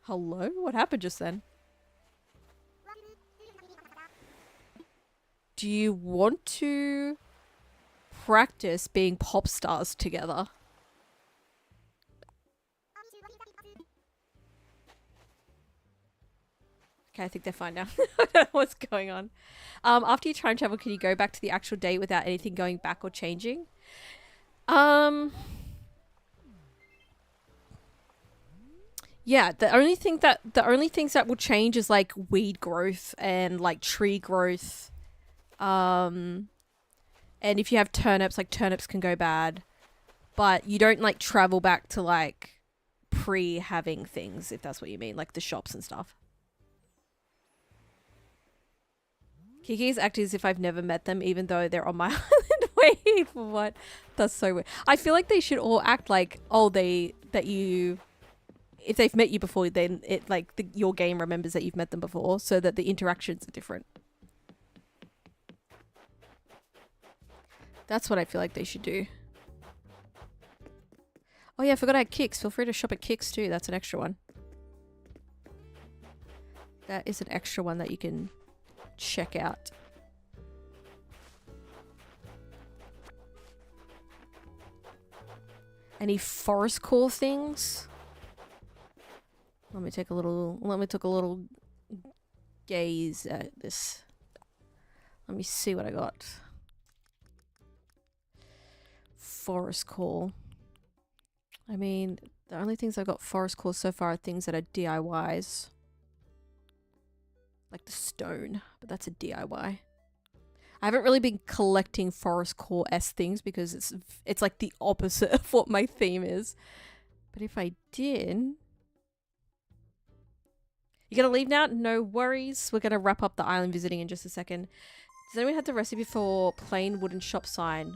Speaker 1: Hello? What happened just then? Do you want to practice being pop stars together? Okay, I think they're fine now. I don't know what's going on. After you time travel, can you go back to the actual date without anything going back or changing? Yeah, the only things that will change is like weed growth and like tree growth. And if you have turnips, like turnips can go bad, but you don't like travel back to like pre-having things, if that's what you mean, like the shops and stuff. Kiki's acting as if I've never met them, even though they're on my island. Wait, for what? That's so weird. I feel like they should all act like, oh, if they've met you before, then it like your game remembers that you've met them before, so that the interactions are different. That's what I feel like they should do. Oh yeah, I forgot I had Kicks. Feel free to shop at Kicks too. That's an extra one. That is an extra one that you can check out. Any forest core things? Let me take a little gaze at this. Let me see what I got. Forest core. I mean, the only things I got forest core so far are things that are DIYs. Like the stone, but that's a DIY. I haven't really been collecting forest core-esque things because it's like the opposite of what my theme is. But if I did... You gonna leave now? No worries. We're gonna wrap up the island visiting in just a second. Does anyone have the recipe for plain wooden shop sign?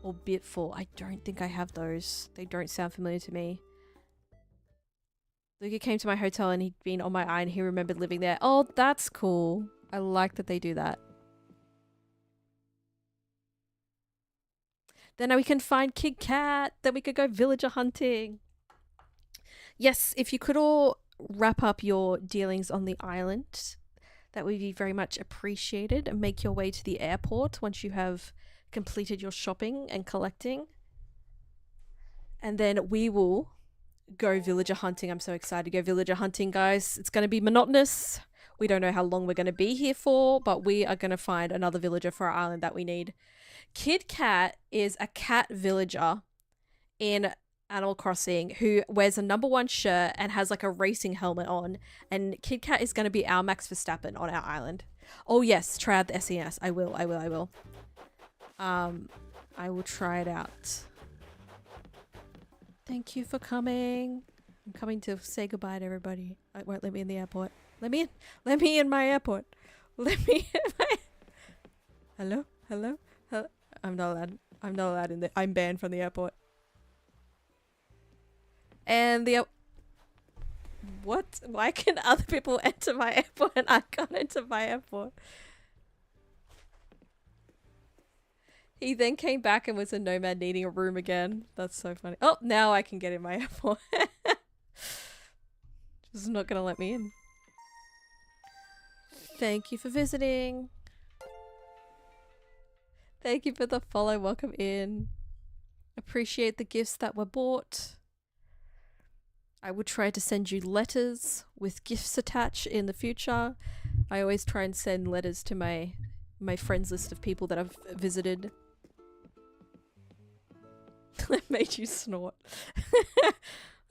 Speaker 1: Or bitful? I don't think I have those. They don't sound familiar to me. Luca came to my hotel and he'd been on my eye and he remembered living there. Oh, that's cool. I like that they do that. Then now we can find Kid Cat. Then we could go villager hunting. Yes, if you could all wrap up your dealings on the island, that would be very much appreciated. And make your way to the airport once you have completed your shopping and collecting. And then we will go villager hunting. I'm so excited to go villager hunting, guys. It's going to be monotonous. We don't know how long we're going to be here for, but we are going to find another villager for our island that we need. Kid Cat is a cat villager in Animal Crossing who wears a #1 shirt and has like a racing helmet on. And Kid Cat is going to be our Max Verstappen on our island. Oh yes, try out the ACNH. I will. I will try it out. Thank you for coming. I'm coming to say goodbye to everybody. It won't let me in the airport. Let me in. Let me in my airport. Let me in my... Hello? Hello? Hello? I'm not allowed. I'm not allowed in the... I'm banned from the airport. And the... What? Why can other people enter my airport and I can't enter my airport? He then came back and was a nomad needing a room again. That's so funny. Oh, now I can get in my airport. Just not gonna let me in. Thank you for visiting. Thank you for the follow. Welcome in. Appreciate the gifts that were bought. I will try to send you letters with gifts attached in the future. I always try and send letters to my friends list of people that I've visited. That made you snort.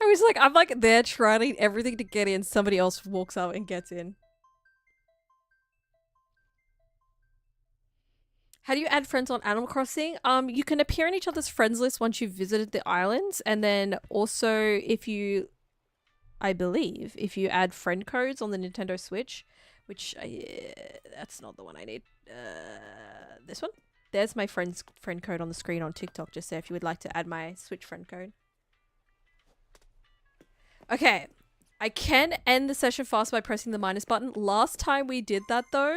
Speaker 1: I was like, I'm like there trying everything to get in. Somebody else walks up and gets in. How do you add friends on Animal Crossing? You can appear in each other's friends list once you've visited the islands. And then also if you, I believe, if you add friend codes on the Nintendo Switch, which that's not the one I need. This one? There's my friend code on the screen on TikTok, just there if you would like to add my Switch friend code. Okay. I can end the session fast by pressing the minus button. Last time we did that though,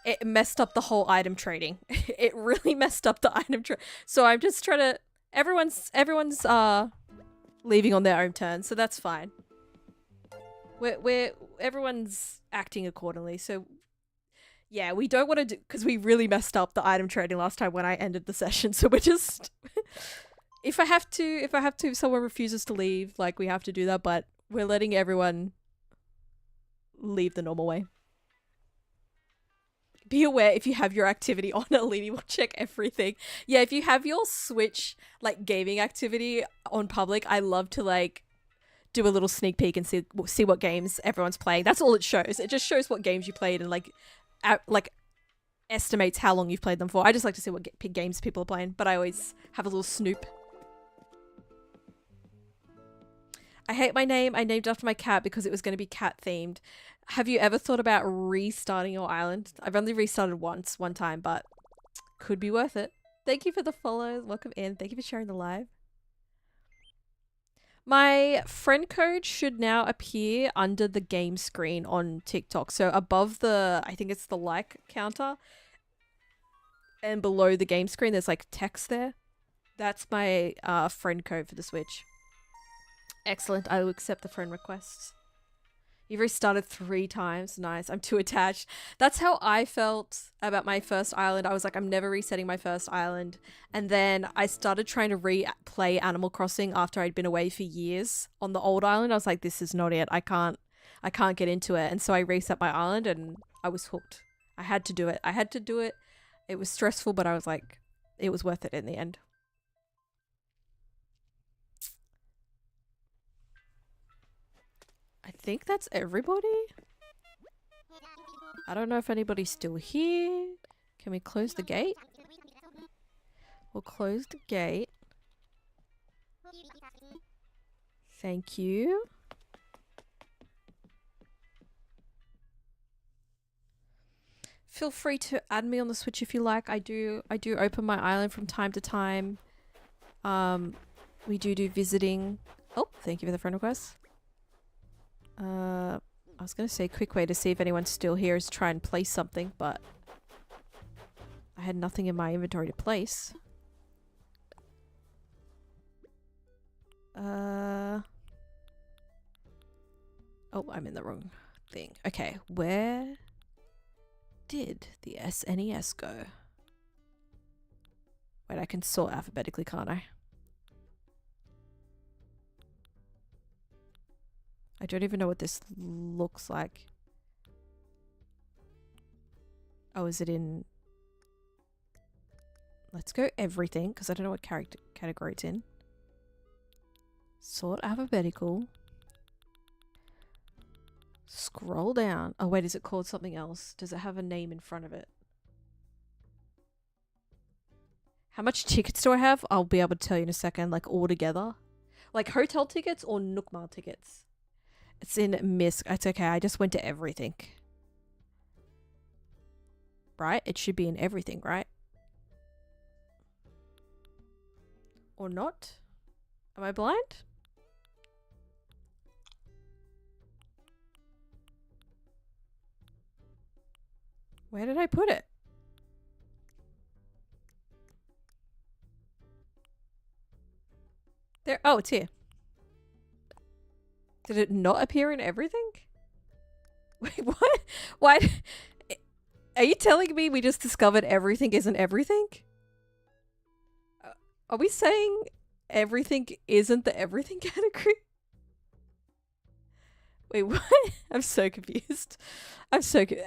Speaker 1: it messed up the whole item trading. It really messed up the item trade. So I'm just trying to... Everyone's leaving on their own turn, so that's fine. Everyone's acting accordingly, so... Yeah, we don't want to do... Because we really messed up the item trading last time when I ended the session, so we're just... If someone refuses to leave, like, we have to do that, but we're letting everyone leave the normal way. Be aware if you have your activity on, aleaty will check everything. Yeah, if you have your Switch, like, gaming activity on public, I love to, like, do a little sneak peek and see what games everyone's playing. That's all it shows. It just shows what games you played and, like, estimates how long you've played them for. I just like to see what games people are playing, but I always have a little snoop. I hate my name. I named after my cat because it was going to be cat themed. Have you ever thought about restarting your island? I've only restarted one time, but could be worth it. Thank you for the follow. Welcome in. Thank you for sharing the live. My friend code should now appear under the game screen on TikTok. So above the, I think it's the like counter, and below the game screen, there's like text there. That's my friend code for the Switch. Excellent. I will accept the friend requests. You've restarted 3 times. Nice. I'm too attached. That's how I felt about my first island. I was like, I'm never resetting my first island. And then I started trying to replay Animal Crossing after I'd been away for years on the old island. I was like, this is not it. I can't get into it. And so I reset my island and I was hooked. I had to do it. It was stressful, but I was like, it was worth it in the end. I think that's everybody. I don't know if anybody's still here. Can we close the gate? We'll close the gate. Thank you. Feel free to add me on the Switch if you like. I do open my island from time to time. We do visiting. Oh, thank you for the friend request. I was going to say quick way to see if anyone's still here is try and place something, but I had nothing in my inventory to place. Oh, I'm in the wrong thing. Okay, where did the SNES go? Wait, I can sort alphabetically, can't I? I don't even know what this looks like. Oh, is it in... Let's go everything, because I don't know what category it's in. Sort alphabetical. Scroll down. Oh wait, is it called something else? Does it have a name in front of it? How much tickets do I have? I'll be able to tell you in a second, like all together. Like hotel tickets or Nookmar tickets? It's in MISC. It's okay, I just went to everything. Right? It should be in everything, right? Or not? Am I blind? Where did I put it? There. Oh, it's here. Did it not appear in everything? Wait, what? Why? Are you telling me we just discovered everything isn't everything? Are we saying everything isn't the everything category? Wait, what? I'm so confused.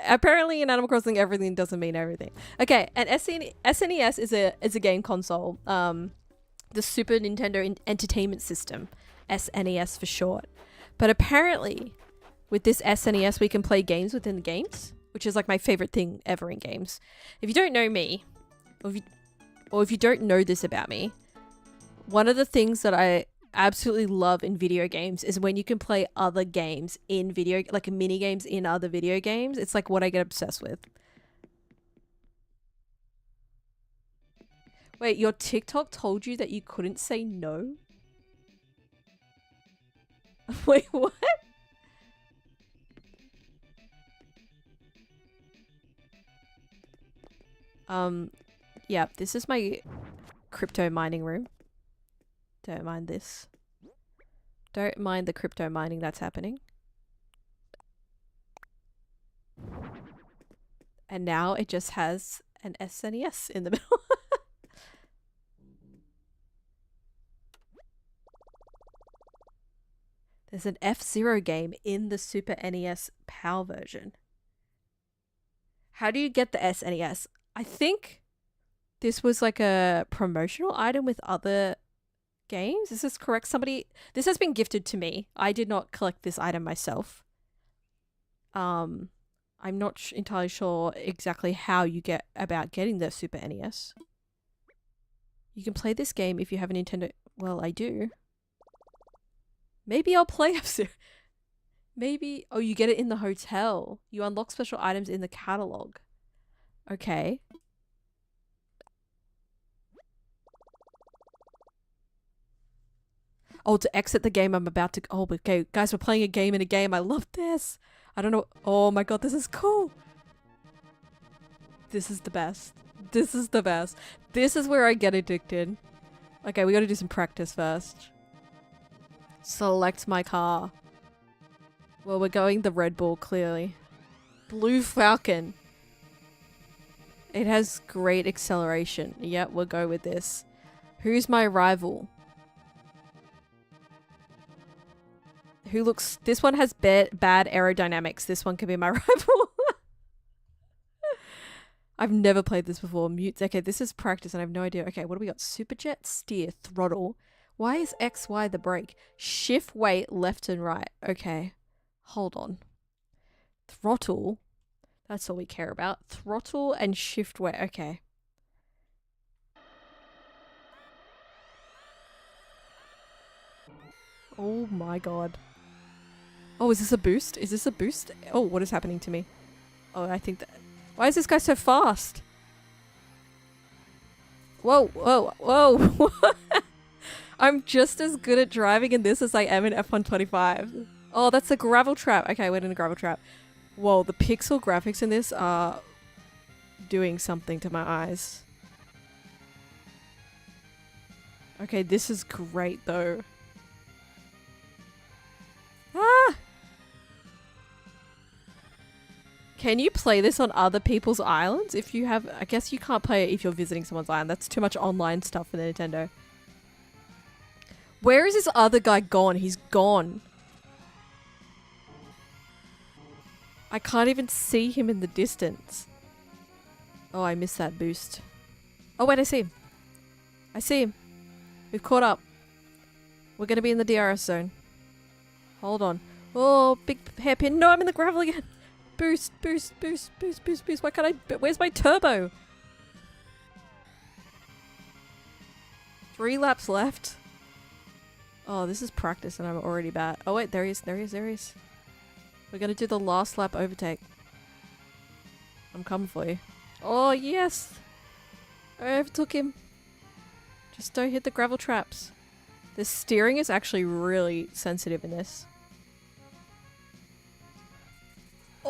Speaker 1: Apparently in Animal Crossing everything doesn't mean everything. Okay, and SNES is a game console. The Super Nintendo Entertainment System, SNES for short. But apparently with this SNES we can play games within the games, which is like my favorite thing ever in games. If you don't know me, or if you don't know this about me, one of the things that I absolutely love in video games is when you can play other games in video, like mini games in other video games. It's like what I get obsessed with. Wait, your TikTok told you that you couldn't say no? Wait, what? Yeah, this is my crypto mining room. Don't mind this. Don't mind the crypto mining that's happening. And now it just has an SNES in the middle. There's an F-Zero game in the Super NES PAL version. How do you get the SNES? I think this was like a promotional item with other games. Is this correct? This has been gifted to me. I did not collect this item myself. I'm not entirely sure exactly how you get about getting the Super NES. You can play this game if you have a Nintendo. Well, I do. Maybe I'll play F-Zero. Maybe. Oh, you get it in the hotel. You unlock special items in the catalog. Okay. Oh, to exit the game, I'm about to... Oh, okay. Guys, we're playing a game in a game. I love this. I don't know. Oh my god, this is cool. This is the best. This is the best. This is where I get addicted. Okay, we gotta do some practice first. Select my car. Well, we're going the Red Bull, clearly. Blue Falcon. It has great acceleration. Yep, we'll go with this. Who's my rival? Who looks... This one has bad aerodynamics. This one can be my rival. I've never played this before. Mute. Okay, this is practice and I have no idea. Okay, what do we got? Superjet, steer, throttle. Why is X, Y the brake? Shift weight left and right. Okay, hold on. Throttle. That's all we care about. Throttle and shift weight. Okay. Oh my god. Oh, is this a boost? Is this a boost? Oh, what is happening to me? Oh, I think that... Why is this guy so fast? Whoa, whoa, whoa. I'm just as good at driving in this as I am in F125. Oh, that's a gravel trap. Okay, we're in a gravel trap. Whoa, the pixel graphics in this are doing something to my eyes. Okay, this is great though. Ah! Can you play this on other people's islands? If you have... I guess you can't play it if you're visiting someone's island. That's too much online stuff for the Nintendo. Where is this other guy gone? He's gone. I can't even see him in the distance. Oh, I missed that boost. Oh, wait, I see him. I see him. We've caught up. We're going to be in the DRS zone. Hold on. Oh, big hairpin. No, I'm in the gravel again. Boost, boost, boost, boost, boost, boost. Why can't I... Where's my turbo? 3 laps left. Oh, this is practice and I'm already bad. Oh, wait. There he is. There he is. There he is. We're going to do the last lap overtake. I'm coming for you. Oh, yes. I overtook him. Just don't hit the gravel traps. The steering is actually really sensitive in this.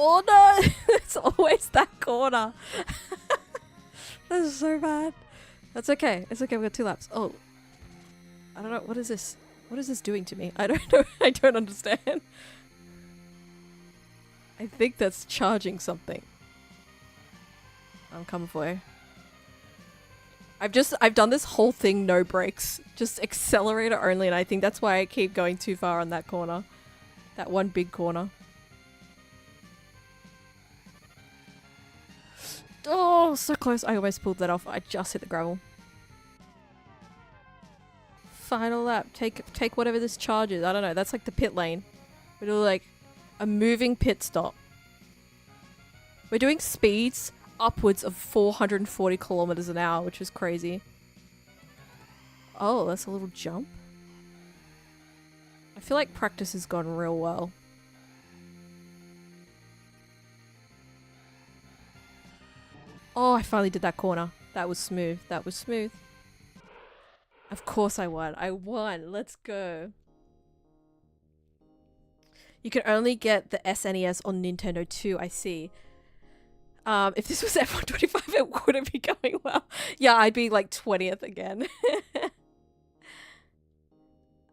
Speaker 1: Oh no! It's always that corner. That is so bad. That's okay. It's okay. We got 2 laps. Oh. I don't know. What is this? What is this doing to me? I don't know. I don't understand. I think that's charging something. I'm coming for you. I've done this whole thing no brakes. Just accelerator only, and I think that's why I keep going too far on that corner. That one big corner. Oh, so close. I almost pulled that off. I just hit the gravel. Final lap. Take whatever this charge is. I don't know. That's like the pit lane. We do like a moving pit stop. We're doing speeds upwards of 440 kilometers an hour, which is crazy. Oh, that's a little jump. I feel like practice has gone real well. Oh, I finally did that corner. That was smooth. That was smooth. Of course I won. I won. Let's go. You can only get the SNES on Nintendo 2, I see. If this was F125, it wouldn't be going well. Yeah, I'd be like 20th again.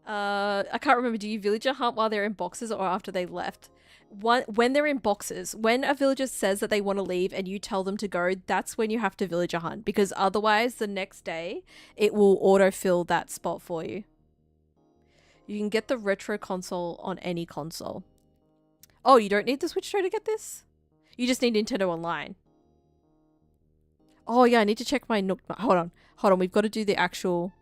Speaker 1: I can't remember. Do you villager hunt while they're in boxes or after they left? When they're in boxes, when a villager says that they want to leave and you tell them to go, that's when you have to villager hunt, because otherwise the next day it will autofill that spot for you. You can get the retro console on any console. Oh, you don't need the Switch Pro to get this? You just need Nintendo Online. Oh yeah, I need to check my Nook. Hold on. We've got to do the actual...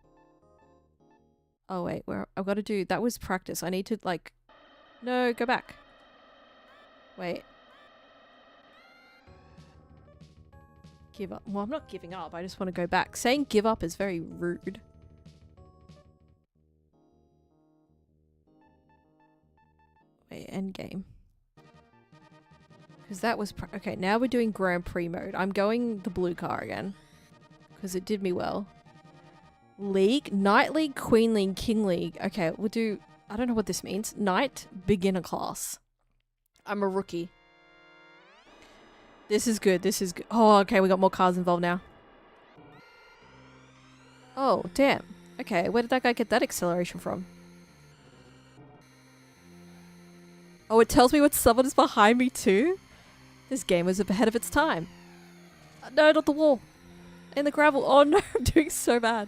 Speaker 1: Oh wait, I've got to do... That was practice. I need to like... No, go back. Wait. Give up. Well, I'm not giving up. I just want to go back. Saying give up is very rude. Wait, end game. Because that was... Okay, now we're doing Grand Prix mode. I'm going the blue car again. Because it did me well. League? Knight League, Queen League, King League. Okay, we'll do... I don't know what this means. Knight, beginner class. I'm a rookie. This is good. This is good. Oh, okay. We got more cars involved now. Oh, damn. Okay, where did that guy get that acceleration from? Oh, it tells me what someone is behind me too? This game was ahead of its time. No, not the wall. In the gravel. Oh no, I'm doing so bad.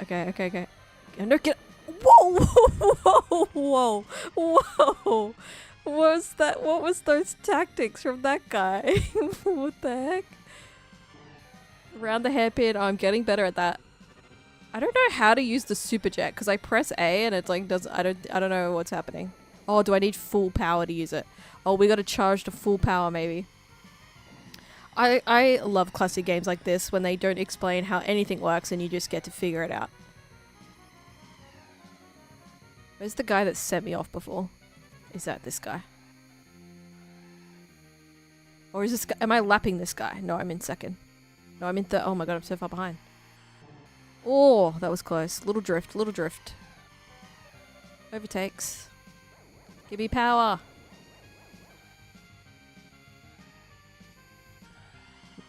Speaker 1: Okay. No, get. Whoa! Whoa! What was that? What was those tactics from that guy? What the heck? Around the hairpin. Oh, I'm getting better at that. I don't know how to use the super jet because I press A and it's like does I don't know what's happening. Oh, do I need full power to use it? Oh, we got to charge to full power maybe. I love classic games like this when they don't explain how anything works and you just get to figure it out. Where's the guy that sent me off before? Is that this guy? Or is this guy? Am I lapping this guy? No, I'm in second. No, I'm in third. Oh my god, I'm so far behind. Oh, that was close. Little drift, little drift. Overtakes. Give me power.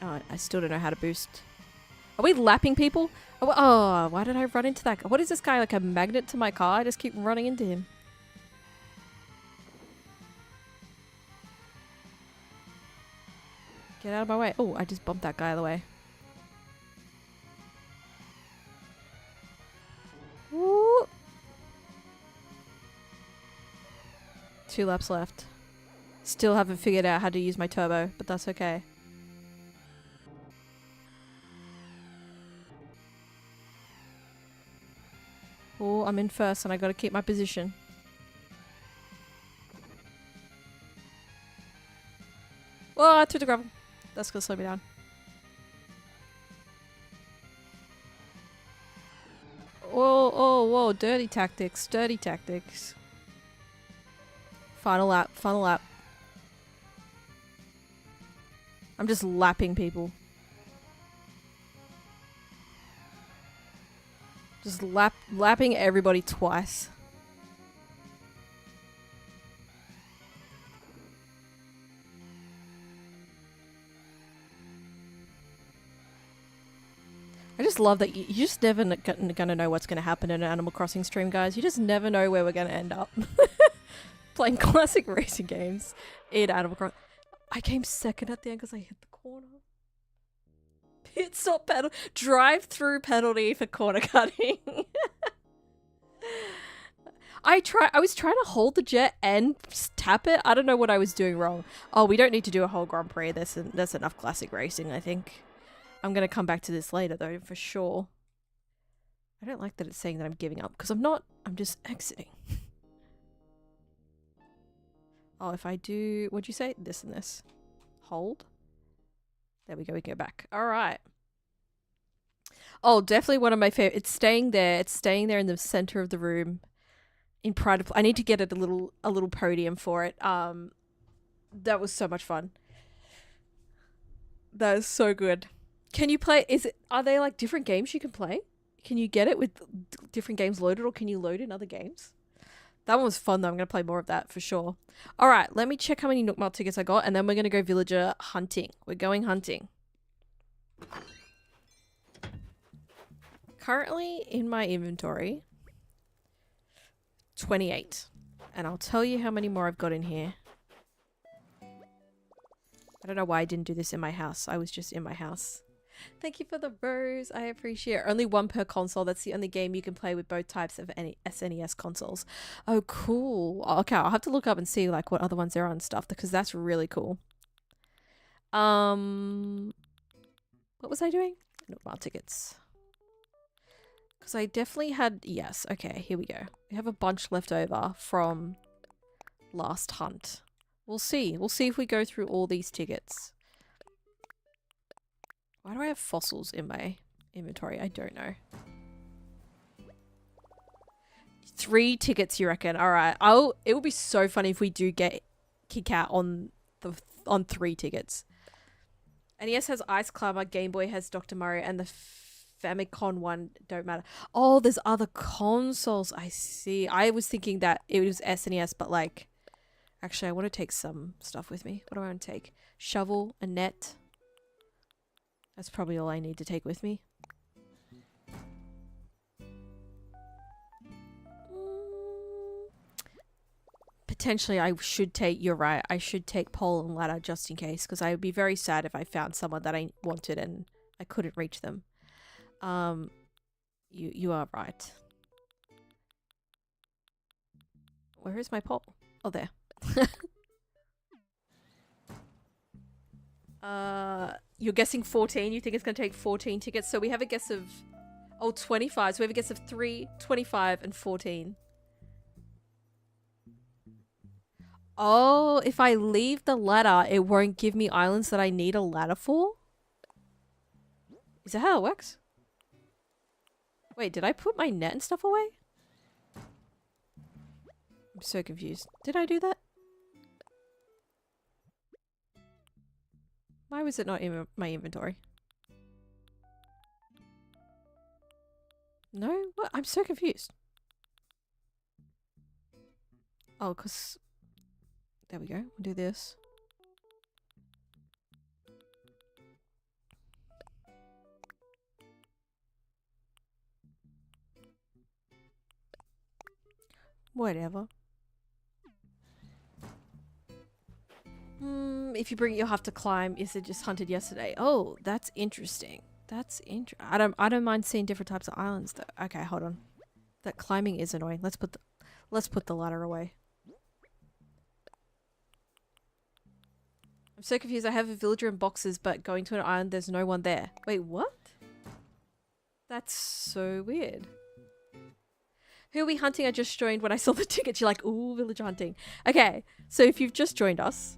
Speaker 1: Oh, I still don't know how to boost. Are we lapping people? Oh, why did I run into that guy? What is this guy, like a magnet to my car? I just keep running into him. Get out of my way. Oh, I just bumped that guy out of the way. Woo. 2 laps left. Still haven't figured out how to use my turbo, but that's okay. Oh, I'm in first and I gotta keep my position. Oh, to the gravel. That's gonna slow me down. Whoa, dirty tactics, dirty tactics. Final lap, final lap. I'm just lapping people. Just lapping everybody twice. I just love that you just never gonna know what's gonna happen in an Animal Crossing stream, guys. You just never know where we're gonna end up. Playing classic racing games in Animal Crossing. I came second at the end because I hit the corner. Pit stop penalty. Drive-through penalty for corner cutting. I was trying to hold the jet and tap it. I don't know what I was doing wrong. Oh, we don't need to do a whole Grand Prix. That's enough classic racing, I think. I'm going to come back to this later, though, for sure. I don't like that it's saying that I'm giving up, because I'm not. I'm just exiting. Oh, if I do... What'd you say? This and this. Hold. There we go, we go back. Alright. Oh, definitely one of my favorite. It's staying there. It's staying there in the center of the room. In pride of... I need to get it a little podium for it. That was so much fun. That is so good. Can you play... Are there like different games you can play? Can you get it with different games loaded, or can you load in other games? That one was fun though. I'm going to play more of that for sure. Alright, let me check how many Nook Mart tickets I got, and then we're going to go villager hunting. We're going hunting. Currently in my inventory, 28. And I'll tell you how many more I've got in here. I don't know why I didn't do this in my house. I was just in my house. Thank you for the rose. I appreciate it. Only one per console. That's the only game you can play with both types of any SNES consoles. Oh, cool. Okay, I'll have to look up and see like what other ones there are and stuff, because that's really cool. What was I doing? Nook Mart tickets. Because I definitely had... Yes, okay, here we go. We have a bunch left over from last hunt. We'll see. We'll see if we go through all these tickets. Why do I have fossils in my inventory? I don't know. 3 tickets, you reckon? Alright. It would be so funny if we do get Kick Out on 3 tickets. NES has Ice Climber, Game Boy has Dr. Mario, and the Famicom one don't matter. Oh, there's other consoles. I see. I was thinking that it was SNES, but like... Actually, I want to take some stuff with me. What do I want to take? Shovel, a net. That's probably all I need to take with me. potentially I should take, you're right, I should take pole and ladder just in case, because I would be very sad if I found someone that I wanted and I couldn't reach them. You are right. Where is my pole? Oh, there. You're guessing 14. You think it's going to take 14 tickets. So we have a guess of, 25. So we have a guess of 3, 25, and 14. Oh, if I leave the ladder, it won't give me islands that I need a ladder for? Is that how it works? Wait, did I put my net and stuff away? I'm so confused. Did I do that? Why was it not in my inventory? No? What? I'm so confused. Oh, because... There we go. We'll do this. Whatever. If you bring it, you'll have to climb. Is it just hunted yesterday? Oh, that's interesting. That's I don't mind seeing different types of islands though. Okay, hold on. That climbing is annoying. Let's put the ladder away. I'm so confused. I have a villager in boxes, but going to an island, there's no one there. Wait, what? That's so weird. Who are we hunting? I just joined. When I saw the tickets, you're like, ooh, villager hunting. Okay, so if you've just joined us,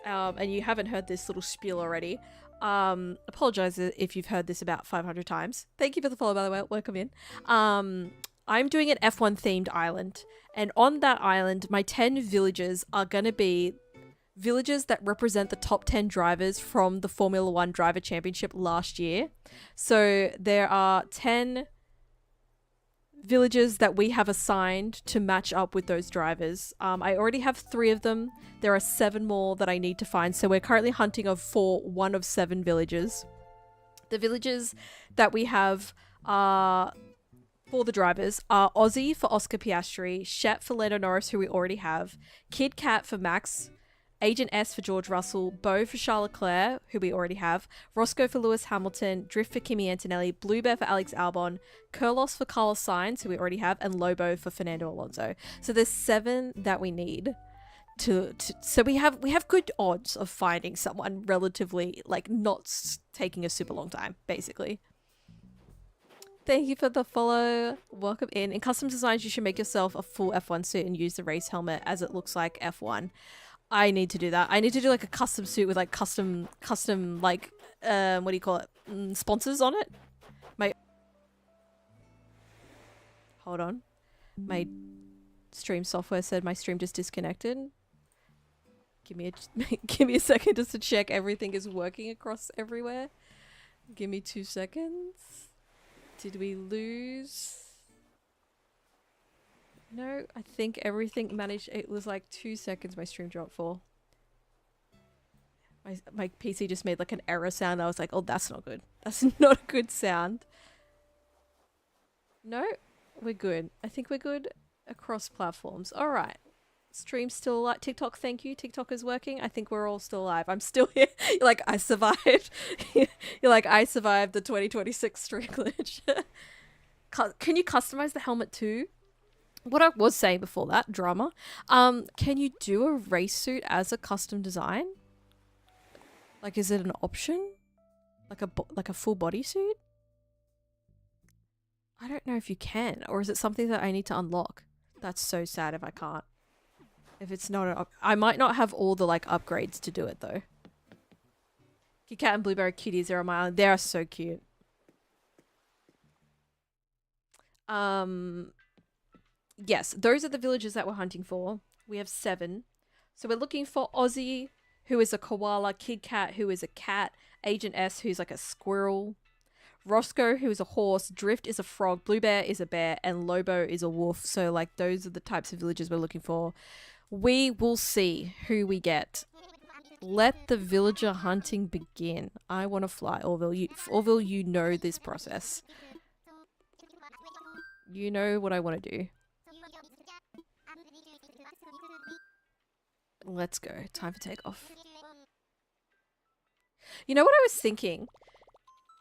Speaker 1: and you haven't heard this little spiel already, apologize if you've heard this about 500 times. Thank you for the follow, by the way. Welcome in. I'm doing an F1 themed island, and on that island, my 10 villages are gonna be villages that represent the top 10 drivers from the Formula 1 Driver Championship last year. So there are 10 villages that we have assigned to match up with those drivers. I already have 3 of them. There are 7 more that I need to find. So we're currently hunting for 1 of 7 villages. The villages that we have are... for the drivers are Aussie for Oscar Piastri, Shet for Lando Norris, who we already have, Kid Kat for Max, Agent S for George Russell, Bo for Charles Leclerc, who we already have, Roscoe for Lewis Hamilton, Drift for Kimi Antonelli, Blue Bear for Alex Albon, Kurlos for Carlos Sainz, who we already have, and Lobo for Fernando Alonso. So there's 7 that we need so we have good odds of finding someone relatively, like, not taking a super long time, basically. Thank you for the follow. Welcome in. In custom designs, you should make yourself a full F1 suit and use the race helmet as it looks like F1. I need to do that. I need to do like a custom suit with like custom like what do you call it? Sponsors on it. Hold on. My stream software said my stream just disconnected. Give me a second just to check everything is working across everywhere. Give me 2 seconds. Did we lose? No, I think everything managed. It was like 2 seconds my stream dropped for. My PC just made like an error sound. I was like, oh, that's not good. That's not a good sound. No, we're good. I think we're good across platforms. All right. Stream's still alive. TikTok, thank you. TikTok is working. I think we're all still alive. I'm still here. You're like, I survived. You're like, I survived the 2026 stream glitch. Can you customize the helmet too? What I was saying before that, drama. Can you do a race suit as a custom design? Like, is it an option? Like a full bodysuit? I don't know if you can, or is it something that I need to unlock? That's so sad if I can't. If it's not I might not have all the like upgrades to do it though. Kit Kat and Blueberry cuties are on my island. They are so cute. Yes, those are the villages that we're hunting for. We have 7. So we're looking for Aussie, who is a koala, Kid Kat, who is a cat, Agent S, who's like a squirrel, Roscoe, who is a horse, Drift is a frog, Blue Bear is a bear, and Lobo is a wolf. So like those are the types of villages we're looking for. We will see who we get. Let the villager hunting begin. I want to fly. Orville, you know this process. You know what I want to do. Let's go. Time for takeoff. You know what I was thinking?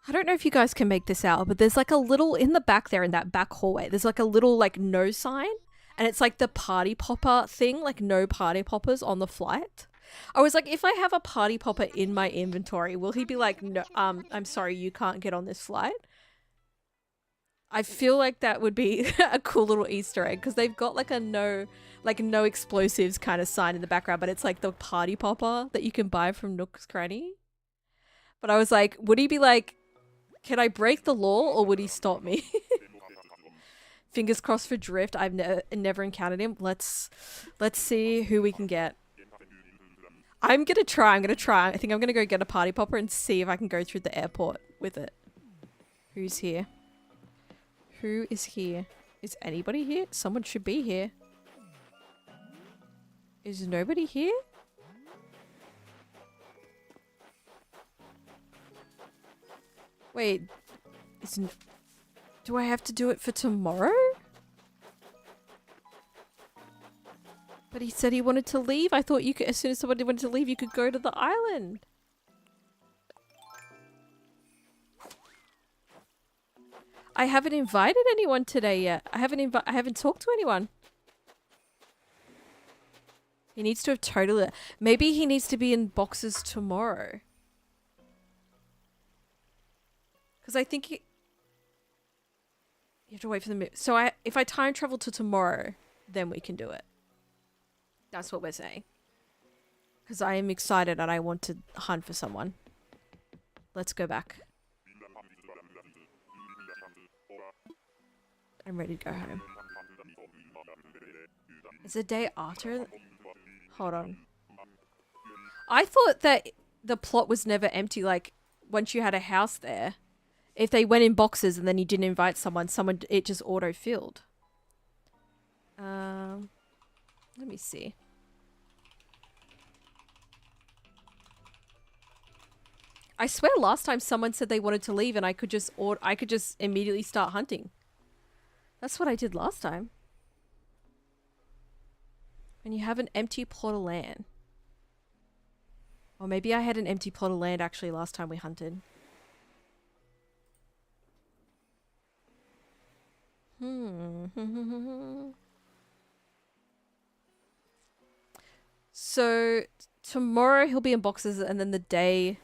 Speaker 1: I don't know if you guys can make this out, but there's like a little in the back there in that back hallway. There's like a little like no sign, and it's like the party popper thing, like no party poppers on the flight. I was like, if I have a party popper in my inventory, will he be like, no, I'm sorry, you can't get on this flight? I feel like that would be a cool little Easter egg because they've got like a no explosives kind of sign in the background, but it's like the party popper that you can buy from Nook's Cranny. But I was like, would he be like, can I break the law or would he stop me? Fingers crossed for Drift. I've never encountered him. Let's see who we can get. I'm gonna try. I think I'm gonna go get a party popper and see if I can go through the airport with it. Who's here? Who is here? Is anybody here? Someone should be here. Is nobody here? Wait, do I have to do it for tomorrow? But he said he wanted to leave. I thought you could, as soon as somebody wanted to leave, you could go to the island. I haven't invited anyone today yet. I haven't talked to anyone. He needs to have totally... Maybe he needs to be in boxes tomorrow. Because I think you have to wait for the... So if I time travel to tomorrow, then we can do it. That's what we're saying. Because I am excited and I want to hunt for someone. Let's go back. I'm ready to go home. Is it day after? Hold on. I thought that the plot was never empty. Like, once you had a house there, if they went in boxes and then you didn't invite someone, it just auto-filled. Let me see. I swear last time someone said they wanted to leave and I could just immediately start hunting. That's what I did last time. When you have an empty plot of land. Or maybe I had an empty plot of land actually last time we hunted. So tomorrow he'll be in boxes and then the day...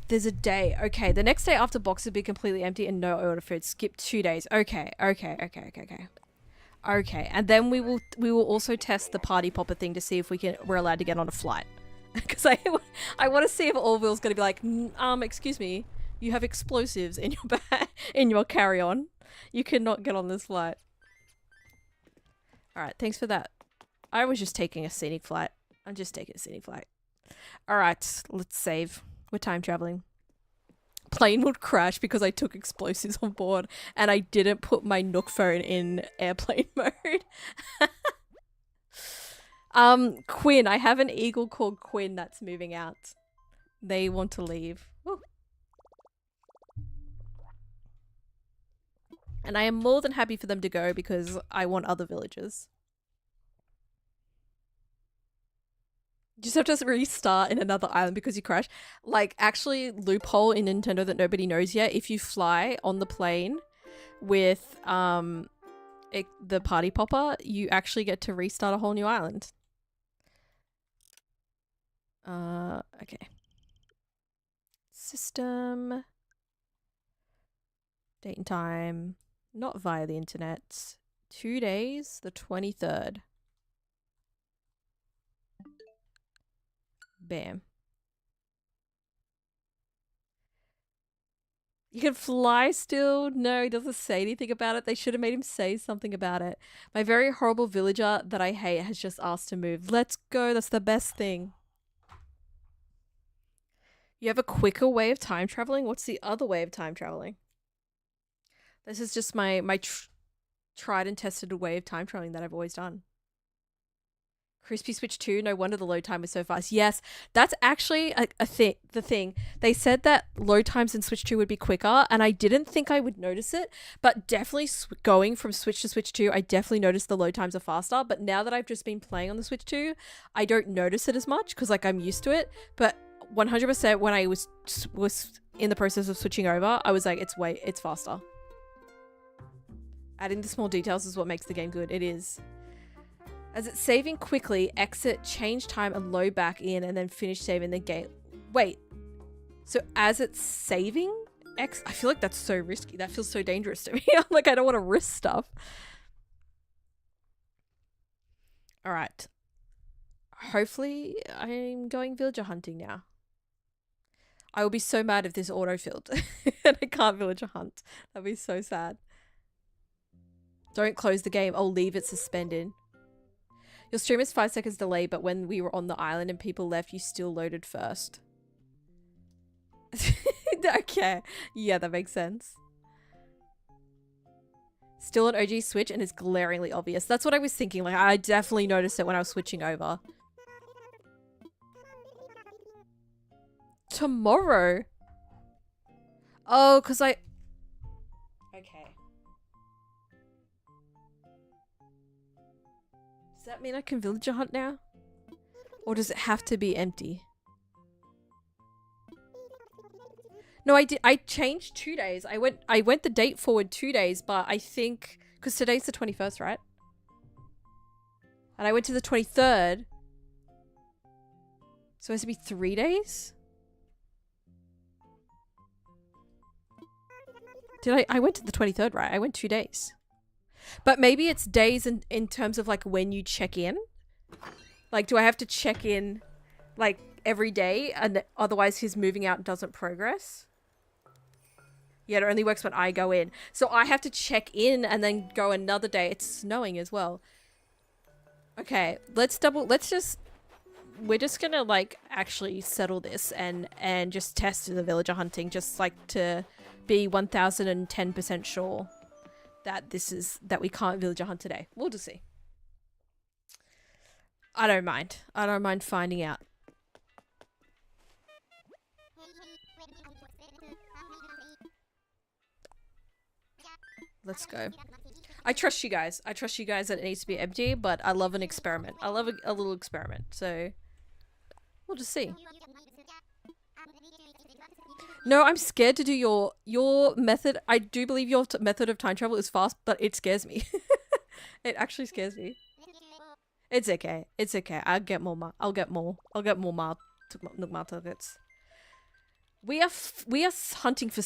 Speaker 1: There's a day. Okay, the next day after boxes will be completely empty and no order food. Skip 2 days. Okay. Okay, and then we will also test the party popper thing to see if we're allowed to get on a flight. Because I want to see if Orville's going to be like, excuse me, you have explosives in your in your carry-on. You cannot get on this flight. All right, thanks for that. I was just taking a scenic flight. I'm just taking a scenic flight. All right, let's save. We're time traveling. Plane would crash because I took explosives on board and I didn't put my Nook phone in airplane mode. Quinn. I have an eagle called Quinn that's moving out. They want to leave. Woo. And I am more than happy for them to go because I want other villagers. You just have to restart in another island because you crashed. Like, actually, loophole in Nintendo that nobody knows yet. If you fly on the plane with the party popper, you actually get to restart a whole new island. Okay. System. Date and time. Not via the internet. 2 days, the 23rd. Bam. You can fly still? No, he doesn't say anything about it. They should have made him say something about it. My very horrible villager that I hate has just asked to move. Let's go. That's the best thing. You have a quicker way of time traveling? What's the other way of time traveling? This is just my tried and tested way of time traveling that I've always done. Crispy Switch 2, no wonder the load time was so fast. Yes, that's actually a thing. The thing. They said that load times in Switch 2 would be quicker, and I didn't think I would notice it, but definitely going from Switch to Switch 2, I definitely noticed the load times are faster, but now that I've just been playing on the Switch 2, I don't notice it as much, because like I'm used to it, but 100% when I was in the process of switching over, I was like, it's faster. Adding the small details is what makes the game good. It is. As it's saving quickly, exit, change time, and load back in, and then finish saving the game. Wait. So as it's saving, I feel like that's so risky. That feels so dangerous to me. I'm like, I don't want to risk stuff. All right. Hopefully, I'm going villager hunting now. I will be so mad if this auto-filled and I can't villager hunt. That'd be so sad. Don't close the game. I'll leave it suspended. Your stream is 5 seconds delay, but when we were on the island and people left, you still loaded first. Okay. Yeah, that makes sense. Still an OG Switch and it's glaringly obvious. That's what I was thinking. Like, I definitely noticed it when I was switching over. Tomorrow? Oh, because I... Okay. Does that mean I can villager hunt now? Or does it have to be empty? No, I changed 2 days. I went the date forward 2 days, but I think because today's the 21st, right? And I went to the 23rd. So it has to be 3 days? I went to the 23rd, right? I went 2 days. But maybe it's days in terms of like when you check in. Like, do I have to check in like every day and otherwise his moving out doesn't progress? Yeah, it only works when I go in. So I have to check in and then go another day. It's snowing as well. Okay, we're just gonna like actually settle this and just test the villager hunting, just like to be 1010% sure that we can't villager hunt today. We'll just see. I don't mind. I don't mind finding out. Let's go. I trust you guys. I trust you guys that it needs to be empty, but I love an experiment. I love a little experiment, so we'll just see. No, I'm scared to do your method. I do believe your method of time travel is fast, but it scares me. It actually scares me. It's okay. It's okay. I'll get more Nook Mile targets. We are hunting for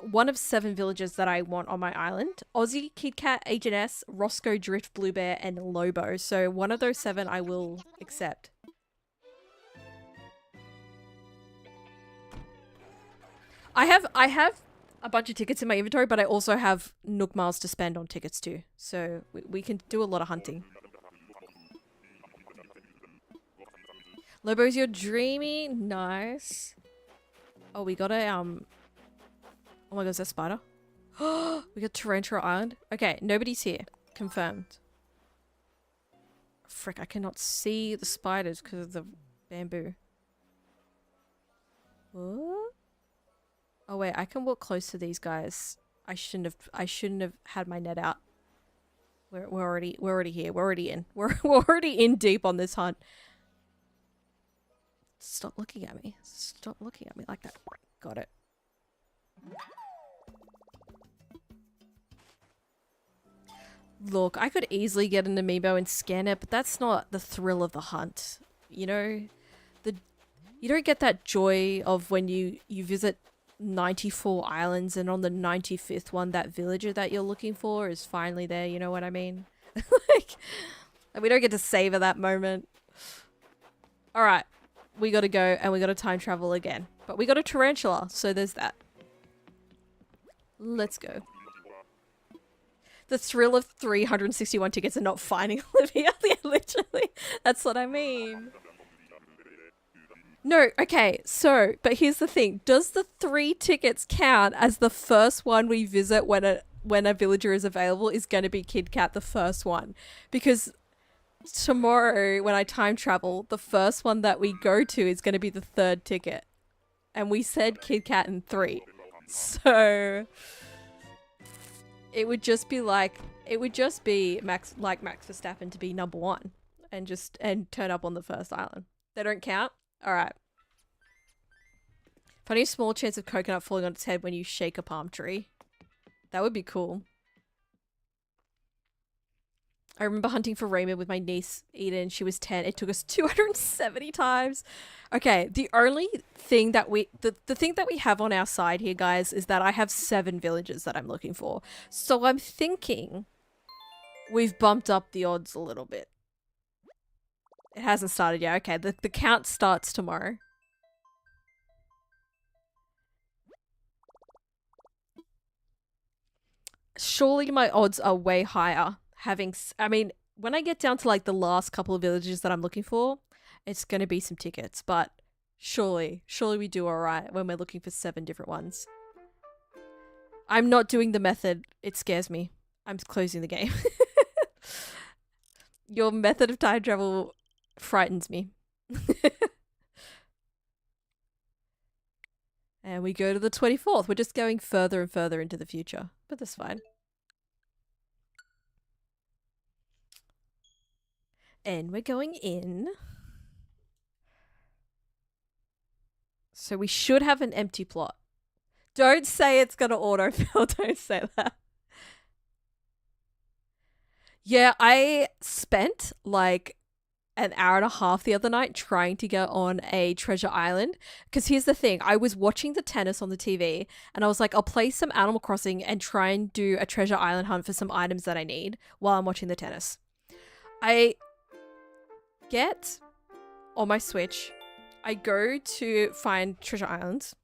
Speaker 1: one of 7 villages that I want on my island. Aussie, Kit Kat, H&S, Roscoe, Drift, Blue Bear, and Lobo. So one of those 7 I will accept. I have a bunch of tickets in my inventory, but I also have Nook Miles to spend on tickets too. So we can do a lot of hunting. Lobo's your dreamy. Nice. Oh, we got a, oh my god, is that spider? We got Tarantula Island. Okay, nobody's here. Confirmed. Frick, I cannot see the spiders because of the bamboo. What? Oh wait, I can walk close to these guys. I shouldn't have had my net out. We're already here. We're already in. We're already in deep on this hunt. Stop looking at me. Stop looking at me like that. Got it. Look, I could easily get an amiibo and scan it, but that's not the thrill of the hunt. You know? You don't get that joy of when you visit 94 islands and on the 95th one, that villager that you're looking for is finally there. You know what I mean? Like, we don't get to savor that moment. All right. We gotta go and we gotta time travel again. But we got a tarantula, so there's that. Let's go. The thrill of 361 tickets and not finding Olivia. Yeah, literally. That's what I mean. No, okay, so, but here's the thing. Does the 3 tickets count as the first one we visit when a villager is available is going to be Kit Kat, the first one? Because tomorrow when I time travel, the first one that we go to is going to be the third ticket. And we said Kit Kat in 3. So it would just be like, Max Verstappen to be number 1 and turn up on the first island. They don't count? All right. Funny small chance of coconut falling on its head when you shake a palm tree. That would be cool. I remember hunting for Raymond with my niece Eden. She was 10. It took us 270 times. Okay, the only thing that the thing that we have on our side here, guys, is that I have 7 villages that I'm looking for. So I'm thinking we've bumped up the odds a little bit. It hasn't started yet. Okay, the count starts tomorrow. Surely my odds are way higher. I mean, when I get down to like the last couple of villages that I'm looking for, it's going to be some tickets, but surely we do all right when we're looking for 7 different ones. I'm not doing the method. It scares me. I'm closing the game. Your method of time travel frightens me. And we go to the 24th. We're just going further and further into the future, but that's fine. And we're going in. So we should have an empty plot. Don't say it's going to autofill. Don't say that. Yeah, I spent like an hour and a half the other night trying to get on a treasure island. Because here's the thing. I was watching the tennis on the TV and I was like, I'll play some Animal Crossing and try and do a treasure island hunt for some items that I need while I'm watching the tennis. I get on my Switch, I go to find treasure islands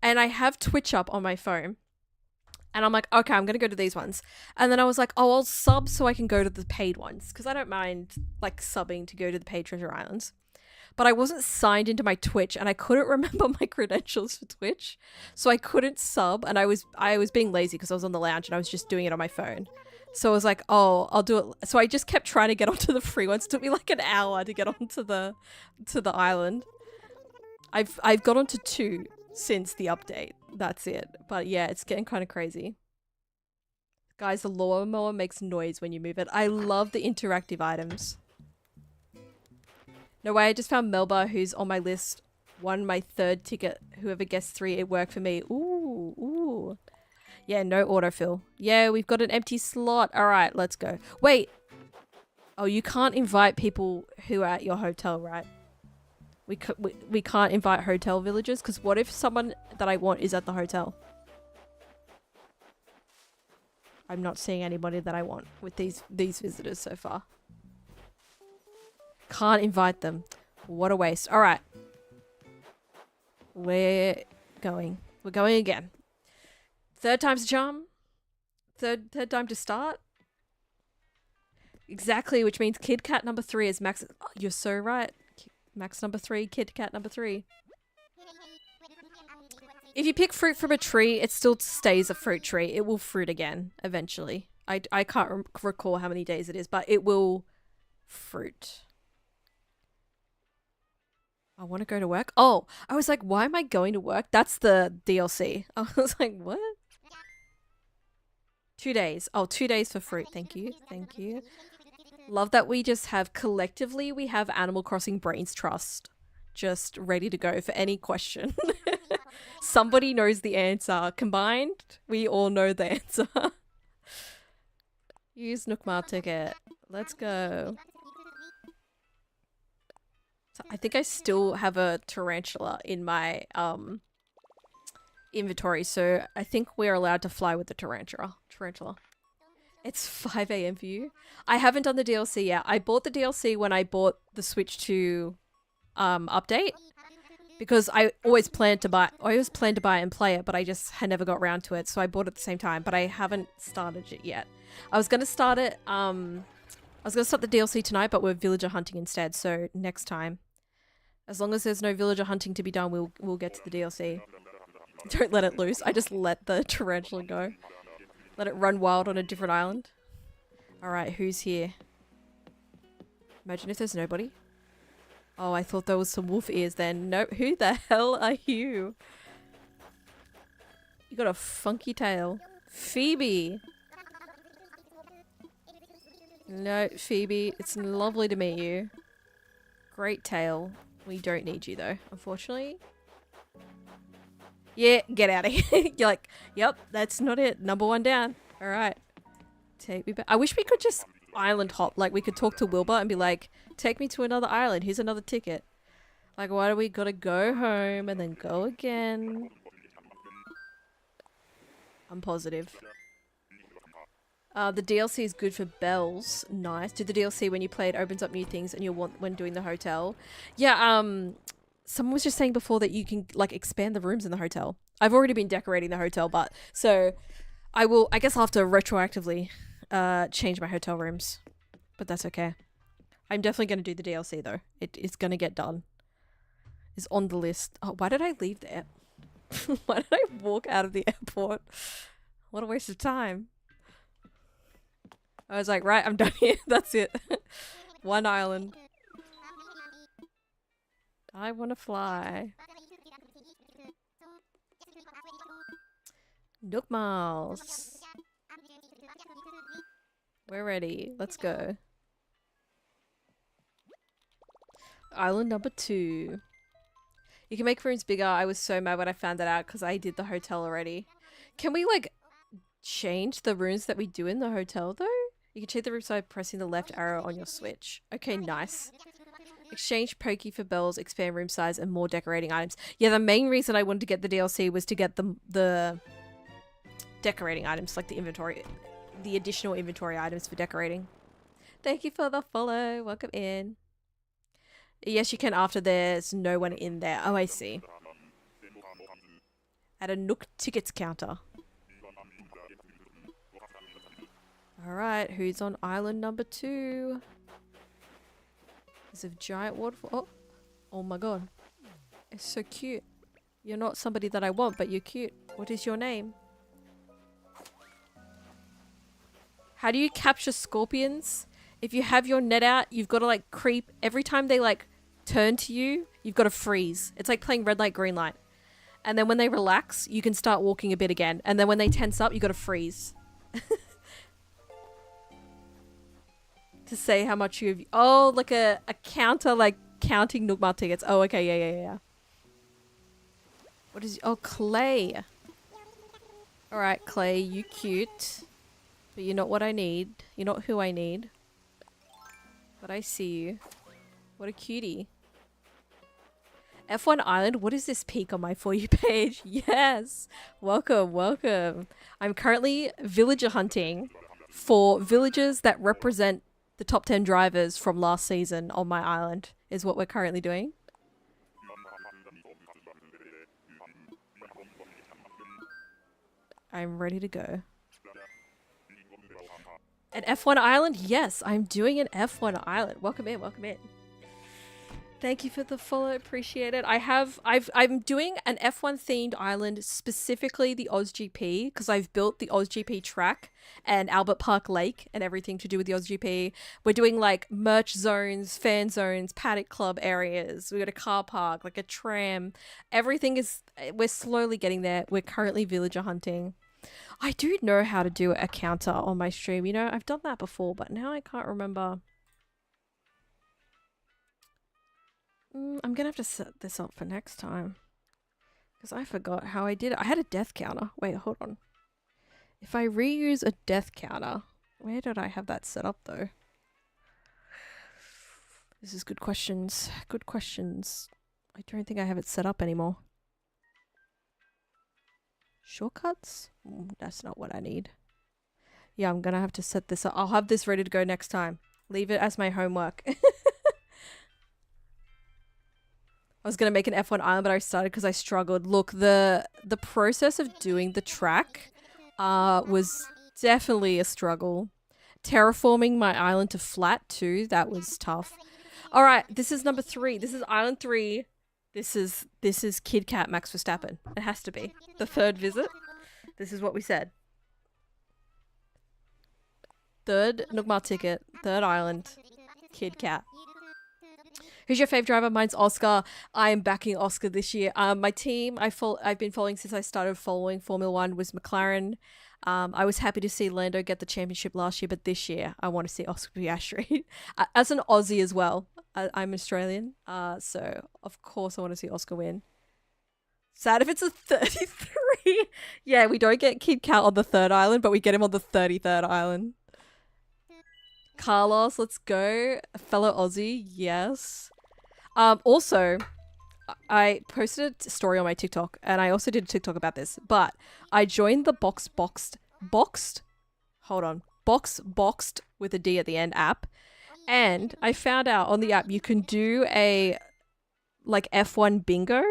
Speaker 1: and I have Twitch up on my phone and I'm like, okay, I'm gonna go to these ones. And then I was like, oh, I'll sub so I can go to the paid ones because I don't mind like subbing to go to the paid treasure islands. But I wasn't signed into my Twitch and I couldn't remember my credentials for Twitch, so I couldn't sub. And I was being lazy because I was on the lounge and I was just doing it on my phone. So I was like, oh, I'll do it. So I just kept trying to get onto the free ones. It took me like an hour to get onto the island. I've got onto 2 since the update. That's it. But yeah, it's getting kind of crazy. Guys, the lawnmower makes noise when you move it. I love the interactive items. No way, I just found Melba, who's on my list. Won my 3rd ticket. Whoever guessed 3, it worked for me. Ooh, ooh. Yeah, no autofill. Yeah, we've got an empty slot. All right, let's go. Wait. Oh, you can't invite people who are at your hotel, right? We can't invite hotel villagers because what if someone that I want is at the hotel? I'm not seeing anybody that I want with these visitors so far. Can't invite them. What a waste. All right. We're going. We're going again. 3rd time's a charm. Third time to start. Exactly, which means Kit Kat number 3 is max. Oh, you're so right. Max number 3, Kit Kat number 3. If you pick fruit from a tree, it still stays a fruit tree. It will fruit again eventually. I can't recall how many days it is, but it will fruit. I want to go to work. Oh, I was like, why am I going to work? That's the DLC. I was like, what? 2 days. Oh, 2 days for fruit. Thank you. Thank you. Love that we just have collectively, we have Animal Crossing Brains Trust just ready to go for any question. Somebody knows the answer. Combined, we all know the answer. Use Nookmar ticket. Let's go. So I think I still have a tarantula in my inventory, so I think we're allowed to fly with the tarantula. It's 5 a.m. for you. I haven't done the DLC yet. I bought the DLC when I bought the Switch 2 update because I always planned to buy and play it, but I just had never got around to it, so I bought it at the same time, but I haven't started it yet. I was gonna start it. I was gonna start the DLC tonight, but we're villager hunting instead, so next time. As long as there's no villager hunting to be done, we'll get to the DLC. Don't let it loose. I just let the tarantula go. Let it run wild on a different island. Alright, who's here? Imagine if there's nobody. Oh, I thought there was some wolf ears then. Nope. Who the hell are you? You got a funky tail. Phoebe. No, Phoebe. It's lovely to meet you. Great tail. We don't need you though, unfortunately. Yeah, get out of here. You're like, yep, that's not it. Number one down. All right. Take me back. I wish we could just island hop. Like, we could talk to Wilbur and be like, take me to another island. Here's another ticket. Like, why do we gotta go home and then go again? I'm positive. The DLC is good for bells. Nice. Did the DLC when you play it opens up new things and you want when doing the hotel? Yeah, someone was just saying before that you can like expand the rooms in the hotel. I've already been decorating the hotel, but so I guess I'll have to retroactively change my hotel rooms. But that's okay. I'm definitely going to do the DLC though. It is going to get done. It's on the list. Oh, why did I leave there? Why did I walk out of the airport? What a waste of time. I was like, right, I'm done here. That's it. One island. I want to fly. Nook Miles. We're ready. Let's go. Island number 2. You can make rooms bigger. I was so mad when I found that out because I did the hotel already. Can we like change the rooms that we do in the hotel though? You can change the room by pressing the left arrow on your switch. Okay, nice. Exchange pokey for bells, expand room size, and more decorating items. Yeah, the main reason I wanted to get the DLC was to get the decorating items, like the inventory, the additional inventory items for decorating. Thank you for the follow. Welcome in. Yes, you can after there's no one in there. Oh, I see. At a Nook tickets counter. Alright, who's on island number 2? There's a giant waterfall. Oh, oh my god. It's so cute. You're not somebody that I want, but you're cute. What is your name? How do you capture scorpions? If you have your net out, you've got to like creep. Every time they like turn to you, you've got to freeze. It's like playing red light, green light. And then when they relax, you can start walking a bit again. And then when they tense up, you've got to freeze. To say how much you've... Oh, like a counter, like counting Nookmar tickets. Oh, okay, yeah. What is... Oh, Clay. Alright, Clay, you cute. But you're not what I need. You're not who I need. But I see you. What a cutie. F1 Island, what is this peak on my For You page? Yes! Welcome, welcome. I'm currently villager hunting for villagers that represent the top 10 drivers from last season on my island, is what we're currently doing. I'm ready to go. An F1 Island? Yes, I'm doing an F1 Island. Welcome in, welcome in. Thank you for the follow, appreciate it. I'm doing an F1 themed island, specifically the OzGP, because I've built the OzGP track and Albert Park Lake and everything to do with the OzGP. We're doing like merch zones, fan zones, paddock club areas. We got a car park, like a tram. Everything is, we're slowly getting there. We're currently villager hunting. I do know how to do a counter on my stream. You know, I've done that before, but now I can't remember. I'm gonna have to set this up for next time. Because I forgot how I did it. I had a death counter. Wait, hold on. If I reuse a death counter, where did I have that set up though? This is good questions. Good questions. I don't think I have it set up anymore. Shortcuts? That's not what I need. Yeah, I'm gonna have to set this up. I'll have this ready to go next time. Leave it as my homework. I was going to make an F1 island, but I started because I struggled. Look, the process of doing the track was definitely a struggle. Terraforming my island to flat too, that was tough. All right, this is number 3. This is island 3. This is Kid Kat Max Verstappen. It has to be. The 3rd visit. This is what we said. 3rd Nookmar ticket. 3rd island. Kid Cat. Who's your fave driver? Mine's Oscar. I am backing Oscar this year. My team I've been following since I started following Formula One was McLaren. I was happy to see Lando get the championship last year, but this year I want to see Oscar Piastri. As an Aussie as well, I'm Australian, so of course I want to see Oscar win. Sad if it's a 33. Yeah, we don't get Kid Kat on the third island, but we get him on the 33rd island. Carlos, let's go. A fellow Aussie, yes. Also, I posted a story on my TikTok, and I also did a TikTok about this, but I joined the boxed with a D at the end app, and I found out on the app you can do a like F1 bingo.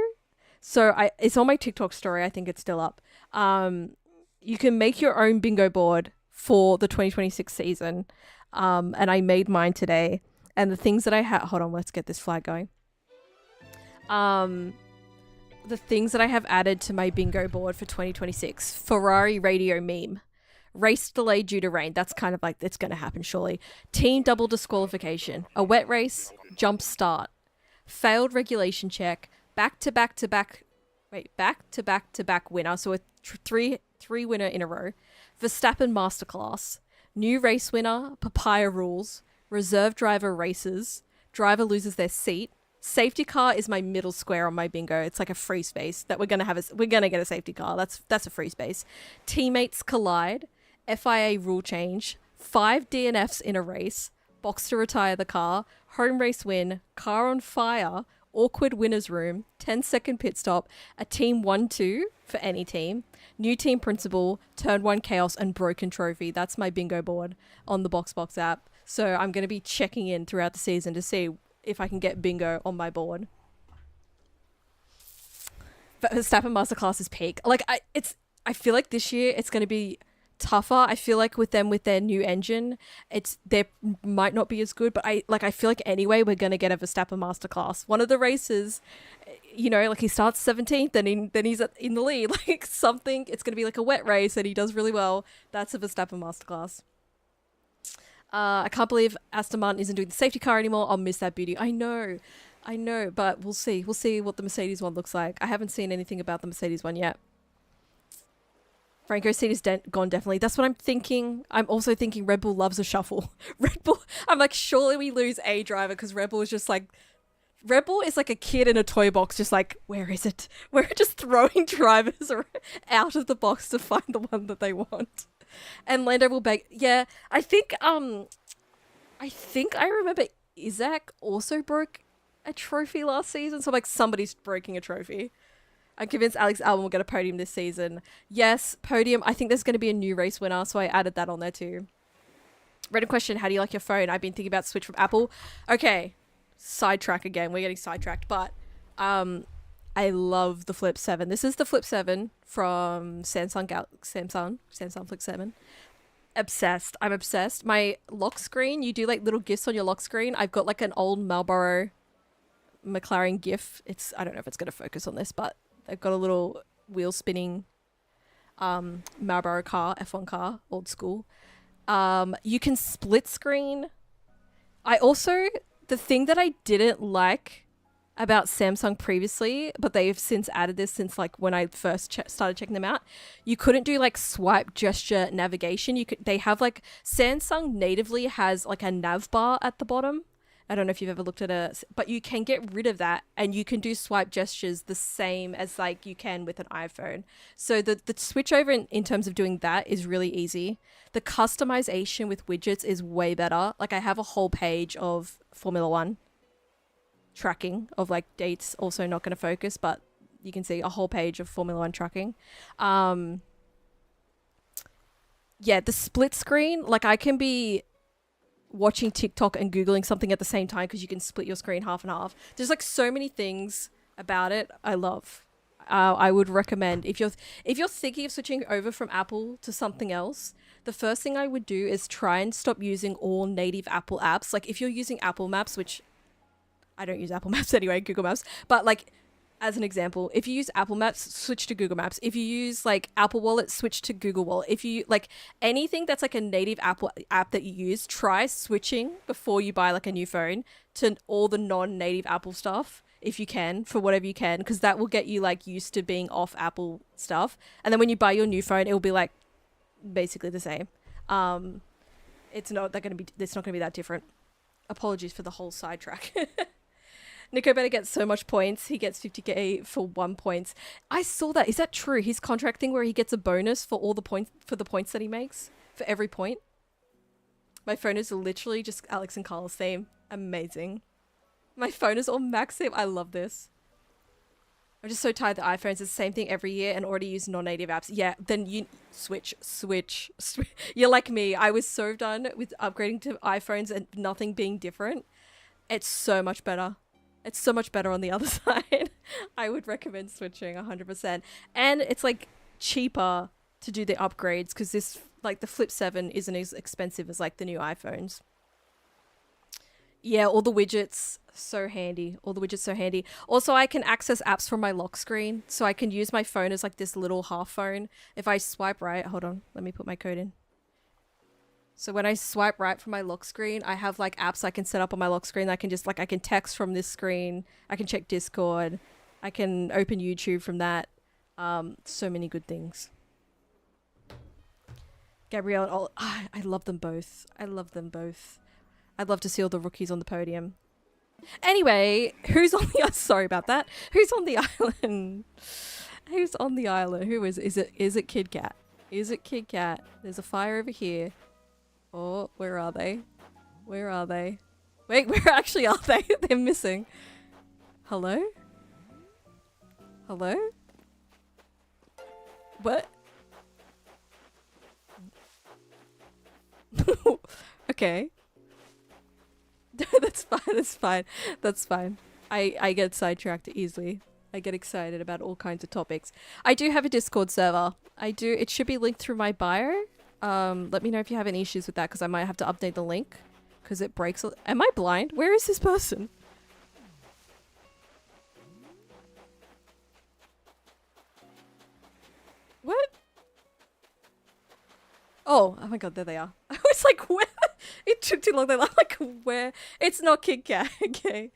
Speaker 1: So it's on my TikTok story. I think it's still up. You can make your own bingo board for the 2026 season. And I made mine today. And the things that I have, hold on, let's get this flag going. The things that I have added to my bingo board for 2026: Ferrari radio meme, race delayed due to rain. That's kind of like, it's going to happen surely. Team double disqualification, a wet race, jump start, failed regulation check, back to back winner. So a three winner in a row. Verstappen masterclass, new race winner, papaya rules, reserve driver races, driver loses their seat. Safety car is my middle square on my bingo. It's like a free space that we're gonna get a safety car. That's a free space. Teammates collide, FIA rule change, 5 DNFs in a race, box to retire the car, home race win, car on fire, awkward winner's room, 10-second pit stop, a team 1-2 for any team, new team principal, turn 1 chaos, and broken trophy. That's my bingo board on the BoxBox app. So I'm going to be checking in throughout the season to see if I can get bingo on my board. But Verstappen Masterclass is peak. Like I feel like this year it's going to be tougher. I feel like with their new engine, they might not be as good, but I feel like anyway we're going to get a Verstappen Masterclass. One of the races, like he starts 17th and then he's in the lead. Like something, it's going to be like a wet race and he does really well. That's a Verstappen Masterclass. I can't believe Aston Martin isn't doing the safety car anymore. I'll miss that beauty. I know, but we'll see. We'll see what the Mercedes one looks like. I haven't seen anything about the Mercedes one yet. Franco's seat is gone, definitely. That's what I'm thinking. I'm also thinking Red Bull loves a shuffle. Red Bull, I'm like, surely we lose a driver because Red Bull is just like, Red Bull is like a kid in a toy box, just like, where is it? We're just throwing drivers out of the box to find the one that they want. And Lando will beg. Yeah, I think I remember Isaac also broke a trophy last season. So like somebody's breaking a trophy. I'm convinced Alex Albon will get a podium this season. Yes, podium. I think there's going to be a new race winner, so I added that on there too. Random question, how do you like your phone? I've been thinking about switch from Apple. Okay, sidetrack again. We're getting sidetracked, but I love the Flip 7. This is the Flip 7 from Samsung Flip 7. Obsessed. I'm obsessed. My lock screen, you do like little GIFs on your lock screen. I've got like an old Marlboro McLaren GIF. I don't know if it's going to focus on this, but they've got a little wheel spinning Marlboro car, F1 car, old school. You can split screen. The thing that I didn't like about Samsung previously, but they've since added this since like when I first started checking them out, you couldn't do like swipe gesture navigation. They have like, Samsung natively has like a nav bar at the bottom. I don't know if you've ever looked at but you can get rid of that and you can do swipe gestures the same as like you can with an iPhone. So the switch over in terms of doing that is really easy. The customization with widgets is way better. Like I have a whole page of Formula One tracking of like dates, also not going to focus, but you can see a whole page of Formula One tracking. Yeah, the split screen, like I can be watching TikTok and Googling something at the same time because you can split your screen half and half. There's like so many things about it I love. I would recommend if you're thinking of switching over from Apple to something else, the first thing I would do is try and stop using all native Apple apps. Like if you're using Apple Maps, which I don't use Apple Maps anyway, Google Maps, but like as an example, if you use Apple Maps, switch to Google Maps. If you use like Apple Wallet, switch to Google Wallet. If you like anything that's like a native Apple app that you use, try switching before you buy like a new phone to all the non-native Apple stuff if you can, for whatever you can, because that will get you like used to being off Apple stuff. And then when you buy your new phone, it will be like basically the same. It's not going to be that different. Apologies for the whole sidetrack. Nico better get so much points. He gets 50k for 1 point. I saw that. Is that true? His contract thing where he gets a bonus for all the points that he makes for every point. My phone is literally just Alex and Carl's theme. Amazing. My phone is all max save. I love this. I'm just so tired that iPhones is the same thing every year and already use non-native apps. Yeah, then you switch. You're like me. I was so done with upgrading to iPhones and nothing being different. It's so much better. It's so much better on the other side. I would recommend switching 100%. And it's like cheaper to do the upgrades because this, like the Flip 7 isn't as expensive as like the new iPhones. Yeah, all the widgets, so handy. All the widgets so handy. Also, I can access apps from my lock screen. So I can use my phone as like this little half phone. If I swipe right, hold on, let me put my code in. So when I swipe right from my lock screen, I have like apps I can set up on my lock screen. I can just like, I can text from this screen. I can check Discord. I can open YouTube from that. So many good things. Gabrielle, I love them both. I love them both. I'd love to see all the rookies on the podium. Anyway, who's on the sorry about that. Who's on the island? Who's on the island? Who is it? Is it Kid Cat? Is it Kid Cat? There's a fire over here. Oh, where are they? Where are they? Wait, where actually are they? They're missing. Hello? Hello? What? Okay. That's fine, that's fine. That's fine. I get sidetracked easily. I get excited about all kinds of topics. I do have a Discord server. I do. It should be linked through my bio. Let me know if you have any issues with that because I might have to update the link because it breaks. Am I blind? Where is this person? What? Oh my god, there they are. I was like, where? It took too long. They're like, where? It's not Kid Kat, okay.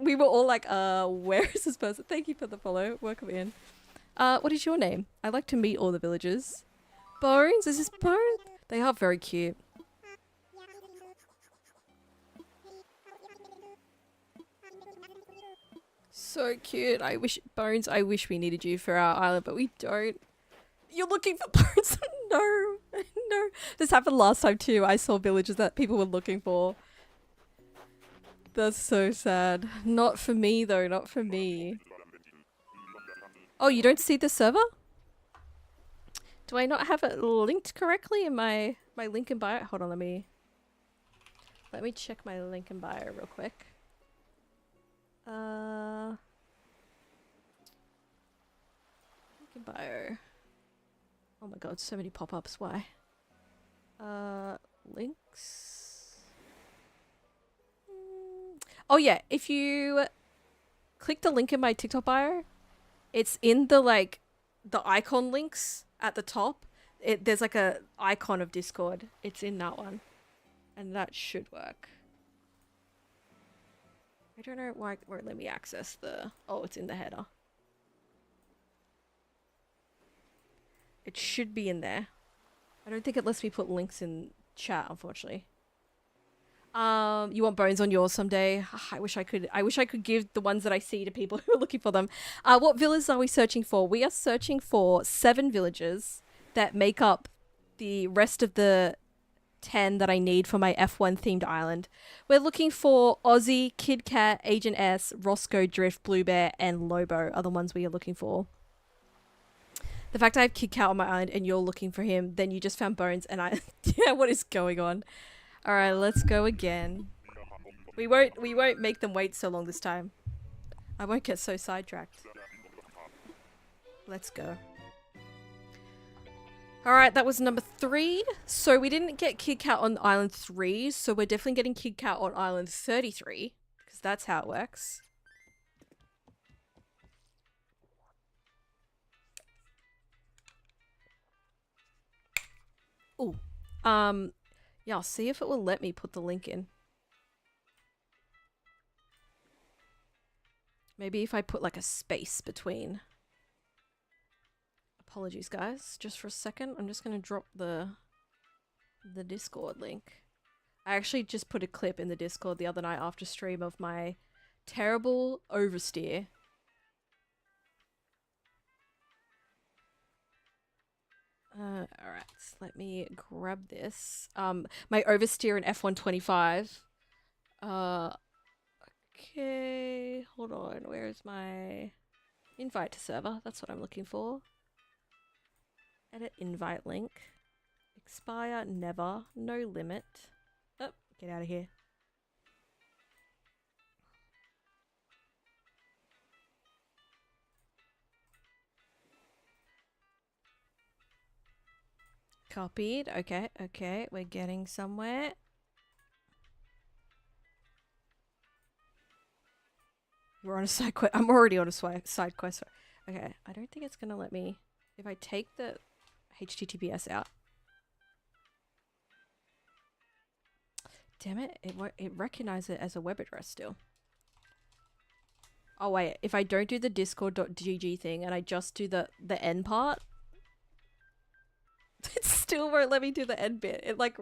Speaker 1: We were all like, where is this person? Thank you for the follow. Welcome in. What is your name? I'd like to meet all the villagers. Bones? Is this Bones? They are very cute. So cute. I wish, Bones, I wish we needed you for our island, but we don't. You're looking for Bones? No. No. This happened last time too. I saw villagers that people were looking for. That's so sad. Not for me though, not for me. Oh, you don't see the server? Do I not have it linked correctly in my link in bio? Hold on, let me check my link in bio real quick. Link in bio. Oh my god, so many pop-ups, why? Links? Oh yeah, if you click the link in my TikTok bio, it's in the the icon links at the top. There's like a icon of Discord. It's in that one. And that should work. I don't know why it won't let me access the... Oh, it's in the header. It should be in there. I don't think it lets me put links in chat, unfortunately. You want Bones on yours someday? I wish I could give the ones that I see to people who are looking for them. What villas are we searching for? We are searching for 7 villages that make up the rest of the 10 that I need for my F1 themed island. We're looking for Aussie, Kid Cat, Agent S, Roscoe, Drift, Blue Bear, and Lobo are the ones we are looking for. The fact I have Kid Cat on my island and you're looking for him, then you just found Bones and I... Yeah, what is going on? Alright, let's go again. We won't make them wait so long this time. I won't get so sidetracked. Let's go. Alright, that was number 3. So we didn't get Kid Cat on island 3, so we're definitely getting Kid Cat on island 33. Because that's how it works. Oh, yeah, I'll see if it will let me put the link in. Maybe if I put like a space between. Apologies, guys. Just for a second, I'm just gonna drop the Discord link. I actually just put a clip in the Discord the other night after stream of my terrible oversteer. Alright, let me grab this. My oversteer in F125. Okay, hold on. Where is my invite to server? That's what I'm looking for. Edit invite link. Expire never. No limit. Oh, get out of here. Copied. Okay, okay. We're getting somewhere. We're on a side quest. I'm already on a side quest. Okay, I don't think it's gonna let me. If I take the HTTPS out. Damn it, it recognizes it as a web address still. Oh wait, if I don't do the discord.gg thing and I just do the end part, it still won't let me do the end bit. It like,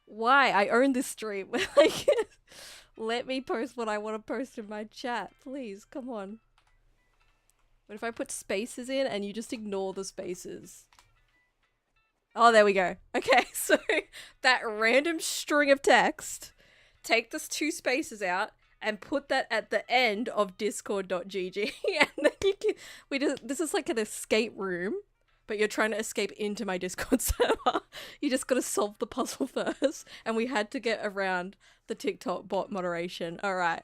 Speaker 1: why? I own this stream. Like, let me post what I want to post in my chat, please. Come on. But if I put spaces in and you just ignore the spaces. Oh, there we go. Okay, so that random string of text, take those 2 spaces out and put that at the end of discord.gg. And then you can, this is like an escape room, but you're trying to escape into my Discord server. You just got to solve the puzzle first. And we had to get around the TikTok bot moderation. All right.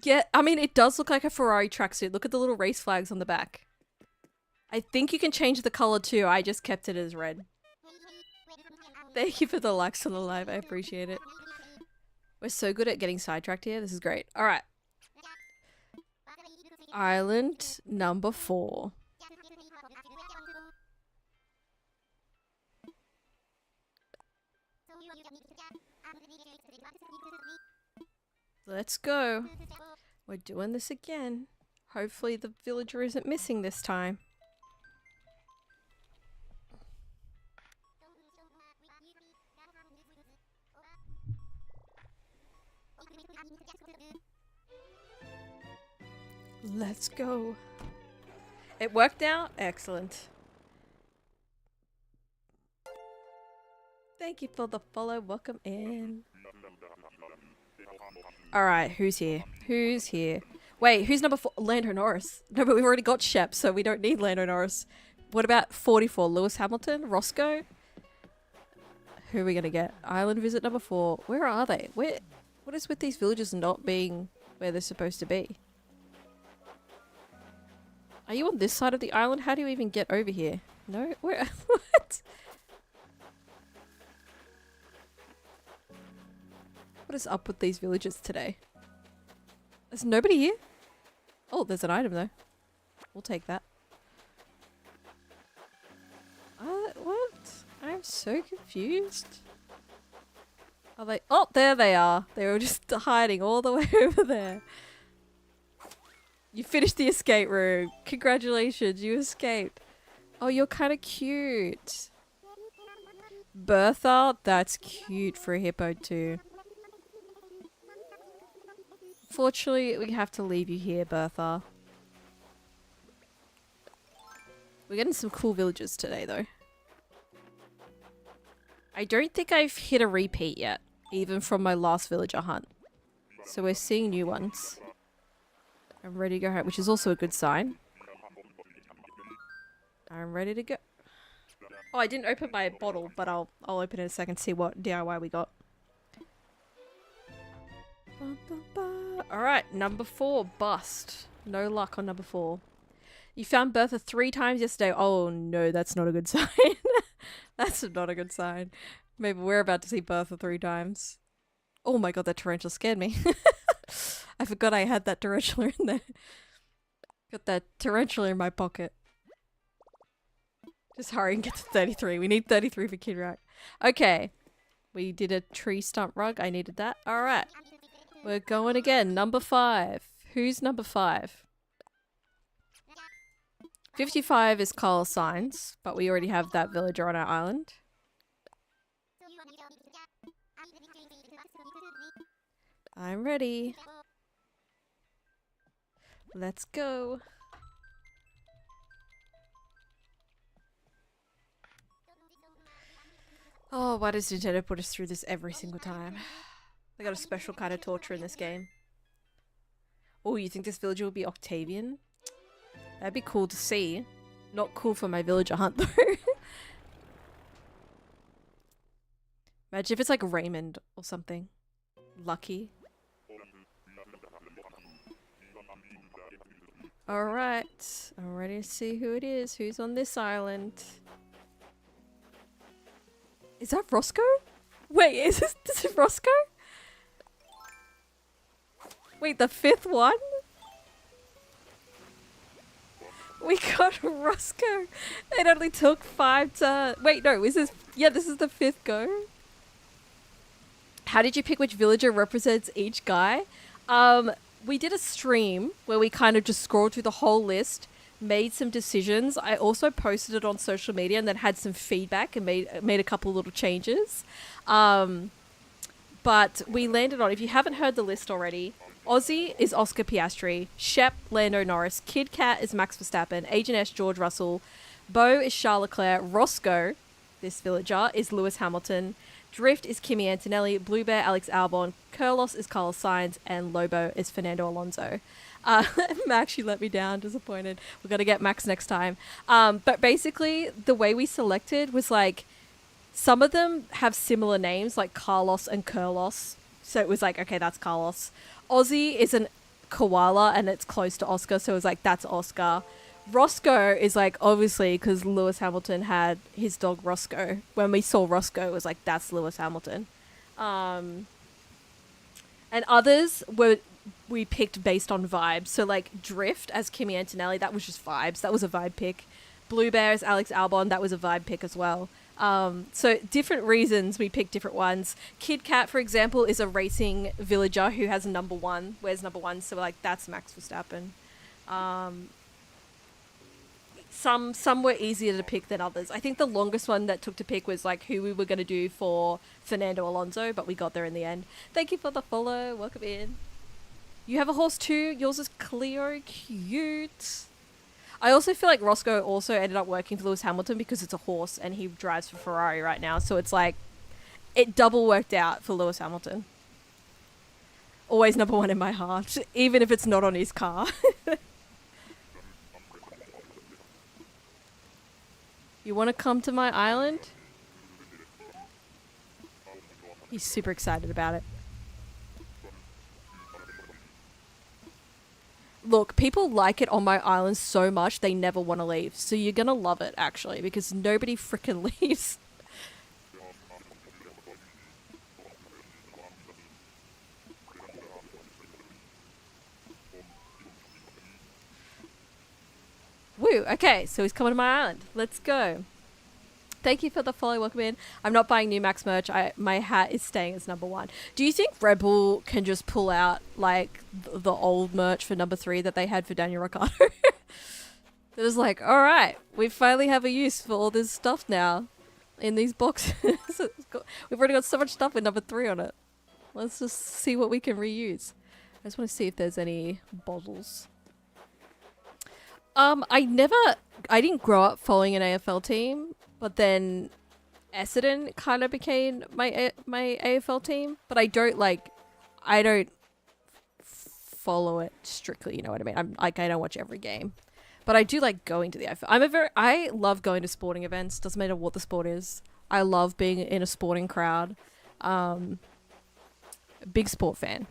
Speaker 1: Yeah, I mean, it does look like a Ferrari tracksuit. Look at the little race flags on the back. I think you can change the color too. I just kept it as red. Thank you for the likes on the live. I appreciate it. We're so good at getting sidetracked here. This is great. All right. Island number 4. Let's go. We're doing this again. Hopefully the villager isn't missing this time. Let's go. It worked out? Excellent. Thank you for the follow. Welcome in. Alright, who's here? Who's here? Wait, who's number 4? Lando Norris. No, but we've already got Shep, so we don't need Lando Norris. What about 44? Lewis Hamilton? Roscoe? Who are we gonna get? Island visit number 4. Where are they? What is with these villages not being where they're supposed to be? Are you on this side of the island? How do you even get over here? No? Where? What? What is up with these villages today? There's nobody here? Oh, there's an item though. We'll take that. What? I'm so confused. Are they? Oh, there they are. They were just hiding all the way over there. You finished the escape room. Congratulations, you escaped. Oh, you're kind of cute. Bertha, that's cute for a hippo too. Fortunately, we have to leave you here, Bertha. We're getting some cool villages today, though. I don't think I've hit a repeat yet, even from my last villager hunt. So we're seeing new ones. I'm ready to go home, which is also a good sign. I'm ready to go. Oh, I didn't open my bottle, but I'll open it in a second, see what DIY we got. Alright, number 4, bust. No luck on number 4. You found Bertha 3 times yesterday. Oh no, that's not a good sign. That's not a good sign. Maybe we're about to see Bertha 3 times. Oh my god, that tarantula scared me. I forgot I had that tarantula in there. Got that tarantula in my pocket. Just hurry and get to 33. We need 33 for Kid Rock. Okay. We did a tree stump rug. I needed that. Alright. We're going again. Number 5. Who's number 5? 55 is call signs, but we already have that villager on our island. I'm ready. Let's go. Oh, why does Nintendo put us through this every single time? They got a special kind of torture in this game. Oh, you think this villager will be Octavian? That'd be cool to see. Not cool for my villager hunt though. Imagine if it's like Raymond or something. Lucky. Alright. I'm ready to see who it is. Who's on this island? Is that Roscoe? Wait, is this Roscoe? Wait, the 5th one? We got Roscoe. It only took 5 to... Wait, no, is this... Yeah, this is the 5th go. How did you pick which villager represents each guy? We did a stream where we kind of just scrolled through the whole list, made some decisions. I also posted it on social media and then had some feedback and made a couple little changes. But we landed on, if you haven't heard the list already, Aussie is Oscar Piastri, Shep, Lando Norris, Kid Kat is Max Verstappen, Agent S, George Russell, Bo is Charles Leclerc, Roscoe, this villager, is Lewis Hamilton, Drift is Kimi Antonelli, Blue Bear, Alex Albon, Curlos is Carlos Sainz, and Lobo is Fernando Alonso. Max, you let me down, disappointed. We're going to get Max next time. But basically, the way we selected was like, some of them have similar names, like Carlos and Curlos. So it was like, okay, that's Carlos. Aussie is an koala, and it's close to Oscar, so it was like, that's Oscar. Roscoe is like, obviously, because Lewis Hamilton had his dog Roscoe. When we saw Roscoe, it was like, that's Lewis Hamilton. And others we picked based on vibes. So like Drift as Kimi Antonelli, that was just vibes. That was a vibe pick. Blue Bear as Alex Albon, that was a vibe pick as well. So different reasons we picked different ones. Kid Kat, for example, is a racing villager who has number 1, wears number 1. So we're like, that's Max Verstappen. Some were easier to pick than others. I think the longest one that took to pick was like who we were going to do for Fernando Alonso, but we got there in the end. Thank you for the follow. Welcome in. You have a horse too. Yours is Cleo. Cute. I also feel like Roscoe also ended up working for Lewis Hamilton because it's a horse and he drives for Ferrari right now. So it's like, it double worked out for Lewis Hamilton. Always number 1 in my heart, even if it's not on his car. You want to come to my island? He's super excited about it. Look, people like it on my island so much they never want to leave. So you're going to love it, actually, because nobody frickin' leaves. Woo, okay, so he's coming to my island. Let's go. Thank you for the follow, welcome in. I'm not buying new Max merch. My hat is staying as number 1. Do you think Red Bull can just pull out, like, the old merch for number 3 that they had for Daniel Ricciardo? It was like, alright, we finally have a use for all this stuff now in these boxes. We've already got so much stuff with number 3 on it. Let's just see what we can reuse. I just want to see if there's any bottles. I didn't grow up following an AFL team, but then Essendon kind of became my AFL team, but I don't follow it strictly, you know what I mean? I don't watch every game, but I do like going to the AFL. I love going to sporting events, doesn't matter what the sport is. I love being in a sporting crowd. Big sport fan.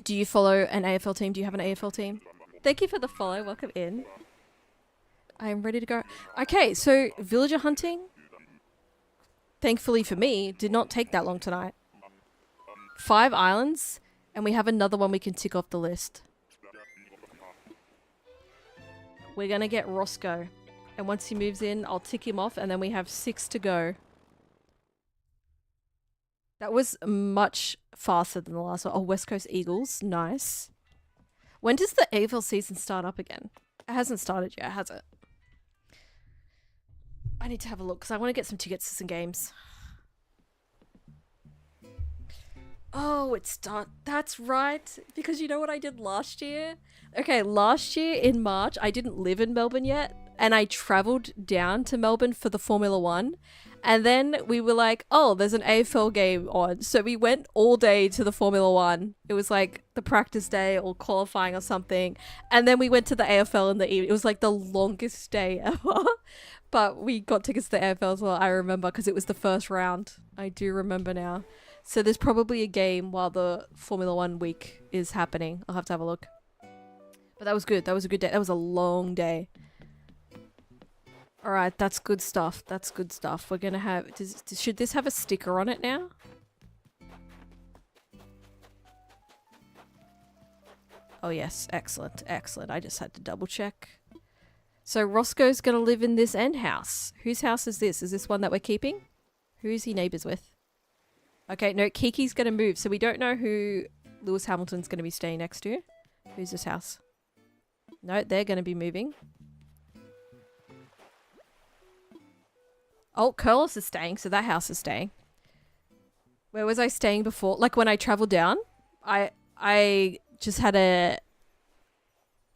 Speaker 1: Do you follow an AFL team? Do you have an AFL team? Thank you for the follow. Welcome in. I am ready to go. Okay, so villager hunting, thankfully for me, did not take that long tonight. 5 islands, and we have another one we can tick off the list. We're going to get Roscoe. And once he moves in, I'll tick him off and then we have 6 to go. That was much faster than the last one. Oh, West Coast Eagles. Nice. When does the AFL season start up again? It hasn't started yet, has it? I need to have a look because I want to get some tickets to some games. Oh, it's done. That's right. Because you know what I did last year? Okay, last year in March, I didn't live in Melbourne yet. And I travelled down to Melbourne for the Formula One. And then we were like, oh, there's an AFL game on. So we went all day to the Formula One. It was like the practice day or qualifying or something. And then we went to the AFL in the evening. It was like the longest day ever. But we got tickets to the AFL as well, I remember, because it was the first round. I do remember now. So there's probably a game while the Formula One week is happening. I'll have to have a look. But that was good. That was a good day. That was a long day. Alright, that's good stuff. That's good stuff. We're gonna have... should this have a sticker on it now? Oh yes, excellent, excellent. I just had to double check. So Roscoe's gonna live in this end house. Whose house is this? Is this one that we're keeping? Who is he neighbours with? Okay, no, Kiki's gonna move, so we don't know who Lewis Hamilton's gonna be staying next to. Who's this house? No, they're gonna be moving. Oh, Curlis is staying, so that house is staying. Where was I staying before? Like when I travelled down, I just had a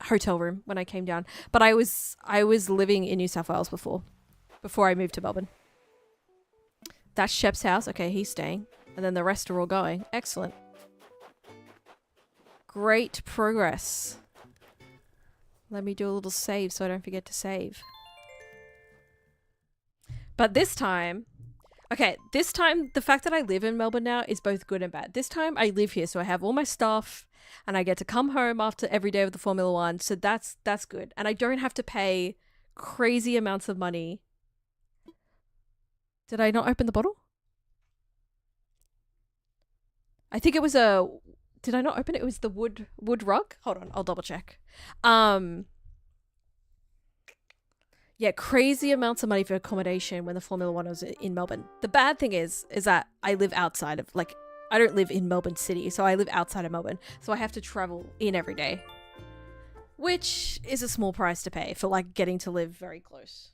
Speaker 1: hotel room when I came down. But I was living in New South Wales before I moved to Melbourne. That's Shep's house. Okay, he's staying. And then the rest are all going. Excellent. Great progress. Let me do a little save so I don't forget to save. But this time, okay, this time, the fact that I live in Melbourne now is both good and bad. This time I live here, so I have all my stuff and I get to come home after every day of the Formula One. So that's good. And I don't have to pay crazy amounts of money. Did I not open the bottle? I think it was a... Did I not open it? It was the wood rug? Hold on, I'll double check. Yeah, crazy amounts of money for accommodation when the Formula One was in Melbourne. The bad thing is that I live outside of, like, I don't live in Melbourne City, so I live outside of Melbourne. So I have to travel in every day. Which is a small price to pay for, like, getting to live very close.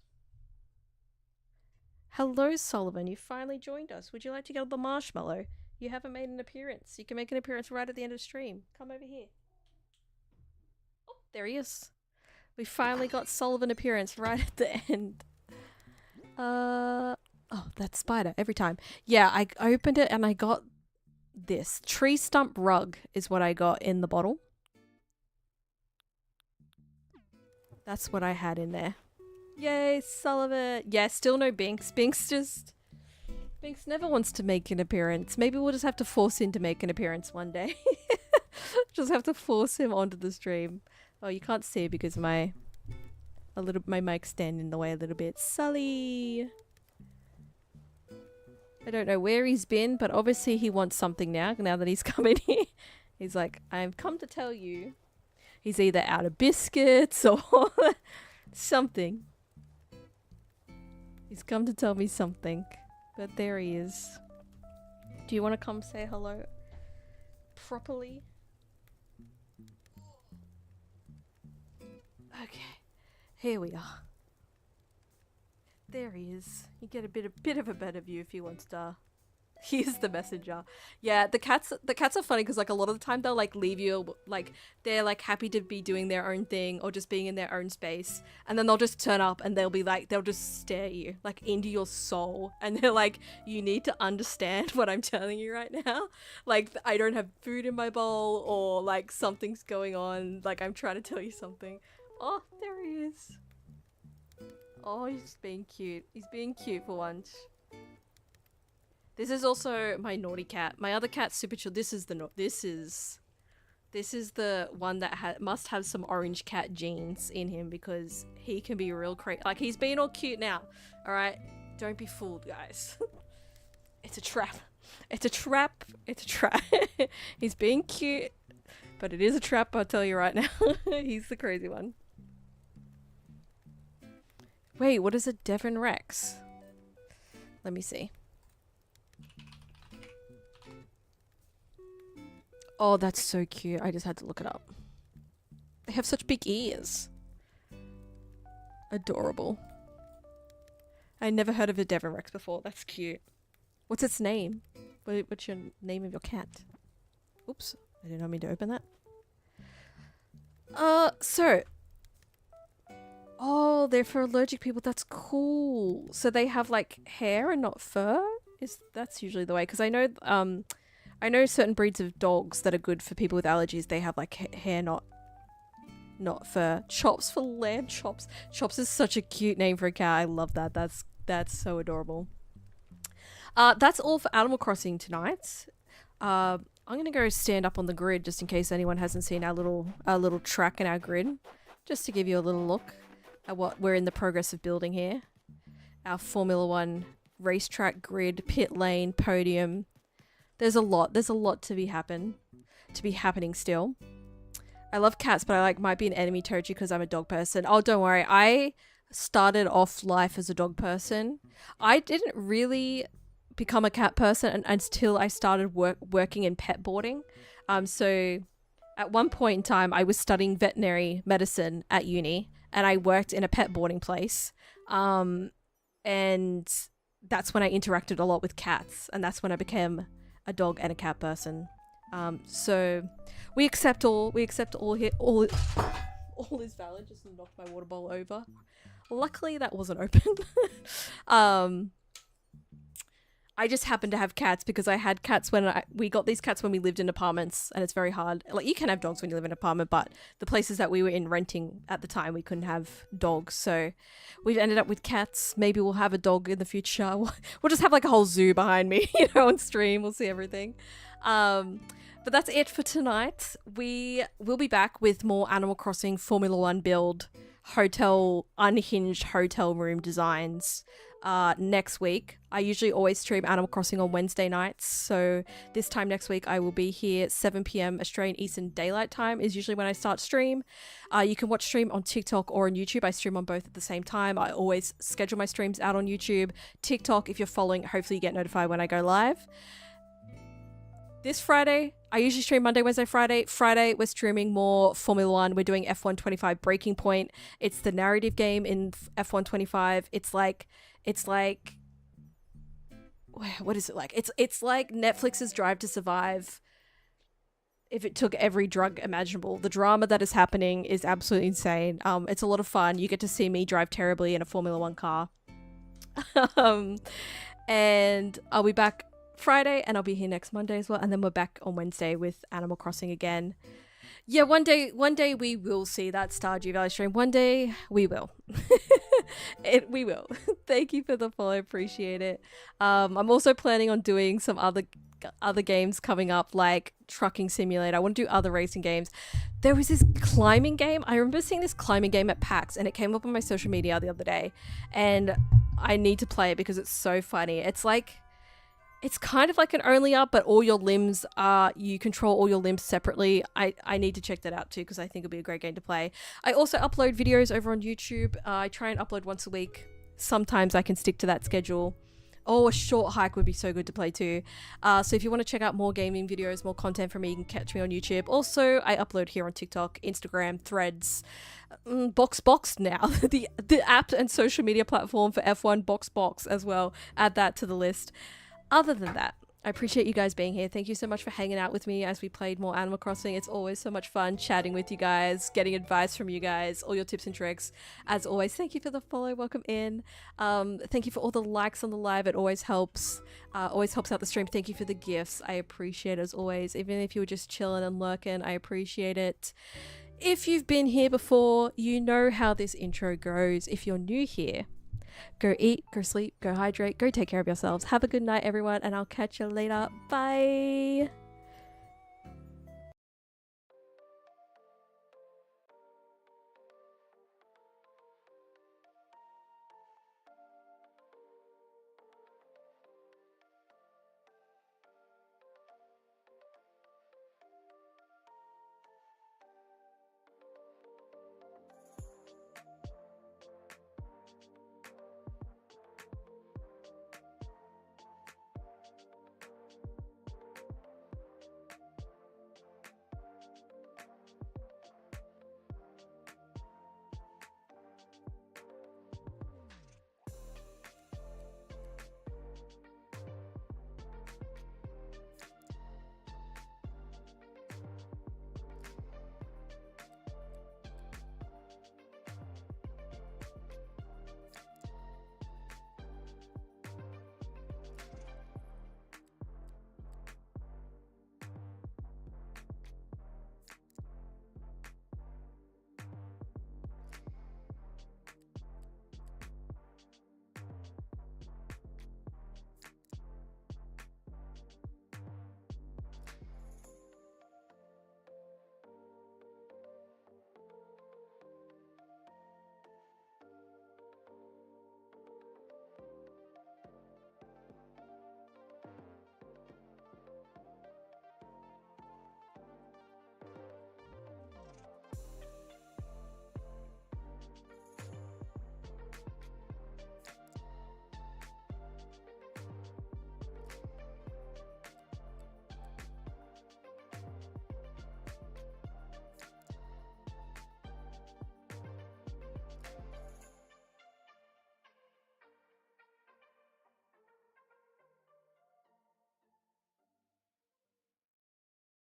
Speaker 1: Hello, Sullivan. You finally joined us. Would you like to get the marshmallow? You haven't made an appearance. You can make an appearance right at the end of the stream. Come over here. Oh, there he is. We finally got Sullivan appearance right at the end. Oh, that spider every time. Yeah, I opened it and I got this. Tree stump rug is what I got in the bottle. That's what I had in there. Yay, Sullivan. Yeah, still no Binks. Binks never wants to make an appearance. Maybe we'll just have to force him to make an appearance one day. Just have to force him onto the stream. Oh, you can't see it because my mic's standing in the way a little bit. Sully! I don't know where he's been, but obviously he wants something now that he's come in here. He's like, I've come to tell you. He's either out of biscuits or something. He's come to tell me something. But there he is. Do you want to come say hello properly? Okay, here we are. There he is. You get a bit of a better view if he wants to. He's the messenger. Yeah, the cats are funny because like a lot of the time they'll like leave you, like they're like happy to be doing their own thing or just being in their own space, and then they'll just turn up and they'll be like, they'll just stare at you like into your soul, and they're like, you need to understand what I'm telling you right now. Like I don't have food in my bowl or like something's going on. Like I'm trying to tell you something. Oh, there he is. Oh, he's being cute. He's being cute for once. This is also my naughty cat. My other cat's super chill. This is the one that must have some orange cat genes in him because he can be real crazy. Like he's being all cute now. All right, don't be fooled, guys. It's a trap. It's a trap. It's a trap. He's being cute, but it is a trap. I'll tell you right now. He's the crazy one. Wait, what is a Devon Rex? Let me see. Oh, that's so cute. I just had to look it up. They have such big ears. Adorable. I never heard of a Devon Rex before. That's cute. What's its name? What's your name of your cat? Oops. I did not mean to open that. So. Oh, they're for allergic people. That's cool. So they have like hair and not fur? That's usually the way. Because I know certain breeds of dogs that are good for people with allergies. They have like hair, not fur. Chops for lamb chops. Chops is such a cute name for a cat. I love that. That's so adorable. That's all for Animal Crossing tonight. I'm gonna go stand up on the grid just in case anyone hasn't seen our little track in our grid, just to give you a little look at what we're in the progress of building here. Our Formula One racetrack grid, pit lane, podium. There's a lot to be happening still. I love cats, but I might be an enemy territory because I'm a dog person. Oh, don't worry. I started off life as a dog person. I didn't really become a cat person until I started working in pet boarding. So at one point in time, I was studying veterinary medicine at uni, and I worked in a pet boarding place. And that's when I interacted a lot with cats, and that's when I became a dog and a cat person. So we accept all is valid. Just knocked my water bowl over. Luckily that wasn't open. I just happened to have cats because I had cats we got these cats when we lived in apartments, and it's very hard. Like, you can have dogs when you live in an apartment, but the places that we were in renting at the time, we couldn't have dogs. So we've ended up with cats. Maybe we'll have a dog in the future. We'll just have like a whole zoo behind me, on stream. We'll see everything. But that's it for tonight. We will be back with more Animal Crossing Formula One build unhinged hotel room designs next week. I usually always stream Animal Crossing on Wednesday nights, so this time next week I will be here at 7 p.m. Australian Eastern Daylight Time is usually when I start stream. You can watch stream on TikTok or on YouTube. I stream on both at the same time. I always schedule my streams out on YouTube. TikTok, if you're following, hopefully you get notified when I go live. This Friday, I usually stream Monday, Wednesday, Friday. Friday, we're streaming more Formula One. We're doing F1 25 Breaking Point. It's the narrative game in F1 25. It's like, what is it like? It's like Netflix's Drive to Survive if it took every drug imaginable. The drama that is happening is absolutely insane. It's a lot of fun. You get to see me drive terribly in a Formula One car. And I'll be back Friday, and I'll be here next Monday as well, and then we're back on Wednesday with Animal Crossing again. Yeah, one day we will see that Stardew Valley stream. One day we will. We will. Thank you for the follow, appreciate it. I'm also planning on doing some other games coming up, like Trucking Simulator. I want to do other racing games. There was this climbing game. I remember seeing this climbing game at PAX, and it came up on my social media the other day, and I need to play it because it's so funny. It's kind of like an Only Up, but all your limbs you control all your limbs separately. I need to check that out too, because I think it'll be a great game to play. I also upload videos over on YouTube. I try and upload once a week. Sometimes I can stick to that schedule. Oh, a short hike would be so good to play too. So if you want to check out more gaming videos, more content from me, you can catch me on YouTube. Also, I upload here on TikTok, Instagram, Threads, Box now. the app and social media platform for F1, Box as well. Add that to the list. Other than that, I appreciate you guys being here. Thank you so much for hanging out with me as we played more Animal Crossing. It's always so much fun chatting with you guys, getting advice from you guys, all your tips and tricks. As always, thank you for the follow. Welcome in. Thank you for all the likes on the live. It always helps. Always helps out the stream. Thank you for the gifts. I appreciate it as always. Even if you were just chilling and lurking, I appreciate it. If you've been here before, you know how this intro goes. If you're new here, go eat, go sleep, go hydrate, go take care of yourselves. Have a good night, everyone, and I'll catch you later. Bye.